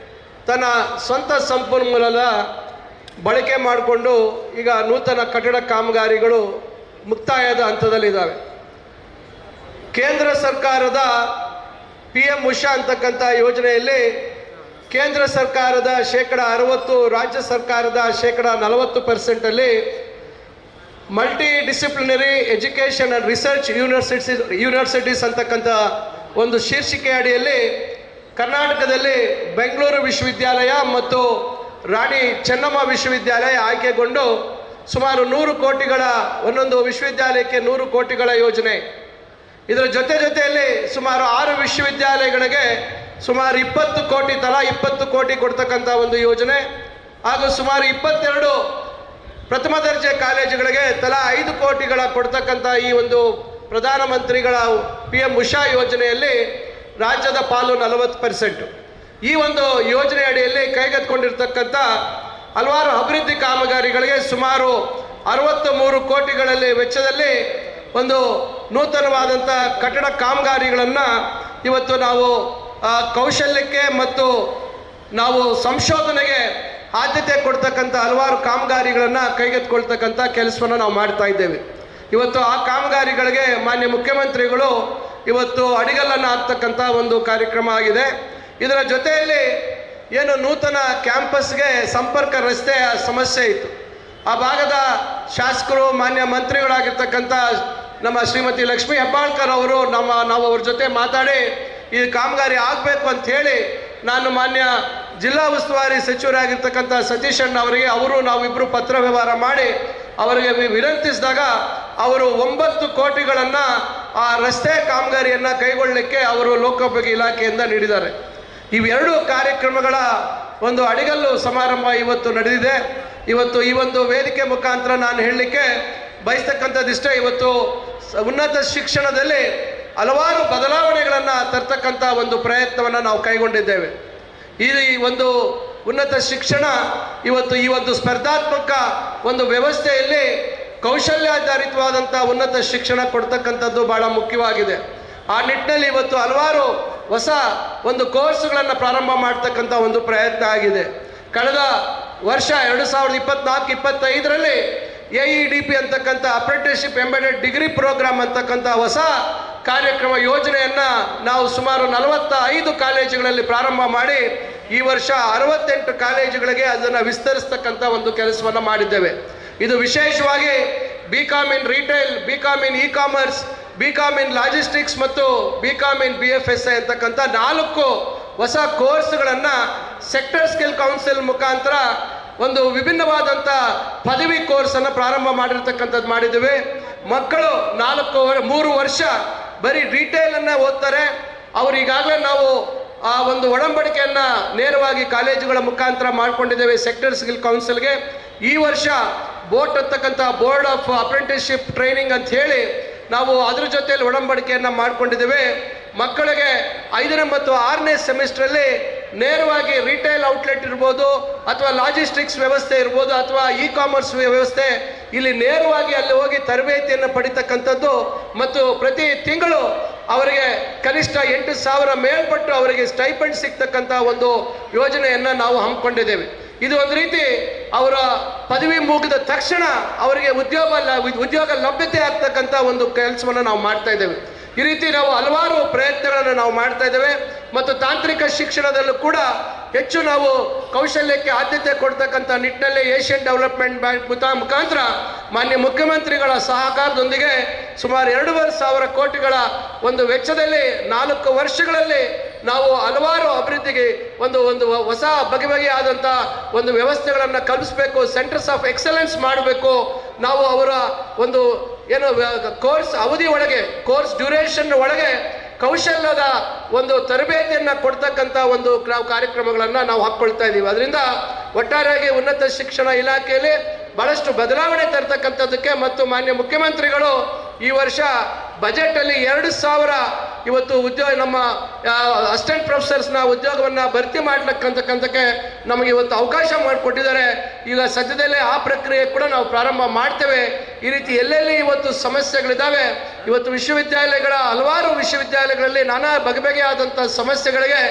ತನ್ನ ಸ್ವಂತ ಸಂಪನ್ಮೂಲದ ಬಳಕೆ ಮಾಡಿಕೊಂಡು ಈಗ ನೂತನ ಕಟ್ಟಡ ಕಾಮಗಾರಿಗಳು ಮುಕ್ತಾಯದ ಹಂತದಲ್ಲಿದ್ದಾವೆ. ಕೇಂದ್ರ ಸರ್ಕಾರದ PM ಉಷಾ ಅಂತಕ್ಕಂಥ ಯೋಜನೆಯಲ್ಲಿ ಕೇಂದ್ರ ಸರ್ಕಾರದ 60%, ರಾಜ್ಯ ಸರ್ಕಾರದ 40% multi disciplinary education and research universities ಅಂತಕ್ಕಂಥ ಒಂದು ಶೀರ್ಷಿಕೆ ಅಡಿಯಲ್ಲಿ ಕರ್ನಾಟಕದಲ್ಲಿ ಬೆಂಗಳೂರು ವಿಶ್ವವಿದ್ಯಾಲಯ ಮತ್ತು ರಾಣಿ ಚೆನ್ನಮ್ಮ ವಿಶ್ವವಿದ್ಯಾಲಯ ಆಯ್ಕೆಗೊಂಡು ಸುಮಾರು 100 ಕೋಟಿಗಳ ಒಂದೊಂದು ವಿಶ್ವವಿದ್ಯಾಲಯಕ್ಕೆ 100 ಕೋಟಿಗಳ ಯೋಜನೆ. ಇದರ ಜೊತೆಯಲ್ಲಿ ಸುಮಾರು 6 ವಿಶ್ವವಿದ್ಯಾಲಯಗಳಿಗೆ ಸುಮಾರು 20 ಕೋಟಿ ತಲಾ 20 ಕೋಟಿ ಕೊಡ್ತಕ್ಕಂಥ ಒಂದು ಯೋಜನೆ, ಹಾಗೂ ಸುಮಾರು 22 ಪ್ರಥಮ ದರ್ಜೆ ಕಾಲೇಜುಗಳಿಗೆ ತಲಾ 5 ಕೋಟಿಗಳ ಕೊಡ್ತಕ್ಕಂಥ ಈ ಒಂದು ಪ್ರಧಾನಮಂತ್ರಿಗಳ PM ಉಷಾ ಯೋಜನೆಯಲ್ಲಿ ರಾಜ್ಯದ ಪಾಲು 40%. ಈ ಒಂದು ಯೋಜನೆ ಅಡಿಯಲ್ಲಿ ಕೈಗೆತ್ತಿಕೊಂಡಿರ್ತಕ್ಕಂಥ ಹಲವಾರು ಅಭಿವೃದ್ಧಿ ಕಾಮಗಾರಿಗಳಿಗೆ ಸುಮಾರು 63 ಕೋಟಿಗಳಲ್ಲಿ ವೆಚ್ಚದಲ್ಲಿ ಒಂದು ನೂತನವಾದಂಥ ಕಟ್ಟಡ ಕಾಮಗಾರಿಗಳನ್ನು ಇವತ್ತು ನಾವು ಕೌಶಲ್ಯಕ್ಕೆ ಮತ್ತು ನಾವು ಸಂಶೋಧನೆಗೆ ಆದ್ಯತೆ ಕೊಡ್ತಕ್ಕಂಥ ಹಲವಾರು ಕಾಮಗಾರಿಗಳನ್ನು ಕೈಗೆತ್ತಿಕೊಳ್ತಕ್ಕಂಥ ಕೆಲಸವನ್ನು ನಾವು ಮಾಡ್ತಾ ಇದ್ದೇವೆ. ಇವತ್ತು ಆ ಕಾಮಗಾರಿಗಳಿಗೆ ಮಾನ್ಯ ಮುಖ್ಯಮಂತ್ರಿಗಳು ಇವತ್ತು ಅಡಿಗಲ್ಲನ್ನು ಹಾಕ್ತಕ್ಕಂಥ ಒಂದು ಕಾರ್ಯಕ್ರಮ ಆಗಿದೆ. ಇದರ ಜೊತೆಯಲ್ಲಿ ಏನು ನೂತನ ಕ್ಯಾಂಪಸ್ಗೆ ಸಂಪರ್ಕ ರಸ್ತೆ ಸಮಸ್ಯೆ ಇತ್ತು, ಆ ಭಾಗದ ಶಾಸಕರು ಮಾನ್ಯ ಮಂತ್ರಿಗಳಾಗಿರ್ತಕ್ಕಂಥ ನಮ್ಮ ಶ್ರೀಮತಿ ಲಕ್ಷ್ಮೀ ಹೆಬ್ಬಾಳ್ಕರ್ ಅವರು ನಾವು ಅವ್ರ ಜೊತೆ ಮಾತಾಡಿ ಈ ಕಾಮಗಾರಿ ಆಗಬೇಕು ಅಂತ ಹೇಳಿ ನಾನು ಮಾನ್ಯ ಜಿಲ್ಲಾ ಉಸ್ತುವಾರಿ ಸಚಿವರಾಗಿರ್ತಕ್ಕಂಥ ಸತೀಶ್ ಅಣ್ಣ ಅವರಿಗೆ ನಾವಿಬ್ಬರು ಪತ್ರ ವ್ಯವಹಾರ ಮಾಡಿ ಅವರಿಗೆ ವಿನಂತಿಸಿದಾಗ ಅವರು 9 ಕೋಟಿಗಳನ್ನು ಆ ರಸ್ತೆ ಕಾಮಗಾರಿಯನ್ನು ಕೈಗೊಳ್ಳಲಿಕ್ಕೆ ಅವರು ಲೋಕೋಪಯೋಗಿ ಇಲಾಖೆಯಿಂದ ನೀಡಿದ್ದಾರೆ. ಇವೆರಡು ಕಾರ್ಯಕ್ರಮಗಳ ಒಂದು ಅಡಿಗಲ್ಲು ಸಮಾರಂಭ ಇವತ್ತು ನಡೆದಿದೆ. ಇವತ್ತು ಈ ಒಂದು ವೇದಿಕೆ ಮುಖಾಂತರ ನಾನು ಹೇಳಲಿಕ್ಕೆ ಬಯಸ್ತಕ್ಕಂಥದ್ದಿಷ್ಟೇ, ಇವತ್ತು ಉನ್ನತ ಶಿಕ್ಷಣದಲ್ಲಿ ಹಲವಾರು ಬದಲಾವಣೆಗಳನ್ನು ತರ್ತಕ್ಕಂಥ ಒಂದು ಪ್ರಯತ್ನವನ್ನು ನಾವು ಕೈಗೊಂಡಿದ್ದೇವೆ. ಈ ಒಂದು ಉನ್ನತ ಶಿಕ್ಷಣ ಇವತ್ತು ಈ ಒಂದು ಸ್ಪರ್ಧಾತ್ಮಕ ಒಂದು ವ್ಯವಸ್ಥೆಯಲ್ಲಿ ಕೌಶಲ್ಯಾಧಾರಿತವಾದಂಥ ಉನ್ನತ ಶಿಕ್ಷಣ ಕೊಡ್ತಕ್ಕಂಥದ್ದು ಭಾಳ ಮುಖ್ಯವಾಗಿದೆ. ಆ ನಿಟ್ಟಿನಲ್ಲಿ ಇವತ್ತು ಹಲವಾರು ಹೊಸ ಒಂದು ಕೋರ್ಸ್ಗಳನ್ನು ಪ್ರಾರಂಭ ಮಾಡ್ತಕ್ಕಂಥ ಒಂದು ಪ್ರಯತ್ನ ಆಗಿದೆ. ಕಳೆದ ವರ್ಷ 2024-25ರಲ್ಲಿ AEDP ಅಂತಕ್ಕಂಥ ಅಪ್ರೆಂಟಿಸ್ಶಿಪ್ ಎಂಬೆಡೆಡ್ ಡಿಗ್ರಿ ಪ್ರೋಗ್ರಾಮ್ ಅಂತಕ್ಕಂಥ ಹೊಸ ಕಾರ್ಯಕ್ರಮ ಯೋಜನೆಯನ್ನು ನಾವು ಸುಮಾರು 45 ಕಾಲೇಜುಗಳಲ್ಲಿ ಪ್ರಾರಂಭ ಮಾಡಿ ಈ ವರ್ಷ 68 ಕಾಲೇಜುಗಳಿಗೆ ಅದನ್ನು ವಿಸ್ತರಿಸ್ತಕ್ಕಂಥ ಒಂದು ಕೆಲಸವನ್ನು ಮಾಡಿದ್ದೇವೆ. ಇದು ವಿಶೇಷವಾಗಿ BCom ಇನ್ ರಿಟೇಲ್, BCom ಇನ್ ಇ-ಕಾಮರ್ಸ್, BCom ಇನ್ ಲಾಜಿಸ್ಟಿಕ್ಸ್ ಮತ್ತು BCom ಇನ್ BFSI ಅಂತಕ್ಕಂಥ 4 ಹೊಸ ಕೋರ್ಸ್ಗಳನ್ನು ಸೆಕ್ಟರ್ ಸ್ಕಿಲ್ ಕೌನ್ಸಿಲ್ ಮುಖಾಂತರ ಒಂದು ವಿಭಿನ್ನವಾದಂಥ ಪದವಿ ಕೋರ್ಸನ್ನು ಪ್ರಾರಂಭ ಮಾಡಿರ್ತಕ್ಕಂಥದ್ದು ಮಾಡಿದ್ದೇವೆ. ಮಕ್ಕಳು 3 ವರ್ಷ ಬರೀ ರಿಟೇಲನ್ನು ಓದ್ತಾರೆ. ಅವರು ಈಗಾಗಲೇ ನಾವು ಆ ಒಂದು ಒಡಂಬಡಿಕೆಯನ್ನು ನೇರವಾಗಿ ಕಾಲೇಜುಗಳ ಮುಖಾಂತರ ಮಾಡಿಕೊಂಡಿದ್ದೇವೆ ಸೆಕ್ಟರ್ ಸ್ಕಿಲ್ ಕೌನ್ಸಿಲ್ಗೆ. ಈ ವರ್ಷ ಬೋಟ್ ಅಂತಕ್ಕಂಥ ಬೋರ್ಡ್ ಆಫ್ ಅಪ್ರೆಂಟಿಸ್ಶಿಪ್ ಟ್ರೈನಿಂಗ್ ಅಂತ ಹೇಳಿ ನಾವು ಅದ್ರ ಜೊತೆಯಲ್ಲಿ ಒಡಂಬಡಿಕೆಯನ್ನು ಮಾಡಿಕೊಂಡಿದ್ದೇವೆ. ಮಕ್ಕಳಿಗೆ 5ನೇ ಮತ್ತು 6ನೇ ಸೆಮಿಸ್ಟ್ರಲ್ಲಿ ನೇರವಾಗಿ ರಿಟೇಲ್ ಔಟ್ಲೆಟ್ ಇರ್ಬೋದು ಅಥವಾ ಲಾಜಿಸ್ಟಿಕ್ಸ್ ವ್ಯವಸ್ಥೆ ಇರ್ಬೋದು ಅಥವಾ ಇ-ಕಾಮರ್ಸ್ ವ್ಯವಸ್ಥೆ, ಇಲ್ಲಿ ನೇರವಾಗಿ ಅಲ್ಲಿ ಹೋಗಿ ತರಬೇತಿಯನ್ನು ಪಡಿತಕ್ಕಂಥದ್ದು ಮತ್ತು ಪ್ರತಿ ತಿಂಗಳು ಅವರಿಗೆ ಕನಿಷ್ಠ 8,000 ಮೇಲ್ಪಟ್ಟು ಅವರಿಗೆ ಸ್ಟೈಪೆಂಡ್ ಸಿಗ್ತಕ್ಕಂಥ ಒಂದು ಯೋಜನೆಯನ್ನು ನಾವು ಹಮ್ಮಿಕೊಂಡಿದ್ದೇವೆ. ಇದು ಒಂದು ರೀತಿ ಅವರ ಪದವಿ ಮುಗಿದ ತಕ್ಷಣ ಅವರಿಗೆ ಉದ್ಯೋಗ ಲಭ್ಯತೆ ಆಗ್ತಕ್ಕಂಥ ಒಂದು ಕೆಲಸವನ್ನು ನಾವು ಮಾಡ್ತಾ ಇದ್ದೇವೆ. ಈ ರೀತಿ ನಾವು ಹಲವಾರು ಪ್ರಯತ್ನಗಳನ್ನು ನಾವು ಮಾಡ್ತಾ ಇದ್ದೇವೆ. ಮತ್ತು ತಾಂತ್ರಿಕ ಶಿಕ್ಷಣದಲ್ಲೂ ಕೂಡ ಹೆಚ್ಚು ನಾವು ಕೌಶಲ್ಯಕ್ಕೆ ಆದ್ಯತೆ ಕೊಡ್ತಕ್ಕಂಥ ನಿಟ್ಟಿನಲ್ಲಿ ಏಷ್ಯನ್ ಡೆವಲಪ್ಮೆಂಟ್ ಬ್ಯಾಂಕ್ ಮುಖಾಂತರ ಮಾನ್ಯ ಮುಖ್ಯಮಂತ್ರಿಗಳ ಸಹಕಾರದೊಂದಿಗೆ ಸುಮಾರು 2,500 ಕೋಟಿಗಳ ಒಂದು ವೆಚ್ಚದಲ್ಲಿ 4 ವರ್ಷಗಳಲ್ಲಿ ನಾವು ಹಲವಾರು ಅಭಿವೃದ್ಧಿಗೆ ಒಂದು ಹೊಸ ಬಗೆಬಗೆಯಾದಂಥ ಒಂದು ವ್ಯವಸ್ಥೆಗಳನ್ನು ಕಲ್ಪಿಸಬೇಕು, ಸೆಂಟರ್ಸ್ ಆಫ್ ಎಕ್ಸಲೆನ್ಸ್ ಮಾಡಬೇಕು. ನಾವು ಅವರ ಒಂದು ಏನು ಕೋರ್ಸ್ ಅವಧಿ ಒಳಗೆ, ಕೋರ್ಸ್ ಡ್ಯೂರೇಷನ್ ಒಳಗೆ ಕೌಶಲ್ಯದ ಒಂದು ತರಬೇತಿಯನ್ನು ಕೊಡ್ತಕ್ಕಂಥ ಒಂದು ಕಾರ್ಯಕ್ರಮಗಳನ್ನು ನಾವು ಹಾಕ್ಕೊಳ್ತಾ ಇದ್ದೀವಿ. ಅದರಿಂದ ಒಟ್ಟಾರೆಯಾಗಿ ಉನ್ನತ ಶಿಕ್ಷಣ ಇಲಾಖೆಯಲ್ಲಿ ಭಾಳಷ್ಟು ಬದಲಾವಣೆ ತರ್ತಕ್ಕಂಥದ್ದಕ್ಕೆ ಮತ್ತು ಮಾನ್ಯ ಮುಖ್ಯಮಂತ್ರಿಗಳು ಈ ವರ್ಷ ಬಜೆಟಲ್ಲಿ 2,000 ಇವತ್ತು ನಮ್ಮ ಅಸಿಸ್ಟೆಂಟ್ ಪ್ರೊಫೆಸರ್ಸ್ನ ಉದ್ಯೋಗವನ್ನು ಭರ್ತಿ ಮಾಡ್ಲಿಕ್ಕಂತಕ್ಕಂಥಕ್ಕೆ ನಮಗೆ ಇವತ್ತು ಅವಕಾಶ ಮಾಡಿಕೊಟ್ಟಿದ್ದಾರೆ. ಈಗ ಸದ್ಯದಲ್ಲೇ ಆ ಪ್ರಕ್ರಿಯೆ ಕೂಡ ನಾವು ಪ್ರಾರಂಭ ಮಾಡ್ತೇವೆ. ಈ ರೀತಿ ಎಲ್ಲೆಲ್ಲಿ ಇವತ್ತು ಸಮಸ್ಯೆಗಳಿದ್ದಾವೆ, ಇವತ್ತು ಹಲವಾರು ವಿಶ್ವವಿದ್ಯಾಲಯಗಳಲ್ಲಿ ನಾನಾ ಬಗೆಬಗೆಯಾದಂಥ ಸಮಸ್ಯೆಗಳಿಗೆ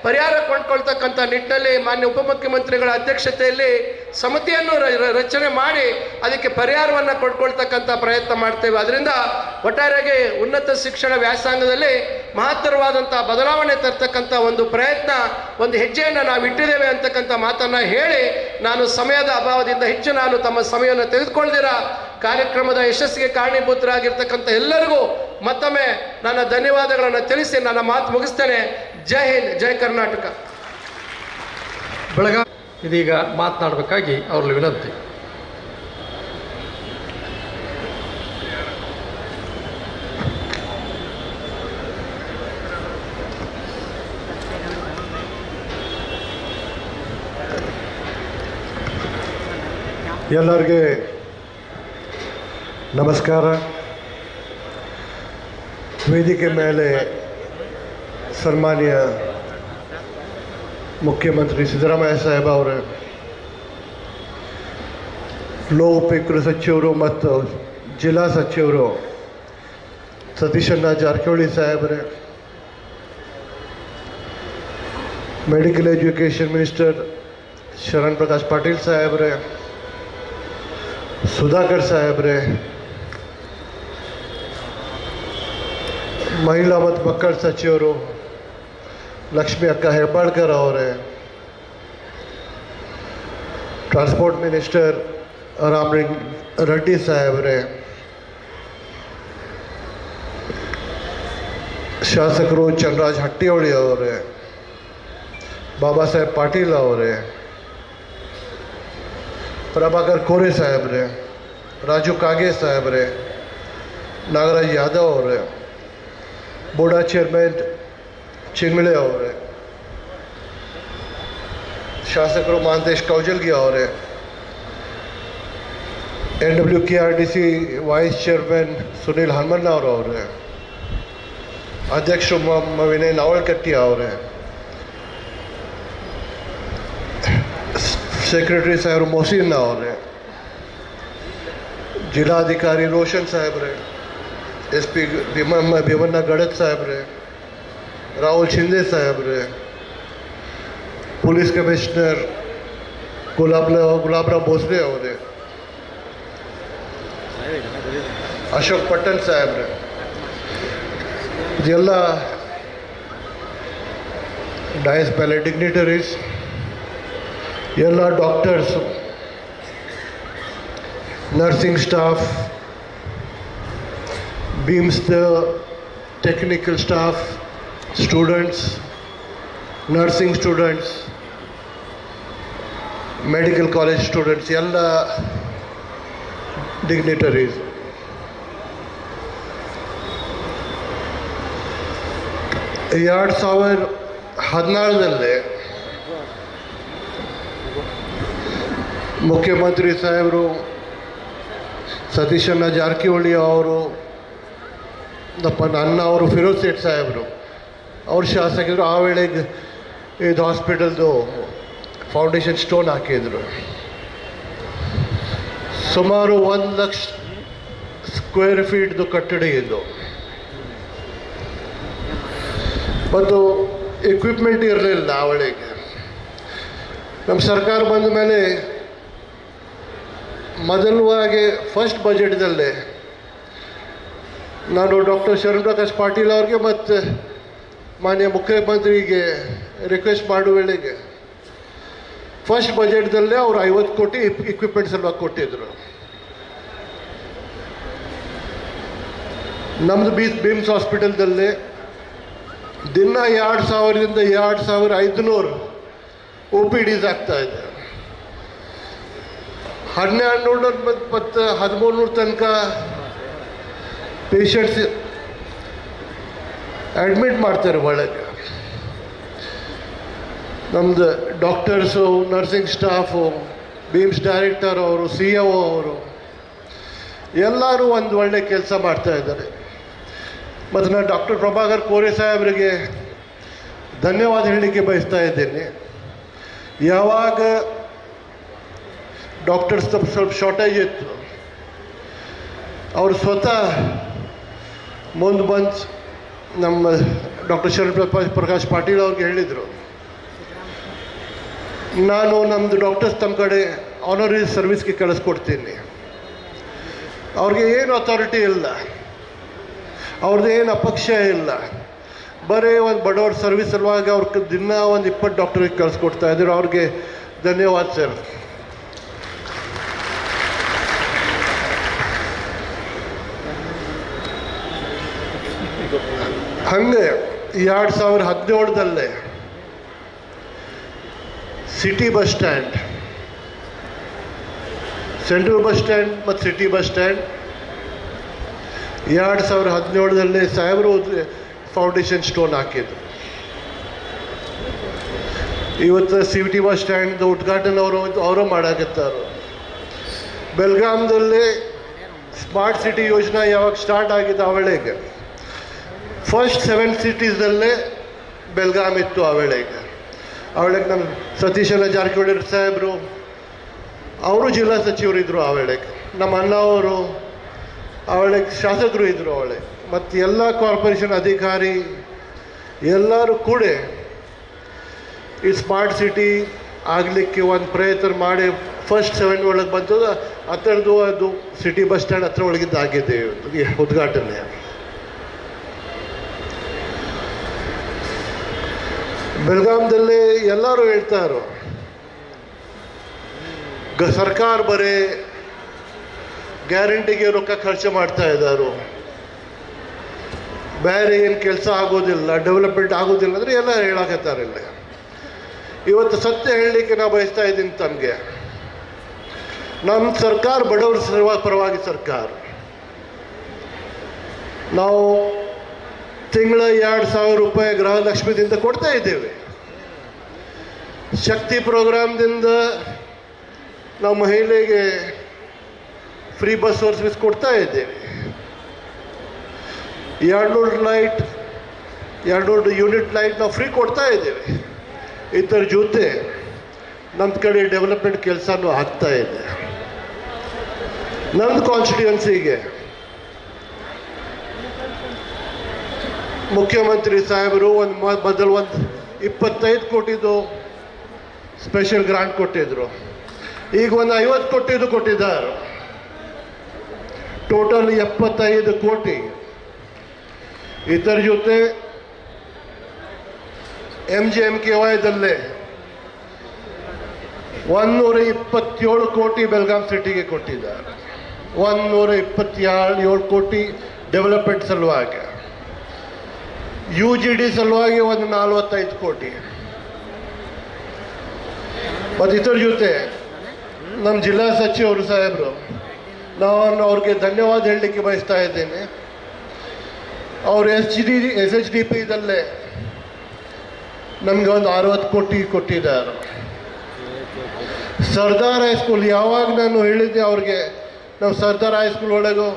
ಪರಿಹಾರ ಕೊಂಡ್ಕೊಳ್ತಕ್ಕಂಥ ನಿಟ್ಟಿನಲ್ಲಿ ಮಾನ್ಯ ಉಪಮುಖ್ಯಮಂತ್ರಿಗಳ ಅಧ್ಯಕ್ಷತೆಯಲ್ಲಿ ಸಮಿತಿಯನ್ನು ರಚನೆ ಮಾಡಿ ಅದಕ್ಕೆ ಪರಿಹಾರವನ್ನು ಕೊಡ್ಕೊಳ್ತಕ್ಕಂಥ ಪ್ರಯತ್ನ ಮಾಡ್ತೇವೆ. ಅದರಿಂದ ಒಟ್ಟಾರೆಯಾಗಿ ಉನ್ನತ ಶಿಕ್ಷಣ ವ್ಯಾಸಂಗದಲ್ಲಿ ಮಹತ್ತರವಾದಂಥ ಬದಲಾವಣೆ ತರ್ತಕ್ಕಂಥ ಒಂದು ಪ್ರಯತ್ನ, ಒಂದು ಹೆಜ್ಜೆಯನ್ನು ನಾವು ಇಟ್ಟಿದ್ದೇವೆ ಅಂತಕ್ಕಂಥ ಮಾತನ್ನು ಹೇಳಿ, ನಾನು ಸಮಯದ ಅಭಾವದಿಂದ ಹೆಚ್ಚು ನಾನು ತಮ್ಮ ಸಮಯವನ್ನು ತೆಗೆದುಕೊಳ್ದಿರ ಕಾರ್ಯಕ್ರಮದ ಯಶಸ್ಸಿಗೆ ಕಾರಣೀಭೂತರಾಗಿರ್ತಕ್ಕಂಥ ಎಲ್ಲರಿಗೂ ಮತ್ತೊಮ್ಮೆ ನನ್ನ ಧನ್ಯವಾದಗಳನ್ನು ತಿಳಿಸಿ ನನ್ನ ಮಾತು ಮುಗಿಸ್ತೇನೆ. ಜೈ ಹಿಂದ್, ಜೈ ಕರ್ನಾಟಕ. ಬೆಳಗಾವಿ ಇದೀಗ ಮಾತನಾಡಬೇಕಾಗಿ ಅವ್ರಲ್ಲಿ ವಿನಂತಿ. ಎಲ್ಲರಿಗೆ ನಮಸ್ಕಾರ. ವೇದಿಕೆ ಮೇಲೆ ಸನ್ಮಾನ್ಯ ಮುಖ್ಯಮಂತ್ರಿ ಸಿದ್ದರಾಮಯ್ಯ ಸಾಹೇಬ ಅವರೇ, ಲೋಕೋಪಯೋಗಿ ಸಚಿವರು ಮತ್ತು ಜಿಲ್ಲಾ ಸಚಿವರು ಸತೀಶಣ್ಣ ಜಾರಕಿಹೊಳಿ ಸಾಹೇಬರೇ, medical education minister Sharan Prakash Patil ಸಾಹೇಬರೇ, ಸುಧಾಕರ್ ಸಾಹೇಬ್ರೆ, ಮಹಿಳಾ ಮತ್ತು ಮಕ್ಕಳ ಸಚಿವರು ಲಕ್ಷ್ಮಿ ಅಕ್ಕ ಹೆಬ್ಬಾಳ್ಕರ್ ಅವರೇ, ಟ್ರಾನ್ಸ್ಪೋರ್ಟ್ ಮಿನಿಸ್ಟರ್ ರಾಮ್ ರೆಡ್ಡಿ ಸಾಹೇಬ್ರೆ, ಶಾಸಕರು ಚಂದ್ರರಾಜ್ ಹಟ್ಟಿಹೊಳಿ ಅವರೇ, ಬಾಬಾ ಸಾಹೇಬ್ ಪಾಟೀಲ್ ಅವರೇ, ಪ್ರಭಾಕರ್ ಕೋರೆ ಸಾಹೇಬ್ರೆ, ರಾಜು ಕಾಗೆ ಸಾಹೇಬ್ರೆ, ನಾಗರಾಜ್ ಯಾದವ್ ಅವರೇ, ಬೋಡಾ ಚೇರ್ಮನ್ ಚಿನ್ಮಿಳೆ ಅವರೇ, ಶಾಸಕರು ಮಹಾಂತೇಶ್ ಕೌಜಲ್ಗಿ ಅವರೇ, NWKRDC ವೈಸ್ ಚೇರ್ಮನ್ ಸುನೀಲ್ ಹನುಮಣ್ಣವ್ರು ಅವರೇ, ಅಧ್ಯಕ್ಷರು ವಿನಯ್ ನಾವಲ್ಕಟ್ಟಿ ಅವರೇ, ಸೆಕ್ರೆಟರಿ ಸಾಹೇಬರು ಮೊಹಸಿನ್ ಅವರೇ, ಜಿಲ್ಲಾಧಿಕಾರಿ ರೋಷನ್ ಸಾಹೇಬ್ರೆ, SP ಭೀಮಣ್ಣ ಗಡತ್ ಸಾಹೇಬ್ರೆ, ರಾಹುಲ್ ಶಿಂದೆ ಸಾಹೇಬ್ರೆ, ಪೊಲೀಸ್ ಕಮಿಷನರ್ ಗುಲಾಬ್ರಾವ್ ಭೋಸ್ಲೆ ಅವರೇ, ಅಶೋಕ್ ಪಟ್ಟಣ್ ಸಾಹೇಬ್ರೆ, ಇದೆಲ್ಲ ಡಯಸ್ ಮೇಲೆ ಡಿಗ್ನಿಟರೀಸ್, ಎಲ್ಲ doctors, nursing staff, BIMS technical staff, students, nursing students, medical college students, ಎಲ್ಲ ಡಿಗ್ನಿಟರೀಸ್. ಈ 2014 ಮುಖ್ಯಮಂತ್ರಿ ಸಾಹೇಬರು ಸತೀಶಣ್ಣ ಜಾರಕಿಹೊಳಿ ಅವರು, ನನ್ನ ಅವರು ಫಿರೋಜ್ ಸೇಠ್ ಸಾಹೇಬರು ಅವ್ರು ಶಾಸಕರು ಆ ವೇಳೆಗೆ ಇದು ಹಾಸ್ಪಿಟಲ್ದು ಫೌಂಡೇಶನ್ ಸ್ಟೋನ್ ಹಾಕಿದರು. ಸುಮಾರು 1 ಲಕ್ಷ ಸ್ಕ್ವೇರ್ ಫೀಟ್ದು ಕಟ್ಟಡ ಇದು. ಮತ್ತು ಎಕ್ವಿಪ್ಮೆಂಟ್ ಇರಲಿಲ್ಲ ಅವಳಿಗೆ. ನಮ್ಮ ಸರ್ಕಾರ ಬಂದ ಮೇಲೆ ಮೊದಲವಾಗಿ ಫಸ್ಟ್ ಬಜೆಟ್ದಲ್ಲೇ ನಾನು ಡಾಕ್ಟರ್ ಶರಣ್ ಪ್ರಕಾಶ್ ಪಾಟೀಲ್ ಅವ್ರಿಗೆ ಮತ್ತು ಮಾನ್ಯ ಮುಖ್ಯಮಂತ್ರಿಗೆ ರಿಕ್ವೆಸ್ಟ್ ಮಾಡುವ ವೇಳೆಗೆ ಫಸ್ಟ್ ಬಜೆಟ್ದಲ್ಲೇ ಅವರು 50 ಕೋಟಿ ಇಕ್ವಿಪ್ಮೆಂಟ್ ಸಲುವಾಗಿ ಕೊಟ್ಟಿದ್ದರು. ನಮ್ಮದು ಬಿಮ್ಸ್ ಹಾಸ್ಪಿಟಲ್ದಲ್ಲಿ ದಿನ 2,000ದಿಂದ 2,500 OPDs ಆಗ್ತಾಯಿದೆ. 1,200 ಮತ್ತು 1,300 ತನಕ ಪೇಷಂಟ್ಸ್ ಅಡ್ಮಿಟ್ ಮಾಡ್ತಾರೆ ಒಳಗೆ. ನಮ್ಮದು doctors, nursing staff, BIMS director ಅವರು, CEO ಅವರು ಎಲ್ಲರೂ ಒಂದು ಒಳ್ಳೆ ಕೆಲಸ ಮಾಡ್ತಾಯಿದ್ದಾರೆ. ಮತ್ತು ನಾನು ಡಾಕ್ಟರ್ ಪ್ರಭಾಕರ್ ಕೋರೆ ಸಾಹೇಬರಿಗೆ ಧನ್ಯವಾದ ಹೇಳಲಿಕ್ಕೆ ಬಯಸ್ತಾ ಇದ್ದೇನೆ. ಯಾವಾಗ ಡಾಕ್ಟರ್ಸ್ ಸ್ವಲ್ಪ ಶಾರ್ಟೇಜ್ ಇತ್ತು, ಅವರು ಸ್ವತಃ ಮುಂದೆ ಬಂದು ನಮ್ಮ ಡಾಕ್ಟರ್ ಶರಣ್ ಪ್ರಕಾಶ್ ಪಾಟೀಲ್ ಅವ್ರಿಗೆ ಹೇಳಿದರು, ನಾನು ನಮ್ಮದು ಡಾಕ್ಟರ್ಸ್ ತಮ್ಮ ಕಡೆ ಆನರರಿ ಸರ್ವಿಸ್ಗೆ ಕಳಿಸ್ಕೊಡ್ತೀನಿ. ಅವ್ರಿಗೆ ಏನು ಅಥಾರಿಟಿ ಇಲ್ಲ, ಅವ್ರದ್ದು ಏನು ಅಪಕ್ಷ ಇಲ್ಲ, ಬರೀ ಒಂದು ಬಡವ್ರ ಸರ್ವಿಸ್ ಸಲುವಾಗಿ ಅವ್ರಿಗೆ ದಿನ ಒಂದು 20 ಡಾಕ್ಟ್ರಿಗೆ ಕಳಿಸ್ಕೊಡ್ತಾ ಇದ್ರು. ಅವ್ರಿಗೆ ಧನ್ಯವಾದ ಸರ್. ಹಾಗೆ 2017ದಲ್ಲೇ city bus stand, central bus stand ಮತ್ತು ಸಿಟಿ ಬಸ್ ಸ್ಟ್ಯಾಂಡ್ 2017ದಲ್ಲೇ ಸಾಹೇಬರು ಫೌಂಡೇಶನ್ ಸ್ಟೋನ್ ಹಾಕಿದ್ರು. ಇವತ್ತು ಸಿಟಿ ಬಸ್ ಸ್ಟ್ಯಾಂಡ್ ಉದ್ಘಾಟನೆ ಅವರು ಮಾಡಾಕತ್ತಾರು. ಬೆಲ್ಗಾಮ್ದಲ್ಲಿ ಸ್ಮಾರ್ಟ್ ಸಿಟಿ ಯೋಜನಾ ಯಾವಾಗ ಸ್ಟಾರ್ಟ್ ಆಗಿದೆ ಅವಳಿಗೆ ಫಸ್ಟ್ 7 ಸಿಟೀಸಲ್ಲೇ ಬೆಲ್ಗಾಮ್ ಇತ್ತು. ಅವಳಿಗೆ ನಮ್ಮ ಸತೀಶನ ಜಾರಕಿಹೊಳಿ ಸಾಹೇಬರು ಅವರು ಜಿಲ್ಲಾ ಸಚಿವರಿದ್ದರು. ಅವಳಿಗೆ ನಮ್ಮ ಅಣ್ಣ ಅವರು ಅವಳಿಗೆ ಶಾಸಕರು ಇದ್ದರು. ಅವಳಿಗೆ ಮತ್ತು ಎಲ್ಲ ಕಾರ್ಪೊರೇಷನ್ ಅಧಿಕಾರಿ ಎಲ್ಲರೂ ಕೂಡ ಈ ಸ್ಮಾರ್ಟ್ ಸಿಟಿ ಆಗಲಿಕ್ಕೆ ಒಂದು ಪ್ರಯತ್ನ ಮಾಡಿ ಫಸ್ಟ್ 7 ಒಳಗೆ ಬಂದದ್ದು. ಹತ್ತಿರದ್ದು ಅದು ಸಿಟಿ ಬಸ್ ಸ್ಟ್ಯಾಂಡ್ ಹತ್ರ ಒಳಗಿದ್ದು ಆಗಿದೆ ಉದ್ಘಾಟನೆ. ಬೆಳಗಾಂದಲ್ಲಿ ಎಲ್ಲರೂ ಹೇಳ್ತಾರೋ ಸರ್ಕಾರ ಬರೀ ಗ್ಯಾರಂಟಿಗೆ ರೊಕ್ಕ ಖರ್ಚು ಮಾಡ್ತಾ ಇದ್ದಾರೋ, ಬೇರೆ ಏನು ಕೆಲಸ ಆಗೋದಿಲ್ಲ, ಡೆವಲಪ್ಮೆಂಟ್ ಆಗೋದಿಲ್ಲ ಅಂದರೆ ಎಲ್ಲ ಹೇಳಕತ್ತಾರಿಲ್ಲ. ಇವತ್ತು ಸತ್ಯ ಹೇಳಲಿಕ್ಕೆ ನಾನು ಬಯಸ್ತಾ ಇದ್ದೀನಿ ತಮಗೆ. ನಮ್ಮ ಸರ್ಕಾರ ಬಡವರ ಪರವಾಗಿ ಸರ್ಕಾರ. ನಾವು ತಿಂಗಳ 2,000 ರೂಪಾಯಿ ಗೃಹಲಕ್ಷ್ಮಿದಿಂದ ಕೊಡ್ತಾ ಇದ್ದೇವೆ. ಶಕ್ತಿ ಪ್ರೋಗ್ರಾಮ್ದಿಂದ ನಾವು ಮಹಿಳೆಗೆ ಫ್ರೀ ಬಸ್ ಸರ್ವಿಸ್ ಕೊಡ್ತಾ ಇದ್ದೇವೆ. 200 ಯೂನಿಟ್ ಲೈಟ್ ನಾವು ಫ್ರೀ ಕೊಡ್ತಾ ಇದ್ದೇವೆ. ಇದರ ಜೊತೆ ನಮ್ಮ ಕಡೆ ಡೆವಲಪ್ಮೆಂಟ್ ಕೆಲಸನೂ ಆಗ್ತಾ ಇದೆ. ನನ್ನ ಕಾನ್ಸ್ಟಿಟ್ಯೂನ್ಸಿಗೆ ಮುಖ್ಯಮಂತ್ರಿ ಸಾಹೇಬರು ಮೊದಲು 25 ಕೋಟಿದು ಸ್ಪೆಷಲ್ ಗ್ರಾಂಟ್ ಕೊಟ್ಟಿದ್ದರು. ಈಗ 50 ಕೋಟಿದು ಕೊಟ್ಟಿದ್ದಾರೆ. ಟೋಟಲ್ 75 ಕೋಟಿ. ಇದರ ಜೊತೆ MGMKYದಲ್ಲೇ 127 ಕೋಟಿ ಬೆಳಗಾಂ ಸಿಟಿಗೆ ಕೊಟ್ಟಿದ್ದಾರೆ. 127 ಕೋಟಿ ಡೆವಲಪ್ಮೆಂಟ್ ಸಲುವಾಗಿ. UGD ಸಲುವಾಗಿ 45 ಕೋಟಿ. ಮತ್ತು ಇದರ ಜೊತೆ ನಮ್ಮ ಜಿಲ್ಲಾ ಸಚಿವರು ಸಾಹೇಬರು, ನಾನು ಅವ್ರಿಗೆ ಧನ್ಯವಾದ ಹೇಳಲಿಕ್ಕೆ ಬಯಸ್ತಾ ಇದ್ದೇನೆ. ಅವರು SHDPದಲ್ಲೇ ನಮಗೆ 60 ಕೋಟಿ ಕೊಟ್ಟಿದ್ದಾರೆ. ಸರ್ದಾರ್ ಹೈಸ್ಕೂಲ್ ಯಾವಾಗ ನಾನು ಹೇಳಿದ್ದೆ ಅವ್ರಿಗೆ, ನಾವು ಸರ್ದಾರ್ ಹೈಸ್ಕೂಲ್ ಒಳಗೂ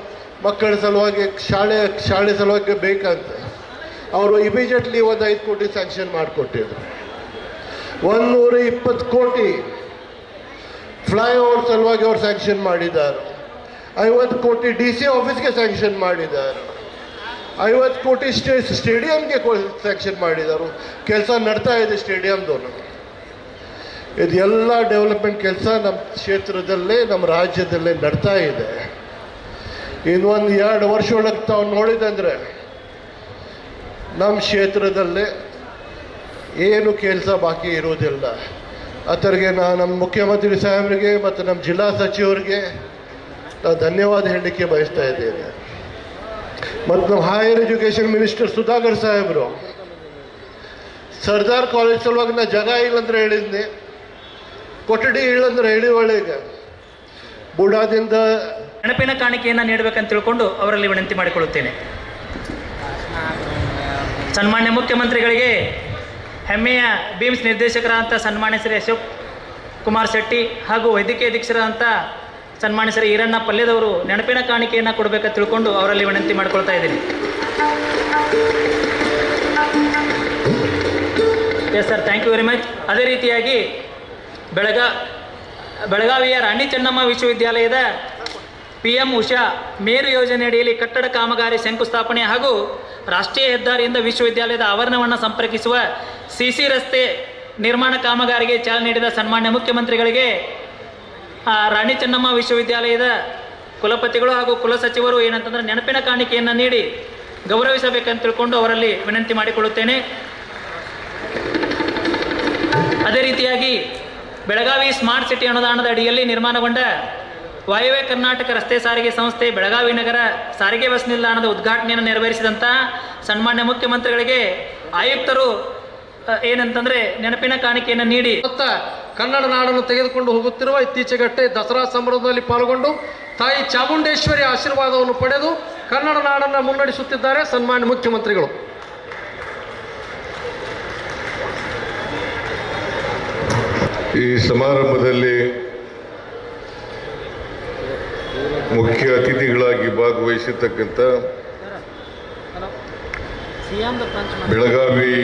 ಮಕ್ಕಳ ಸಲುವಾಗಿ ಶಾಲೆ ಸಲುವಾಗಿ ಬೇಕಂತ ಅವರು ಇಮಿಡಿಯೇಟ್ಲಿ 5 ಕೋಟಿ ಸ್ಯಾಂಕ್ಷನ್ ಮಾಡಿಕೊಟ್ಟಿದ್ರು. 120 ಕೋಟಿ ಫ್ಲೈಓವರ್ ಸಲುವಾಗಿ ಅವ್ರು ಸ್ಯಾಂಕ್ಷನ್ ಮಾಡಿದ್ದಾರೆ. 50 ಕೋಟಿ DC ಆಫೀಸ್ಗೆ ಸ್ಯಾಂಕ್ಷನ್ ಮಾಡಿದ್ದಾರೆ. 50 ಕೋಟಿ ಸ್ಟೇಡಿಯಂಗೆ ಸ್ಯಾಂಕ್ಷನ್ ಮಾಡಿದರು. ಕೆಲಸ ನಡ್ತಾ ಇದೆ ಸ್ಟೇಡಿಯಮ್ದವನು. ಇದೆಲ್ಲ ಡೆವಲಪ್ಮೆಂಟ್ ಕೆಲಸ ನಮ್ಮ ಕ್ಷೇತ್ರದಲ್ಲೇ ನಮ್ಮ ರಾಜ್ಯದಲ್ಲೇ ನಡ್ತಾ ಇದೆ. ಇನ್ನೊಂದು 2 ವರ್ಷ ಒಳಗೆ ತಾವು ನೋಡಿದಂದರೆ ನಮ್ಮ ಕ್ಷೇತ್ರದಲ್ಲೇ ಏನು ಕೆಲಸ ಬಾಕಿ ಇರೋದಿಲ್ಲ. ಅದರಿಗೆ ನಾನು ನಮ್ಮ ಮುಖ್ಯಮಂತ್ರಿ ಸಾಹೇಬರಿಗೆ ಮತ್ತು ನಮ್ಮ ಜಿಲ್ಲಾ ಸಚಿವರಿಗೆ ನಾನು ಧನ್ಯವಾದ ಹೇಳಲಿಕ್ಕೆ ಬಯಸ್ತಾ ಇದ್ದೇನೆ. ಮತ್ತು ನಮ್ಮ ಹೈಯರ್ ಎಜುಕೇಷನ್ ಮಿನಿಸ್ಟರ್ ಸುಧಾಕರ್ ಸಾಹೇಬರು ಸರ್ದಾರ್ ಕಾಲೇಜ್ ಸಲುವಾಗಿ ನಾ ಜಾಗ ಇಲ್ಲಂದ್ರೆ ಹೇಳಿದ್ನಿ, ಕೊಠಡಿ ಇಲ್ಲಂದ್ರೆ ಹೇಳಿ ಒಳ್ಳೆಗೆ ಬುಡಾದಿಂದ ನೆನಪಿನ ಕಾಣಿಕೆಯನ್ನು ನೀಡಬೇಕಂತ ತಿಳ್ಕೊಂಡು ಅವರಲ್ಲಿ ವಿನಂತಿ ಮಾಡಿಕೊಳ್ಳುತ್ತೇನೆ. ಸನ್ಮಾನ್ಯ ಮುಖ್ಯಮಂತ್ರಿಗಳಿಗೆ ಹೆಮ್ಮೆಯ ಬೀಮ್ಸ್ ನಿರ್ದೇಶಕರಾದಂಥ ಸನ್ಮಾನ್ಯ ಶ್ರೀ ಅಶೋಕ್ ಕುಮಾರ್ ಶೆಟ್ಟಿ ಹಾಗೂ ವೈದ್ಯಕೀಯ ಅಧೀಕ್ಷರಾದಂಥ ಸನ್ಮಾನ್ಯ ಶ್ರೀ ಈರಣ್ಣ ಪಲ್ಯದವರು ನೆನಪಿನ ಕಾಣಿಕೆಯನ್ನು ಕೊಡಬೇಕಂತ ತಿಳ್ಕೊಂಡು ಅವರಲ್ಲಿ ವಿನಂತಿ ಮಾಡಿಕೊಳ್ತಾ ಇದ್ದೀನಿ. Yes sir, thank you very much. ಅದೇ ರೀತಿಯಾಗಿ ಬೆಳಗಾವಿಯ ರಾಣಿ ಚೆನ್ನಮ್ಮ ವಿಶ್ವವಿದ್ಯಾಲಯದ PM ಉಷಾ ಮೇರು ಯೋಜನೆ ಅಡಿಯಲ್ಲಿ ಕಟ್ಟಡ ಕಾಮಗಾರಿ ಶಂಕುಸ್ಥಾಪನೆ ಹಾಗೂ ರಾಷ್ಟ್ರೀಯ ಹೆದ್ದಾರಿಯಿಂದ ವಿಶ್ವವಿದ್ಯಾಲಯದ ಆವರಣವನ್ನು ಸಂಪರ್ಕಿಸುವ CC ರಸ್ತೆ ನಿರ್ಮಾಣ ಕಾಮಗಾರಿಗೆ ಚಾಲನೆ ನೀಡಿದ ಸನ್ಮಾನ್ಯ ಮುಖ್ಯಮಂತ್ರಿಗಳಿಗೆ ರಾಣಿ ಚೆನ್ನಮ್ಮ ವಿಶ್ವವಿದ್ಯಾಲಯದ ಕುಲಪತಿಗಳು ಹಾಗೂ ಕುಲಸಚಿವರು ಏನಂತಂದರೆ ನೆನಪಿನ ಕಾಣಿಕೆಯನ್ನು ನೀಡಿ ಗೌರವಿಸಬೇಕಂತ ತಿಳ್ಕೊಂಡು ಅವರಲ್ಲಿ ವಿನಂತಿ ಮಾಡಿಕೊಳ್ಳುತ್ತೇನೆ. ಅದೇ ರೀತಿಯಾಗಿ ಬೆಳಗಾವಿ ಸ್ಮಾರ್ಟ್ ಸಿಟಿ ಅನುದಾನದ ಅಡಿಯಲ್ಲಿ ನಿರ್ಮಾಣಗೊಂಡ ವಾಯುವ್ಯ ಕರ್ನಾಟಕ ರಸ್ತೆ ಸಾರಿಗೆ ಸಂಸ್ಥೆ ಬೆಳಗಾವಿ ನಗರ ಸಾರಿಗೆ ಬಸ್ ನಿಲ್ದಾಣದ ಉದ್ಘಾಟನೆಯನ್ನು ನೆರವೇರಿಸಿದಂಥ ಸನ್ಮಾನ್ಯ ಮುಖ್ಯಮಂತ್ರಿಗಳಿಗೆ ಆಯುಕ್ತರು ಏನಂತಂದರೆ ನೆನಪಿನ ಕಾಣಿಕೆಯನ್ನು ನೀಡಿ ಕನ್ನಡ ನಾಡನ್ನು ತೆಗೆದುಕೊಂಡು ಹೋಗುತ್ತಿರುವ ಇತ್ತೀಚೆಗಷ್ಟೇ ದಸರಾ ಸಂಭ್ರಮದಲ್ಲಿ ಪಾಲ್ಗೊಂಡು ತಾಯಿ ಚಾಮುಂಡೇಶ್ವರಿ ಆಶೀರ್ವಾದವನ್ನು ಪಡೆದು ಕನ್ನಡ ನಾಡನ್ನು ಮುನ್ನಡೆಸುತ್ತಿದ್ದಾರೆ ಸನ್ಮಾನ್ಯ ಮುಖ್ಯಮಂತ್ರಿಗಳು. ಈ ಸಮಾರಂಭದಲ್ಲಿ ಮುಖ್ಯ ಅತಿಥಿಗಳಾಗಿ ಭಾಗವಹಿಸಿರ್ತಕ್ಕಂಥ ಬೆಳಗಾವಿ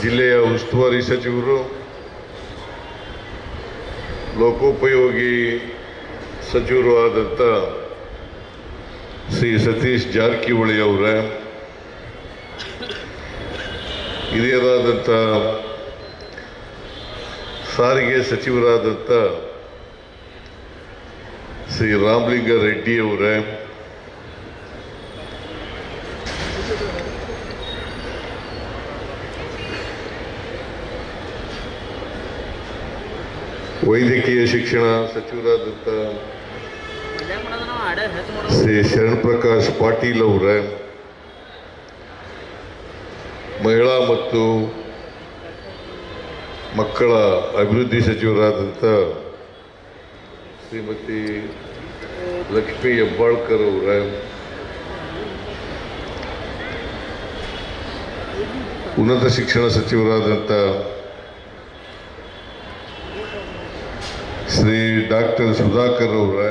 ಜಿಲ್ಲೆಯ ಉಸ್ತುವಾರಿ ಸಚಿವರು, ಲೋಕೋಪಯೋಗಿ ಸಚಿವರು ಆದಂಥ ಶ್ರೀ ಸತೀಶ್ ಜಾರಕಿಹೊಳಿ ಅವರ, ಹಿರಿಯರಾದಂಥ ಸಾರಿಗೆ ಸಚಿವರಾದಂಥ ಶ್ರೀ ರಾಮಲಿಂಗ ರೆಡ್ಡಿ ಅವರೇ, ವೈದ್ಯಕೀಯ ಶಿಕ್ಷಣ ಸಚಿವರಾದಂಥ ಶ್ರೀ ಶರಣಪ್ರಕಾಶ್ ಪಾಟೀಲ್ ಅವರೇ, ಮಹಿಳಾ ಮತ್ತು ಮಕ್ಕಳ ಅಭಿವೃದ್ಧಿ ಸಚಿವರಾದಂಥ ಶ್ರೀಮತಿ ಲಕ್ಷ್ಮೀ ಹೆಬ್ಬಾಳ್ಕರ್ ಅವರ, ಉನ್ನತ ಶಿಕ್ಷಣ ಸಚಿವರಾದಂಥ ಶ್ರೀ ಡಾಕ್ಟರ್ ಸುಧಾಕರ್ ಅವರ,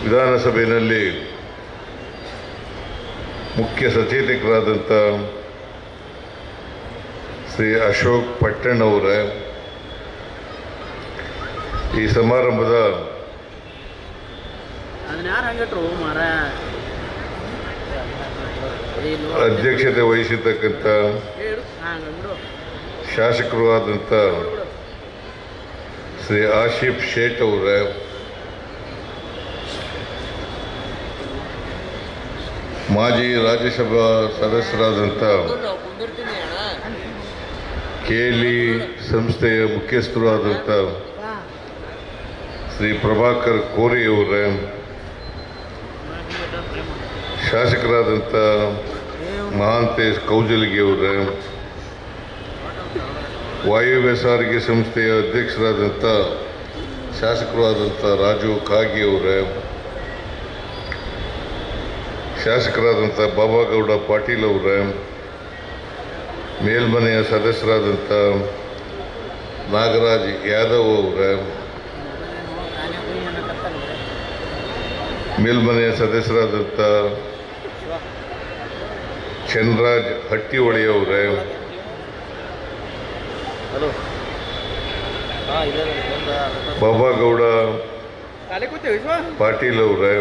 ವಿಧಾನಸಭೆಯಲ್ಲಿ ಮುಖ್ಯ ಸಚೇತಕರಾದಂಥ ಶ್ರೀ ಅಶೋಕ್ ಪಟ್ಟಣ್ ಅವರ, ಈ ಸಮಾರಂಭದ ಅಧ್ಯಕ್ಷತೆ ವಹಿಸಿರ್ತಕ್ಕಂಥ ಶಾಸಕರು ಆದಂಥ ಶ್ರೀ ಆಶಿಫ್ ಶೇಟ್ ಅವರ, ಮಾಜಿ ರಾಜ್ಯಸಭಾ ಸದಸ್ಯರಾದಂಥ KLE ಸಂಸ್ಥೆಯ ಮುಖ್ಯಸ್ಥರು ಆದಂಥ ಶ್ರೀ ಪ್ರಭಾಕರ್ ಕೋರಿ ಅವರ, ಶಾಸಕರಾದಂಥ ಮಹಾಂತೇಶ್ ಕೌಜಲಗಿ ಅವರ, ವಾಯುವ್ಯ ಸಾರಿಗೆ ಸಂಸ್ಥೆಯ ಅಧ್ಯಕ್ಷರಾದಂಥ ಶಾಸಕರು ಆದಂಥ ರಾಜು ಕಾಗಿ ಅವರ, ಶಾಸಕರಾದಂಥ ಬಾಬಾಗೌಡ ಪಾಟೀಲ್ ಅವರ, ಮೇಲ್ಮನೆಯ ಸದಸ್ಯರಾದಂಥ ನಾಗರಾಜ್ ಯಾದವ್ ಅವರ, ಮೇಲ್ಮನೆಯ ಸದಸ್ಯರಾದಂಥ ಚಂದ್ರರಾಜ್ ಹಟ್ಟಿಹೊಳಿ ಅವರ, ಬಾಬಾಗೌಡ ಪಾಟೀಲ್ ಅವರೇ,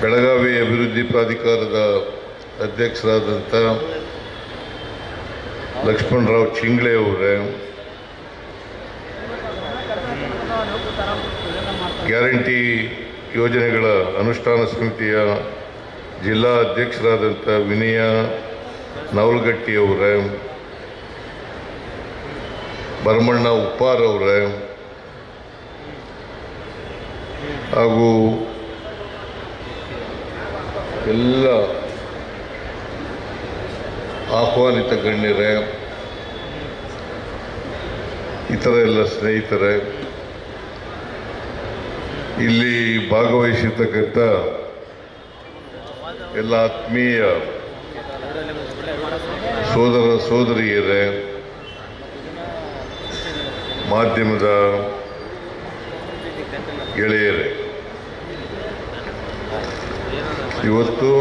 ಬೆಳಗಾವಿ ಅಭಿವೃದ್ಧಿ ಪ್ರಾಧಿಕಾರದ ಅಧ್ಯಕ್ಷರಾದಂಥ ಲಕ್ಷ್ಮಣರಾವ್ ಚಿಂಗ್ಳೆ ಅವರೇ, ಗ್ಯಾರಂಟಿ ಯೋಜನೆಗಳ ಅನುಷ್ಠಾನ ಸಮಿತಿಯ ಜಿಲ್ಲಾ ಅಧ್ಯಕ್ಷರಾದಂಥ ವಿನಯ ನವಲಗಟ್ಟಿ ಅವರೇ, ಭರಮಣ್ಣ ಉಪ್ಪಾರ್ ಅವರೇ ಹಾಗೂ ಎಲ್ಲ ಆಹ್ವಾನಿತ ಗಣ್ಯರೇ, ಇತರ ಎಲ್ಲ ಸ್ನೇಹಿತರೇ, ಇಲ್ಲಿ ಭಾಗವಹಿಸಿರ್ತಕ್ಕಂಥ ಎಲ್ಲ ಆತ್ಮೀಯ ಸೋದರ ಸೋದರಿಯರೇ, ಮಾಧ್ಯಮದ ಗೆಳೆಯರೇ, ಇವತ್ತು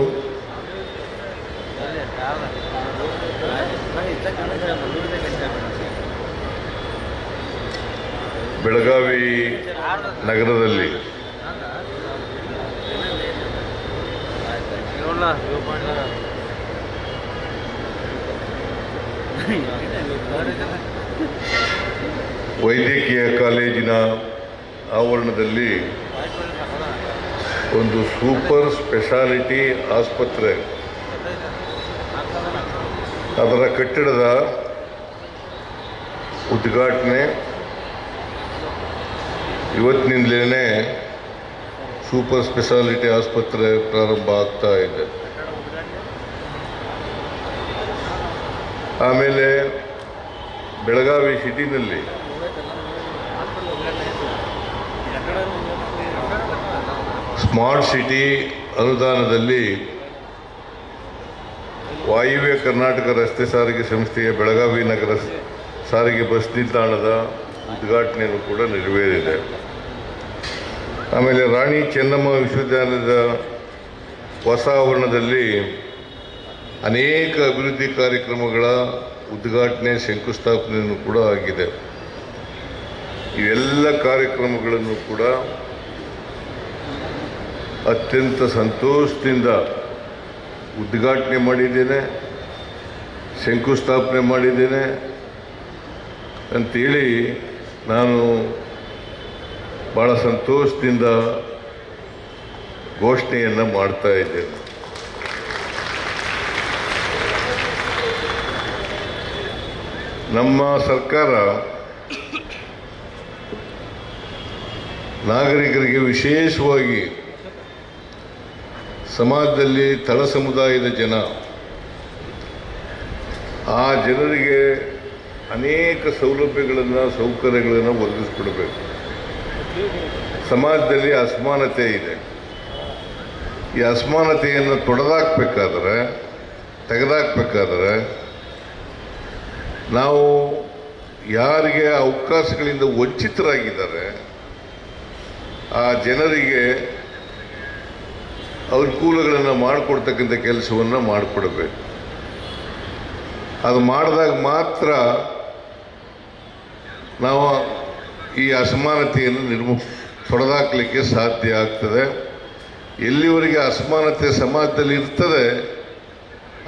ಬೆಳಗಾವಿ ನಗರದಲ್ಲಿ ವೈದ್ಯಕೀಯ ಕಾಲೇಜಿನ ಆವರಣದಲ್ಲಿ ಒಂದು ಸೂಪರ್ ಸ್ಪೆಷಾಲಿಟಿ ಆಸ್ಪತ್ರೆ, ಅದರ ಕಟ್ಟಡದ ಉದ್ಘಾಟನೆ ಇವತ್ತಿನಿಂದಲೇ ಸೂಪರ್ ಸ್ಪೆಷಾಲಿಟಿ ಆಸ್ಪತ್ರೆ ಪ್ರಾರಂಭ ಆಗ್ತಾ ಇದೆ. ಆಮೇಲೆ ಬೆಳಗಾವಿ ಸಿಟಿನಲ್ಲಿ ಸ್ಮಾರ್ಟ್ ಸಿಟಿ ಅನುದಾನದಲ್ಲಿ ವಾಯುವ್ಯ ಕರ್ನಾಟಕ ರಸ್ತೆ ಸಾರಿಗೆ ಸಂಸ್ಥೆಯ ಬೆಳಗಾವಿ ನಗರ ಸಾರಿಗೆ ಬಸ್ ನಿಲ್ದಾಣದ ಉದ್ಘಾಟನೆಯೂ ಕೂಡ ನೆರವೇರಿದೆ. ಆಮೇಲೆ ರಾಣಿ ಚೆನ್ನಮ್ಮ ವಿಶ್ವವಿದ್ಯಾಲಯದ ಹೊಸ ಆವರಣದಲ್ಲಿ ಅನೇಕ ಅಭಿವೃದ್ಧಿ ಕಾರ್ಯಕ್ರಮಗಳ ಉದ್ಘಾಟನೆ ಶಂಕುಸ್ಥಾಪನೆಯೂ ಕೂಡ ಆಗಿದೆ. ಇವೆಲ್ಲ ಕಾರ್ಯಕ್ರಮಗಳನ್ನು ಕೂಡ ಅತ್ಯಂತ ಸಂತೋಷದಿಂದ ಉದ್ಘಾಟನೆ ಮಾಡಿದ್ದೇನೆ, ಶಂಕುಸ್ಥಾಪನೆ ಮಾಡಿದ್ದೇನೆ ಅಂತೇಳಿ ನಾನು ಭಾಳ ಸಂತೋಷದಿಂದ ಘೋಷಣೆಯನ್ನು ಮಾಡ್ತಾ ಇದ್ದೇನೆ. ನಮ್ಮ ಸರ್ಕಾರ ನಾಗರಿಕರಿಗೆ ವಿಶೇಷವಾಗಿ ಸಮಾಜದಲ್ಲಿ ತಳ ಸಮುದಾಯದ ಜನ, ಆ ಜನರಿಗೆ ಅನೇಕ ಸೌಲಭ್ಯಗಳನ್ನು ಸೌಕರ್ಯಗಳನ್ನು ಒದಗಿಸ್ಕೊಡ್ಬೇಕು. ಸಮಾಜದಲ್ಲಿ ಅಸಮಾನತೆ ಇದೆ. ಈ ಅಸಮಾನತೆಯನ್ನು ತೆಗೆದಾಕಬೇಕಾದ್ರೆ ನಾವು ಯಾರಿಗೆ ಅವಕಾಶಗಳಿಂದ ವಂಚಿತರಾಗಿದ್ದಾರೆ ಆ ಜನರಿಗೆ ಅನುಕೂಲಗಳನ್ನು ಮಾಡಿಕೊಡ್ತಕ್ಕಂಥ ಕೆಲಸವನ್ನು ಮಾಡಿಕೊಡ್ಬೇಕು. ಅದು ಮಾಡಿದಾಗ ಮಾತ್ರ ನಾವು ಈ ಅಸಮಾನತೆಯನ್ನು ತೊಡೆದಾಕಲಿಕ್ಕೆ ಸಾಧ್ಯ ಆಗ್ತದೆ. ಎಲ್ಲಿವರೆಗೆ ಅಸಮಾನತೆ ಸಮಾಜದಲ್ಲಿ ಇರ್ತದೆ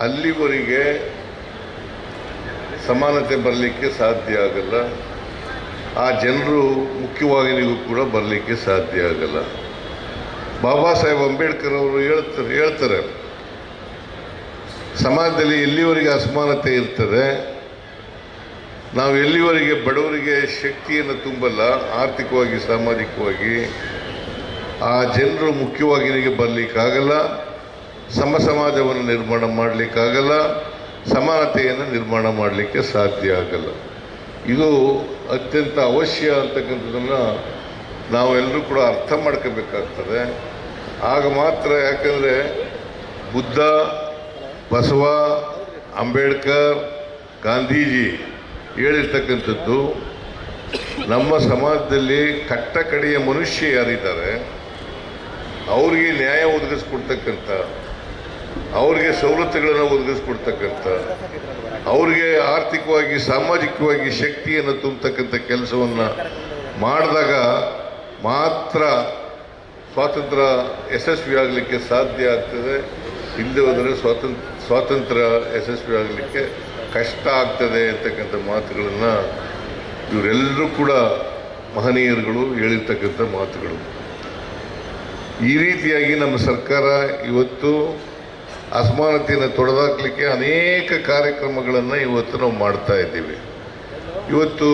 ಅಲ್ಲಿವರೆಗೆ ಸಮಾನತೆ ಬರಲಿಕ್ಕೆ ಸಾಧ್ಯ ಆಗಲ್ಲ. ಆ ಜನರು ಮುಖ್ಯವಾಹಿನಿಗೂ ಕೂಡ ಬರಲಿಕ್ಕೆ ಸಾಧ್ಯ ಆಗಲ್ಲ. ಬಾಬಾ ಸಾಹೇಬ್ ಅಂಬೇಡ್ಕರ್ ಅವರು ಹೇಳ್ತಾರೆ ಸಮಾಜದಲ್ಲಿ ಎಲ್ಲಿವರೆಗೆ ಅಸಮಾನತೆ ಇರ್ತದೆ, ನಾವು ಎಲ್ಲಿವರೆಗೆ ಬಡವರಿಗೆ ಶಕ್ತಿಯನ್ನು ತುಂಬಲ್ಲ, ಆರ್ಥಿಕವಾಗಿ ಸಾಮಾಜಿಕವಾಗಿ, ಆ ಜನರು ಮುಖ್ಯವಾಹಿನಿಗೆ ಬರಲಿಕ್ಕಾಗಲ್ಲ, ಸಮಾಜವನ್ನು ನಿರ್ಮಾಣ ಮಾಡಲಿಕ್ಕಾಗಲ್ಲ, ಸಮಾನತೆಯನ್ನು ನಿರ್ಮಾಣ ಮಾಡಲಿಕ್ಕೆ ಸಾಧ್ಯ ಆಗಲ್ಲ. ಇದು ಅತ್ಯಂತ ಅವಶ್ಯ ಅಂತಕ್ಕಂಥದ್ದನ್ನು ನಾವೆಲ್ಲರೂ ಕೂಡ ಅರ್ಥ ಮಾಡ್ಕೋಬೇಕಾಗ್ತದೆ. ಆಗ ಮಾತ್ರ, ಯಾಕಂದರೆ ಬುದ್ಧ, ಬಸವ, ಅಂಬೇಡ್ಕರ್, ಗಾಂಧೀಜಿ ಹೇಳಿರ್ತಕ್ಕಂಥದ್ದು ನಮ್ಮ ಸಮಾಜದಲ್ಲಿ ಕಟ್ಟ ಕಡೆಯ ಮನುಷ್ಯ ಯಾರಿದ್ದಾರೆ ಅವರಿಗೆ ನ್ಯಾಯ ಒದಗಿಸ್ಕೊಡ್ತಕ್ಕಂಥ ಅವ್ರಿಗೆ ಸವಲತ್ತುಗಳನ್ನು ಒದಗಿಸ್ಕೊಡ್ತಕ್ಕಂಥ, ಅವ್ರಿಗೆ ಆರ್ಥಿಕವಾಗಿ ಸಾಮಾಜಿಕವಾಗಿ ಶಕ್ತಿಯನ್ನು ತುಂಬತಕ್ಕಂಥ ಕೆಲಸವನ್ನು ಮಾಡಿದಾಗ ಮಾತ್ರ ಸ್ವಾತಂತ್ರ್ಯ ಯಶಸ್ವಿ ಆಗಲಿಕ್ಕೆ ಸಾಧ್ಯ ಆಗ್ತದೆ. ಇಲ್ಲದೆ ಹೋದರೆ ಸ್ವಾತಂತ್ರ್ಯ ಯಶಸ್ವಿ ಆಗಲಿಕ್ಕೆ ಕಷ್ಟ ಆಗ್ತದೆ ಅಂತಕ್ಕಂಥ ಮಾತುಗಳನ್ನು ಇವರೆಲ್ಲರೂ ಕೂಡ ಮಹನೀಯರುಗಳು ಹೇಳಿರ್ತಕ್ಕಂಥ ಮಾತುಗಳು. ಈ ರೀತಿಯಾಗಿ ನಮ್ಮ ಸರ್ಕಾರ ಇವತ್ತು ಅಸಮಾನತೆಯನ್ನು ತೊಡೆದಾಕಲಿಕ್ಕೆ ಅನೇಕ ಕಾರ್ಯಕ್ರಮಗಳನ್ನು ಇವತ್ತು ನಾವು ಮಾಡ್ತಾ ಇದ್ದೀವಿ. ಇವತ್ತು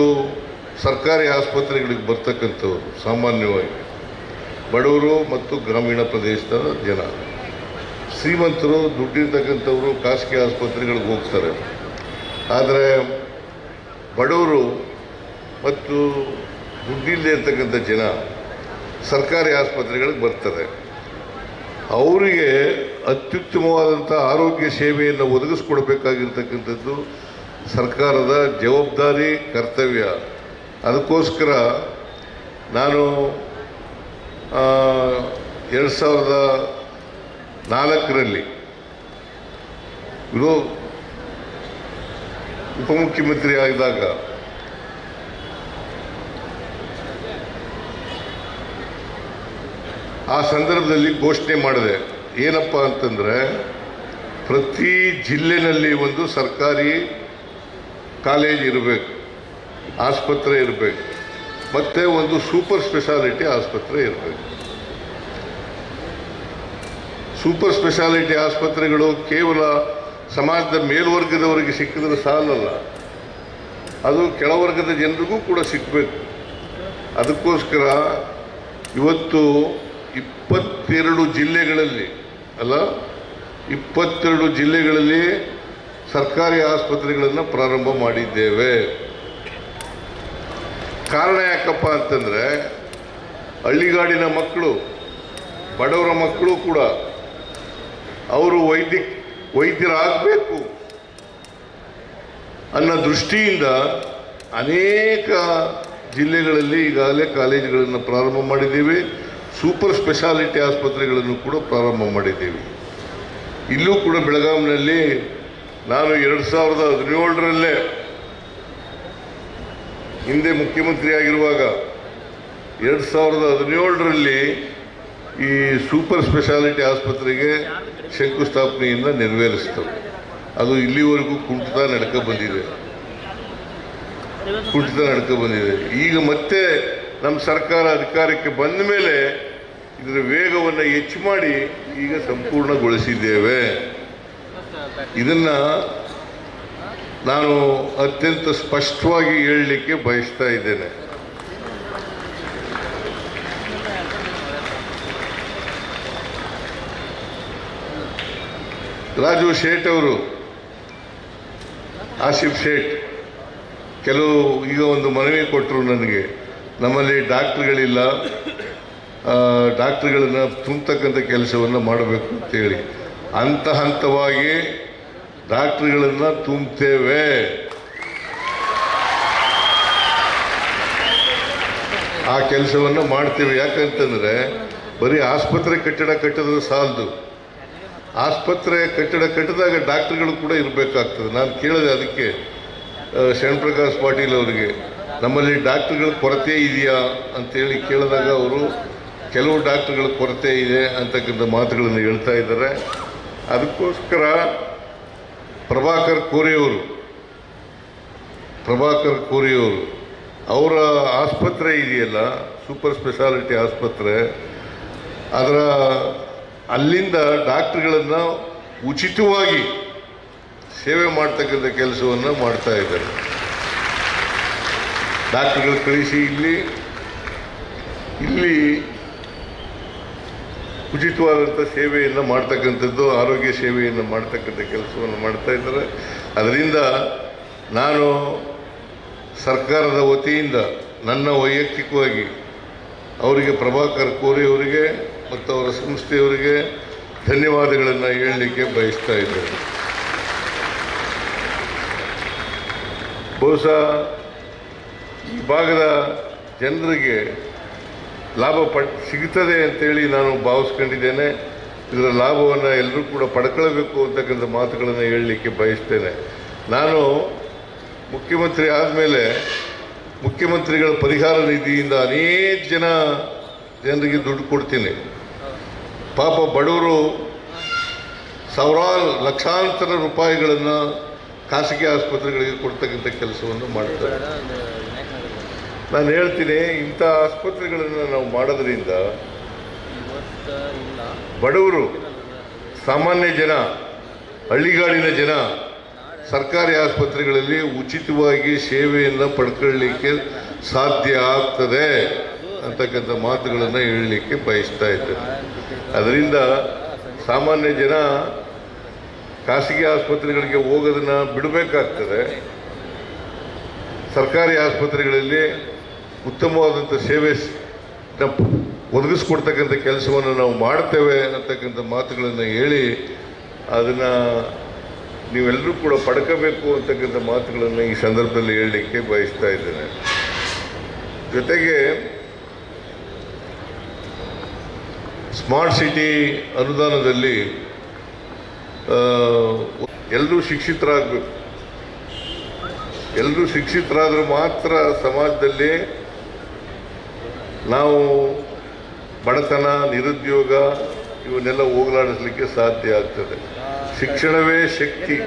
ಸರ್ಕಾರಿ ಆಸ್ಪತ್ರೆಗಳಿಗೆ ಬರ್ತಕ್ಕಂಥವ್ರು ಸಾಮಾನ್ಯವಾಗಿ ಬಡವರು ಮತ್ತು ಗ್ರಾಮೀಣ ಪ್ರದೇಶದ ಜನ, ಶ್ರೀಮಂತರು ದುಡ್ಡಿರ್ತಕ್ಕಂಥವರು ಖಾಸಗಿ ಆಸ್ಪತ್ರೆಗಳಿಗೆ ಹೋಗ್ತಾರೆ. ಆದರೆ ಬಡವರು ಮತ್ತು ದುಡ್ಡಿಲ್ಲದೆ ಇರ್ತಕ್ಕಂಥ ಜನ ಸರ್ಕಾರಿ ಆಸ್ಪತ್ರೆಗಳಿಗೆ ಬರ್ತಾರೆ. ಅವರಿಗೆ ಅತ್ಯುತ್ತಮವಾದಂಥ ಆರೋಗ್ಯ ಸೇವೆಯನ್ನು ಒದಗಿಸ್ಕೊಡ್ಬೇಕಾಗಿರ್ತಕ್ಕಂಥದ್ದು ಸರ್ಕಾರದ ಜವಾಬ್ದಾರಿ, ಕರ್ತವ್ಯ. ಅದಕ್ಕೋಸ್ಕರ ನಾನು 2004ರಲ್ಲಿ ಉಪಮುಖ್ಯಮಂತ್ರಿ ಆಗಿದಾಗ ಆ ಸಂದರ್ಭದಲ್ಲಿ ಘೋಷಣೆ ಮಾಡಿದೆ. ಏನಪ್ಪ ಅಂತಂದರೆ, ಪ್ರತಿ ಜಿಲ್ಲೆನಲ್ಲಿ ಒಂದು ಸರ್ಕಾರಿ ಕಾಲೇಜ್ ಇರಬೇಕು, ಆಸ್ಪತ್ರೆ ಇರಬೇಕು, ಮತ್ತು ಒಂದು ಸೂಪರ್ ಸ್ಪೆಷಾಲಿಟಿ ಆಸ್ಪತ್ರೆ ಇರಬೇಕು. ಸೂಪರ್ ಸ್ಪೆಷಾಲಿಟಿ ಆಸ್ಪತ್ರೆಗಳು ಕೇವಲ ಸಮಾಜದ ಮೇಲ್ವರ್ಗದವರಿಗೆ ಸಿಕ್ಕಿದ್ರೆ ಸಾಲಲ್ಲ, ಅದು ಕೆಳವರ್ಗದ ಜನರಿಗೂ ಕೂಡ ಸಿಕ್ಕಬೇಕು. ಅದಕ್ಕೋಸ್ಕರ ಇವತ್ತು 22 ಜಿಲ್ಲೆಗಳಲ್ಲಿ ಸರ್ಕಾರಿ ಆಸ್ಪತ್ರೆಗಳನ್ನು ಪ್ರಾರಂಭ ಮಾಡಿದ್ದೇವೆ. ಕಾರಣ ಯಾಕಪ್ಪ ಅಂತಂದರೆ, ಹಳ್ಳಿಗಾಡಿನ ಮಕ್ಕಳು, ಬಡವರ ಮಕ್ಕಳು ಕೂಡ ಅವರು ವೈದ್ಯರಾಗಬೇಕು ಅನ್ನೋ ದೃಷ್ಟಿಯಿಂದ ಅನೇಕ ಜಿಲ್ಲೆಗಳಲ್ಲಿ ಈಗಾಗಲೇ ಕಾಲೇಜುಗಳನ್ನು ಪ್ರಾರಂಭ ಮಾಡಿದ್ದೀವಿ. ಸೂಪರ್ ಸ್ಪೆಷಾಲಿಟಿ ಆಸ್ಪತ್ರೆಗಳನ್ನು ಕೂಡ ಪ್ರಾರಂಭ ಮಾಡಿದ್ದೀವಿ. ಇಲ್ಲೂ ಕೂಡ ಬೆಳಗಾವಿನಲ್ಲಿ ನಾನು 2017ರಲ್ಲೇ ಹಿಂದೆ ಮುಖ್ಯಮಂತ್ರಿ ಆಗಿರುವಾಗ 2017ರಲ್ಲಿ ಈ ಸೂಪರ್ ಸ್ಪೆಷಾಲಿಟಿ ಆಸ್ಪತ್ರೆಗೆ ಶಂಕುಸ್ಥಾಪನೆಯನ್ನು ನೆರವೇರಿಸ್ತವೆ. ಅದು ಇಲ್ಲಿವರೆಗೂ ಕುಂಠಿತ ನಡ್ಕೊ ಬಂದಿದೆ. ಈಗ ಮತ್ತೆ ನಮ್ಮ ಸರ್ಕಾರ ಅಧಿಕಾರಕ್ಕೆ ಬಂದ ಮೇಲೆ ಇದರ ವೇಗವನ್ನು ಹೆಚ್ಚು ಮಾಡಿ ಈಗ ಸಂಪೂರ್ಣಗೊಳಿಸಿದ್ದೇವೆ. ಇದನ್ನು ನಾನು ಅತ್ಯಂತ ಸ್ಪಷ್ಟವಾಗಿ ಹೇಳಲಿಕ್ಕೆ ಬಯಸ್ತಾ ಇದ್ದೇನೆ. ರಾಜು ಶೇಟ್ ಅವರು, ಆಸಿಫ್ ಶೇಟ್ ಕೆಲವು ಈಗ ಒಂದು ಮನವಿ ಕೊಟ್ಟರು ನನಗೆ, ನಮ್ಮಲ್ಲಿ ಡಾಕ್ಟ್ರುಗಳಿಲ್ಲ, ಡಾಕ್ಟ್ರುಗಳನ್ನು ತುಂಬತಕ್ಕಂಥ ಕೆಲಸವನ್ನು ಮಾಡಬೇಕು ಅಂತೇಳಿ. ಹಂತವಾಗಿ ಡಾಕ್ಟ್ರುಗಳನ್ನು ತುಂಬುತ್ತೇವೆ. ಆ ಕೆಲಸವನ್ನು ಮಾಡ್ತೇವೆ. ಯಾಕಂತಂದರೆ ಬರೀ ಆಸ್ಪತ್ರೆ ಕಟ್ಟಡ ಕಟ್ಟಿದ್ರೆ ಸಾಲದು. ಆಸ್ಪತ್ರೆ ಕಟ್ಟಡ ಕಟ್ಟಿದಾಗ ಡಾಕ್ಟ್ರುಗಳು ಕೂಡ ಇರಬೇಕಾಗ್ತದೆ. ನಾನು ಕೇಳಿದೆ ಅದಕ್ಕೆ ಶರಣಪ್ರಕಾಶ್ ಪಾಟೀಲ್ ಅವರಿಗೆ, ನಮ್ಮಲ್ಲಿ ಡಾಕ್ಟ್ರುಗಳ ಕೊರತೆ ಇದೆಯಾ ಅಂತೇಳಿ ಕೇಳಿದಾಗ ಅವರು ಕೆಲವು ಡಾಕ್ಟ್ರುಗಳ ಕೊರತೆ ಇದೆ ಅಂತಕ್ಕಂಥ ಮಾತುಗಳನ್ನು ಹೇಳ್ತಾ ಇದ್ದಾರೆ. ಅದಕ್ಕೋಸ್ಕರ ಪ್ರಭಾಕರ್ ಕೋರೆಯವರು ಅವರ ಆಸ್ಪತ್ರೆ ಇದೆಯಲ್ಲ, ಸೂಪರ್ ಸ್ಪೆಷಾಲಿಟಿ ಆಸ್ಪತ್ರೆ, ಅಲ್ಲಿಂದ ಡಾಕ್ಟ್ರುಗಳನ್ನು ಉಚಿತವಾಗಿ ಸೇವೆ ಮಾಡ್ತಕ್ಕಂಥ ಕೆಲಸವನ್ನು ಮಾಡ್ತಾ ಇದ್ದಾರೆ. ಡಾಕ್ಟ್ರುಗಳು ಕಳಿಸಿ ಇಲ್ಲಿ ಉಚಿತವಾದಂಥ ಸೇವೆಯನ್ನು ಮಾಡ್ತಕ್ಕಂಥದ್ದು, ಆರೋಗ್ಯ ಸೇವೆಯನ್ನು ಮಾಡ್ತಕ್ಕಂಥ ಕೆಲಸವನ್ನು ಮಾಡ್ತಾ ಇದ್ದಾರೆ. ಅದರಿಂದ ನಾನು ಸರ್ಕಾರದ ವತಿಯಿಂದ ನನ್ನ ವೈಯಕ್ತಿಕವಾಗಿ ಅವರಿಗೆ, ಪ್ರಭಾಕರ್ ಕೋರೆ ಅವರಿಗೆ ಮತ್ತು ಅವರ ಸಂಸ್ಥೆಯವರಿಗೆ ಧನ್ಯವಾದಗಳನ್ನು ಹೇಳಲಿಕ್ಕೆ ಬಯಸ್ತಾ ಇದ್ದೇನೆ. ಬಹುಶಃ ಈ ಭಾಗದ ಜನರಿಗೆ ಲಾಭ ಸಿಗುತ್ತದೆ ಅಂತೇಳಿ ನಾನು ಭಾವಿಸ್ಕೊಂಡಿದ್ದೇನೆ. ಇದರ ಲಾಭವನ್ನು ಎಲ್ಲರೂ ಕೂಡ ಪಡ್ಕೊಳ್ಬೇಕು ಅಂತಕ್ಕಂಥ ಮಾತುಗಳನ್ನು ಹೇಳಲಿಕ್ಕೆ ಬಯಸ್ತೇನೆ. ನಾನು ಮುಖ್ಯಮಂತ್ರಿ ಆದಮೇಲೆ ಮುಖ್ಯಮಂತ್ರಿಗಳ ಪರಿಹಾರ ನಿಧಿಯಿಂದ ಅನೇಕ ಜನರಿಗೆ ದುಡ್ಡು ಕೊಡ್ತೀನಿ. ಪಾಪ ಬಡವರು ಸಾವಿರಾರು ಲಕ್ಷಾಂತರ ರೂಪಾಯಿಗಳನ್ನು ಖಾಸಗಿ ಆಸ್ಪತ್ರೆಗಳಿಗೆ ಕೊಡ್ತಕ್ಕಂಥ ಕೆಲಸವನ್ನು ಮಾಡ್ತಾರೆ. ನಾನು ಹೇಳ್ತೀನಿ, ಇಂಥ ಆಸ್ಪತ್ರೆಗಳನ್ನು ನಾವು ಮಾಡೋದ್ರಿಂದ ಬಡವರು, ಸಾಮಾನ್ಯ ಜನ, ಹಳ್ಳಿಗಾಡಿನ ಜನ ಸರ್ಕಾರಿ ಆಸ್ಪತ್ರೆಗಳಲ್ಲಿ ಉಚಿತವಾಗಿ ಸೇವೆಯನ್ನು ಪಡ್ಕೊಳ್ಳಲಿಕ್ಕೆ ಸಾಧ್ಯ ಆಗ್ತದೆ ಅಂತಕ್ಕಂಥ ಮಾತುಗಳನ್ನು ಹೇಳಲಿಕ್ಕೆ ಬಯಸ್ತಾ ಇದ್ದೇನೆ. ಅದರಿಂದ ಸಾಮಾನ್ಯ ಜನ ಖಾಸಗಿ ಆಸ್ಪತ್ರೆಗಳಿಗೆ ಹೋಗೋದನ್ನು ಬಿಡಬೇಕಾಗ್ತದೆ. ಸರ್ಕಾರಿ ಆಸ್ಪತ್ರೆಗಳಲ್ಲಿ ಉತ್ತಮವಾದಂಥ ಸೇವೆ ಒದಗಿಸ್ಕೊಡ್ತಕ್ಕಂಥ ಕೆಲಸವನ್ನು ನಾವು ಮಾಡ್ತೇವೆ ಅಂತಕ್ಕಂಥ ಮಾತುಗಳನ್ನು ಹೇಳಿ ಅದನ್ನು ನೀವೆಲ್ಲರೂ ಕೂಡ ಪಡ್ಕೋಬೇಕು ಅಂತಕ್ಕಂಥ ಮಾತುಗಳನ್ನು ಈ ಸಂದರ್ಭದಲ್ಲಿ ಹೇಳಲಿಕ್ಕೆ ಬಯಸ್ತಾ ಇದ್ದೇನೆ. ಜೊತೆಗೆ ಸ್ಮಾರ್ಟ್ ಸಿಟಿ ಅನುದಾನದಲ್ಲಿ ಎಲ್ಲರೂ ಶಿಕ್ಷಿತರಾಗಬೇಕು. ಎಲ್ಲರೂ ಶಿಕ್ಷಿತರಾದರೂ ಮಾತ್ರ ಸಮಾಜದಲ್ಲಿ ನಾವು ಬಡತನ, ನಿರುದ್ಯೋಗ ಇವನ್ನೆಲ್ಲ ಹೋಗಲಾಡಿಸಲಿಕ್ಕೆ ಸಾಧ್ಯ ಆಗ್ತದೆ. ಶಿಕ್ಷಣವೇ ಶಕ್ತಿ.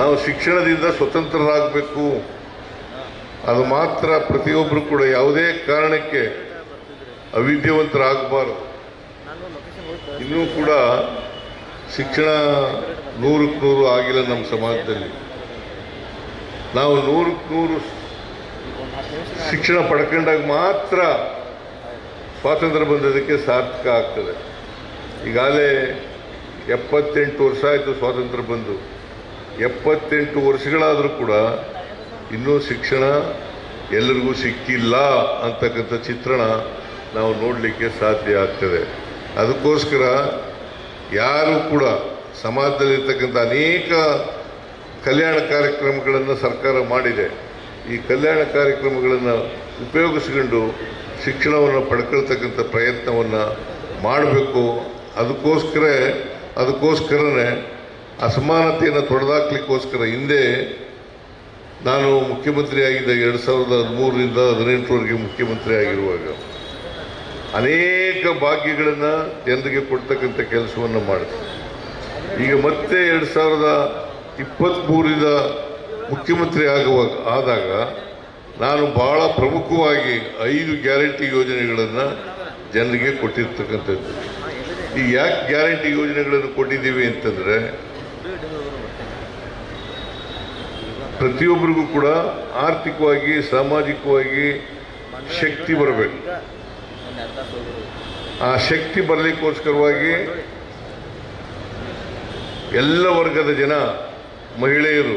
ನಾವು ಶಿಕ್ಷಣದಿಂದ ಸ್ವತಂತ್ರರಾಗಬೇಕು. ಅದು ಮಾತ್ರ ಪ್ರತಿಯೊಬ್ಬರು ಕೂಡ ಯಾವುದೇ ಕಾರಣಕ್ಕೆ ಅವಿದ್ಯಾವಂತರಾಗಬಾರದು. ಇನ್ನೂ ಕೂಡ ಶಿಕ್ಷಣ 100ಕ್ಕೆ 100 ಆಗಿಲ್ಲ ನಮ್ಮ ಸಮಾಜದಲ್ಲಿ. ನಾವು 100ಕ್ಕೆ 100 ಶಿಕ್ಷಣ ಪಡ್ಕೊಂಡಾಗ ಮಾತ್ರ ಸ್ವಾತಂತ್ರ್ಯ ಬಂದದಕ್ಕೆ ಸಾರ್ಥಕ ಆಗ್ತದೆ. ಈಗಾಗಲೇ 78 ವರ್ಷ ಆಯಿತು ಸ್ವಾತಂತ್ರ್ಯ ಬಂದು. 78 ವರ್ಷಗಳಾದರೂ ಕೂಡ ಇನ್ನೂ ಶಿಕ್ಷಣ ಎಲ್ಲರಿಗೂ ಸಿಕ್ಕಿಲ್ಲ ಅಂತಕ್ಕಂಥ ಚಿತ್ರಣ ನಾವು ನೋಡಲಿಕ್ಕೆ ಸಾಧ್ಯ ಆಗ್ತದೆ. ಅದಕ್ಕೋಸ್ಕರ ಯಾರು ಕೂಡ ಸಮಾಜದಲ್ಲಿರ್ತಕ್ಕಂಥ ಅನೇಕ ಕಲ್ಯಾಣ ಕಾರ್ಯಕ್ರಮಗಳನ್ನು ಸರ್ಕಾರ ಮಾಡಿದೆ. ಈ ಕಲ್ಯಾಣ ಕಾರ್ಯಕ್ರಮಗಳನ್ನು ಉಪಯೋಗಿಸ್ಕೊಂಡು ಶಿಕ್ಷಣವನ್ನು ಪಡ್ಕೊಳ್ತಕ್ಕಂಥ ಪ್ರಯತ್ನವನ್ನು ಮಾಡಬೇಕು. ಅದಕ್ಕೋಸ್ಕರನೇ ಅಸಮಾನತೆಯನ್ನು ತೊಡೆದಾಕ್ಲಿಕ್ಕೋಸ್ಕರ ಹಿಂದೆ ನಾನು ಮುಖ್ಯಮಂತ್ರಿ ಆಗಿದ್ದ 2013ರಿಂದ 2018ರವರೆಗೆ ಮುಖ್ಯಮಂತ್ರಿ ಆಗಿರುವಾಗ ಅನೇಕ ಭಾಗ್ಯಗಳನ್ನು ಜನರಿಗೆ ಕೊಡ್ತಕ್ಕಂಥ ಕೆಲಸವನ್ನು ಮಾಡಿದೆ. ಈಗ ಮತ್ತೆ 2023ರಿಂದ ಮುಖ್ಯಮಂತ್ರಿ ಆದಾಗ ನಾನು ಭಾಳ ಪ್ರಮುಖವಾಗಿ 5 ಗ್ಯಾರಂಟಿ ಯೋಜನೆಗಳನ್ನು ಜನರಿಗೆ ಕೊಟ್ಟಿರ್ತಕ್ಕಂಥದ್ದು. ಈ ಯಾಕೆ ಗ್ಯಾರಂಟಿ ಯೋಜನೆಗಳನ್ನು ಕೊಟ್ಟಿದ್ದೀವಿ ಅಂತಂದರೆ ಪ್ರತಿಯೊಬ್ಬರಿಗೂ ಕೂಡ ಆರ್ಥಿಕವಾಗಿ, ಸಾಮಾಜಿಕವಾಗಿ ಶಕ್ತಿ ಬರಬೇಕು. ಆ ಶಕ್ತಿ ಬರಲಿಕ್ಕೋಸ್ಕರವಾಗಿ ಎಲ್ಲ ವರ್ಗದ ಜನ, ಮಹಿಳೆಯರು,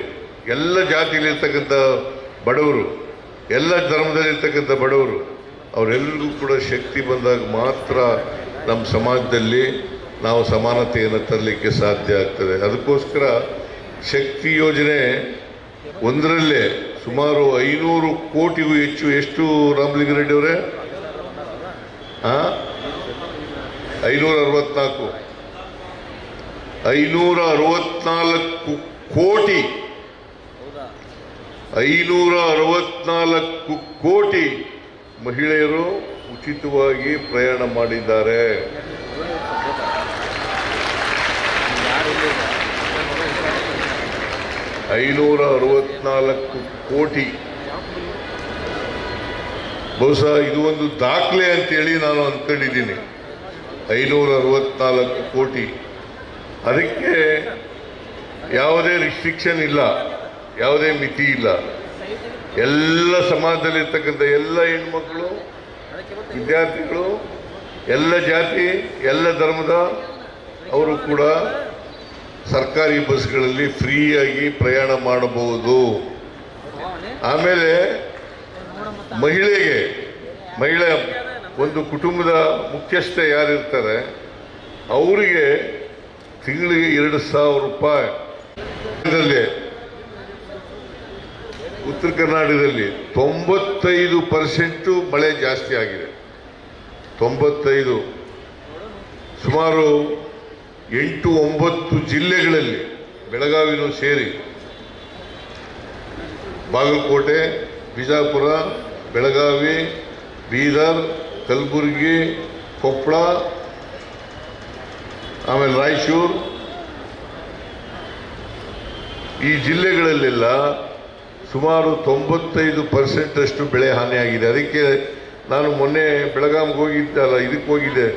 ಎಲ್ಲ ಜಾತಿಯಲ್ಲಿರ್ತಕ್ಕಂಥ ಬಡವರು, ಎಲ್ಲ ಧರ್ಮದಲ್ಲಿರ್ತಕ್ಕಂಥ ಬಡವರು, ಅವರೆಲ್ಲರಿಗೂ ಕೂಡ ಶಕ್ತಿ ಬಂದಾಗ ಮಾತ್ರ ನಮ್ಮ ಸಮಾಜದಲ್ಲಿ ನಾವು ಸಮಾನತೆಯನ್ನು ತರಲಿಕ್ಕೆ ಸಾಧ್ಯ ಆಗ್ತದೆ. ಅದಕ್ಕೋಸ್ಕರ ಶಕ್ತಿ ಯೋಜನೆ ಒಂದರಲ್ಲೇ ಸುಮಾರು 500 ಕೋಟಿಗೂ ಹೆಚ್ಚು. ಎಷ್ಟು ರಾಮಲಿಂಗಾರೆಡ್ಡಿ ಅವರೇ? 564 ಕೋಟಿ 564 ಕೋಟಿ ಮಹಿಳೆಯರು ಉಚಿತವಾಗಿ ಪ್ರಯಾಣ ಮಾಡಿದ್ದಾರೆ. $564 ಕೋಟಿ. ಬಹುಶಃ ಇದು ಒಂದು ದಾಖಲೆ ಅಂತೇಳಿ ನಾನು ಅಂದ್ಕೊಂಡಿದ್ದೀನಿ. 564 ಕೋಟಿ. ಅದಕ್ಕೆ ಯಾವುದೇ ರಿಸ್ಟ್ರಿಕ್ಷನ್ ಇಲ್ಲ, ಯಾವುದೇ ಮಿತಿ ಇಲ್ಲ. ಎಲ್ಲ ಸಮಾಜದಲ್ಲಿರ್ತಕ್ಕಂಥ ಎಲ್ಲ ಹೆಣ್ಮಕ್ಳು, ವಿದ್ಯಾರ್ಥಿಗಳು, ಎಲ್ಲ ಜಾತಿ, ಎಲ್ಲ ಧರ್ಮದ ಅವರು ಕೂಡ ಸರ್ಕಾರಿ ಬಸ್ಗಳಲ್ಲಿ ಫ್ರೀಯಾಗಿ ಪ್ರಯಾಣ ಮಾಡಬಹುದು. ಆಮೇಲೆ ಮಹಿಳೆ ಒಂದು ಕುಟುಂಬದ ಮುಖ್ಯಸ್ಥೆ ಯಾರಿರ್ತಾರೆ ಅವರಿಗೆ ತಿಂಗಳಿಗೆ 2,000 ರೂಪಾಯಿ. ಉತ್ತರ ಕರ್ನಾಟಕದಲ್ಲಿ 95% ಮಳೆ ಜಾಸ್ತಿ ಆಗಿದೆ. 95 ಸುಮಾರು 8-9 ಜಿಲ್ಲೆಗಳಲ್ಲಿ ಬೆಳಗಾವಿನೂ ಸೇರಿ ಬಾಗಲಕೋಟೆ, ಬಿಜಾಪುರ, ಬೆಳಗಾವಿ, ಬೀದರ್, ಕಲಬುರಗಿ, ಕೊಪ್ಪಳ, ಆಮೇಲೆ ರಾಯಚೂರು, ಈ ಜಿಲ್ಲೆಗಳಲ್ಲೆಲ್ಲ ಸುಮಾರು 95% ಬೆಳೆ ಹಾನಿಯಾಗಿದೆ. ಅದಕ್ಕೆ ನಾನು ಮೊನ್ನೆ ಬೆಳಗಾವಿಗೆ ಹೋಗಿದ್ದೆ, ಇದಕ್ಕೆ ಹೋಗಿದ್ದೆ,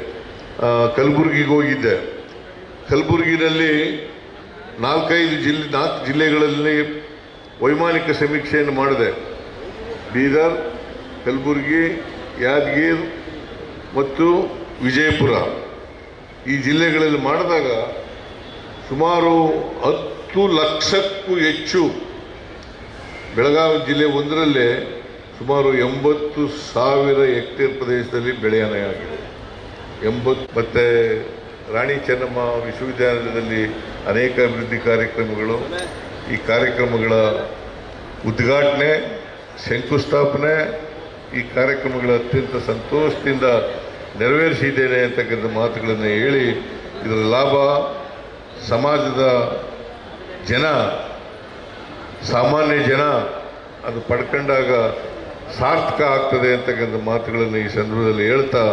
ಕಲಬುರಗಿಗೆ ಹೋಗಿದ್ದೆ. ಕಲಬುರಗಿನಲ್ಲಿ 4 ಜಿಲ್ಲೆಗಳಲ್ಲಿ ವೈಮಾನಿಕ ಸಮೀಕ್ಷೆಯನ್ನು ಮಾಡಿದೆ. ಬೀದರ್, ಕಲಬುರಗಿ, ಯಾದಗಿರಿ ಮತ್ತು ವಿಜಯಪುರ ಈ ಜಿಲ್ಲೆಗಳಲ್ಲಿ ಮಾಡಿದಾಗ ಸುಮಾರು 10 ಲಕ್ಷಕ್ಕೂ ಹೆಚ್ಚು, ಬೆಳಗಾವಿ ಜಿಲ್ಲೆ ಒಂದರಲ್ಲೇ ಸುಮಾರು 80,000 ಹೆಕ್ಟೇರ್ ಪ್ರದೇಶದಲ್ಲಿ ಬೆಳೆ ಹಾನಿಯಾಗಿದೆ. ಮತ್ತು ರಾಣಿ ಚೆನ್ನಮ್ಮ ವಿಶ್ವವಿದ್ಯಾಲಯದಲ್ಲಿ ಅನೇಕ ಅಭಿವೃದ್ಧಿ ಕಾರ್ಯಕ್ರಮಗಳು, ಈ ಕಾರ್ಯಕ್ರಮಗಳ ಉದ್ಘಾಟನೆ, ಶಂಕುಸ್ಥಾಪನೆ, ಈ ಕಾರ್ಯಕ್ರಮಗಳ ಅತ್ಯಂತ ಸಂತೋಷದಿಂದ ನೆರವೇರಿಸಿದ್ದೇನೆ ಅಂತಕ್ಕಂಥ ಮಾತುಗಳನ್ನು ಹೇಳಿ, ಇದರ ಲಾಭ ಸಮಾಜದ ಜನ, ಸಾಮಾನ್ಯ ಜನ ಅದು ಪಡ್ಕೊಂಡಾಗ ಸಾರ್ಥಕ ಆಗ್ತದೆ ಅಂತಕ್ಕಂಥ ಮಾತುಗಳನ್ನು ಈ ಸಂದರ್ಭದಲ್ಲಿ ಹೇಳ್ತಾ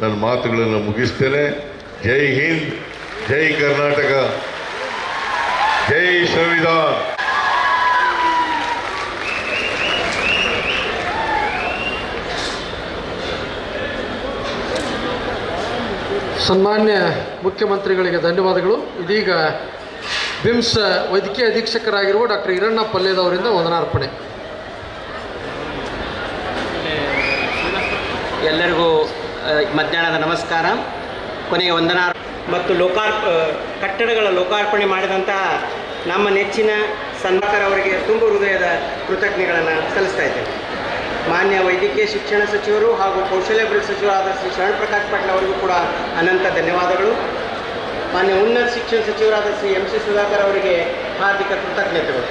ನನ್ನ ಮಾತುಗಳನ್ನು ಮುಗಿಸ್ತೇನೆ. ಜೈ ಹಿಂದ್, ಜೈ ಕರ್ನಾಟಕ, ಜೈ ಸಂವಿಧಾನ. ಸನ್ಮಾನ್ಯ ಮುಖ್ಯಮಂತ್ರಿಗಳಿಗೆ ಧನ್ಯವಾದಗಳು. ಇದೀಗ ಬಿಮ್ಸ್ ವೈದ್ಯಕೀಯ ಅಧೀಕ್ಷಕರಾಗಿರುವ ಡಾಕ್ಟರ್ ಈರಣ್ಣ ಪಲ್ಲೇದವರಿಂದ ವಂದನಾರ್ಪಣೆ. ಎಲ್ಲರಿಗೂ ಮಧ್ಯಾಹ್ನದ ನಮಸ್ಕಾರ. ಕೊನೆಯ ವಂದನಾ ಮತ್ತು ಕಟ್ಟಡಗಳ ಲೋಕಾರ್ಪಣೆ ಮಾಡಿದಂತಹ ನಮ್ಮ ನೆಚ್ಚಿನ ಸನ್ಮಾಕರ್ ಅವರಿಗೆ ತುಂಬ ಹೃದಯದ ಕೃತಜ್ಞತೆಗಳನ್ನು ಸಲ್ಲಿಸ್ತಾ ಇದ್ದೇವೆ. ಮಾನ್ಯ ವೈದ್ಯಕೀಯ ಶಿಕ್ಷಣ ಸಚಿವರು ಹಾಗೂ ಕೌಶಲ್ಯಾಭಿವೃದ್ಧಿ ಸಚಿವರಾದ ಶ್ರೀ ಶರಣ್ ಪ್ರಕಾಶ್ ಪಾಟೀಲ್ ಅವರಿಗೂ ಕೂಡ ಅನಂತ ಧನ್ಯವಾದಗಳು. ಮಾನ್ಯ ಉನ್ನತ ಶಿಕ್ಷಣ ಸಚಿವರಾದ ಶ್ರೀ MC ಸುಧಾಕರ್ ಅವರಿಗೆ ಹಾರ್ದಿಕ ಕೃತಜ್ಞತೆಗಳು.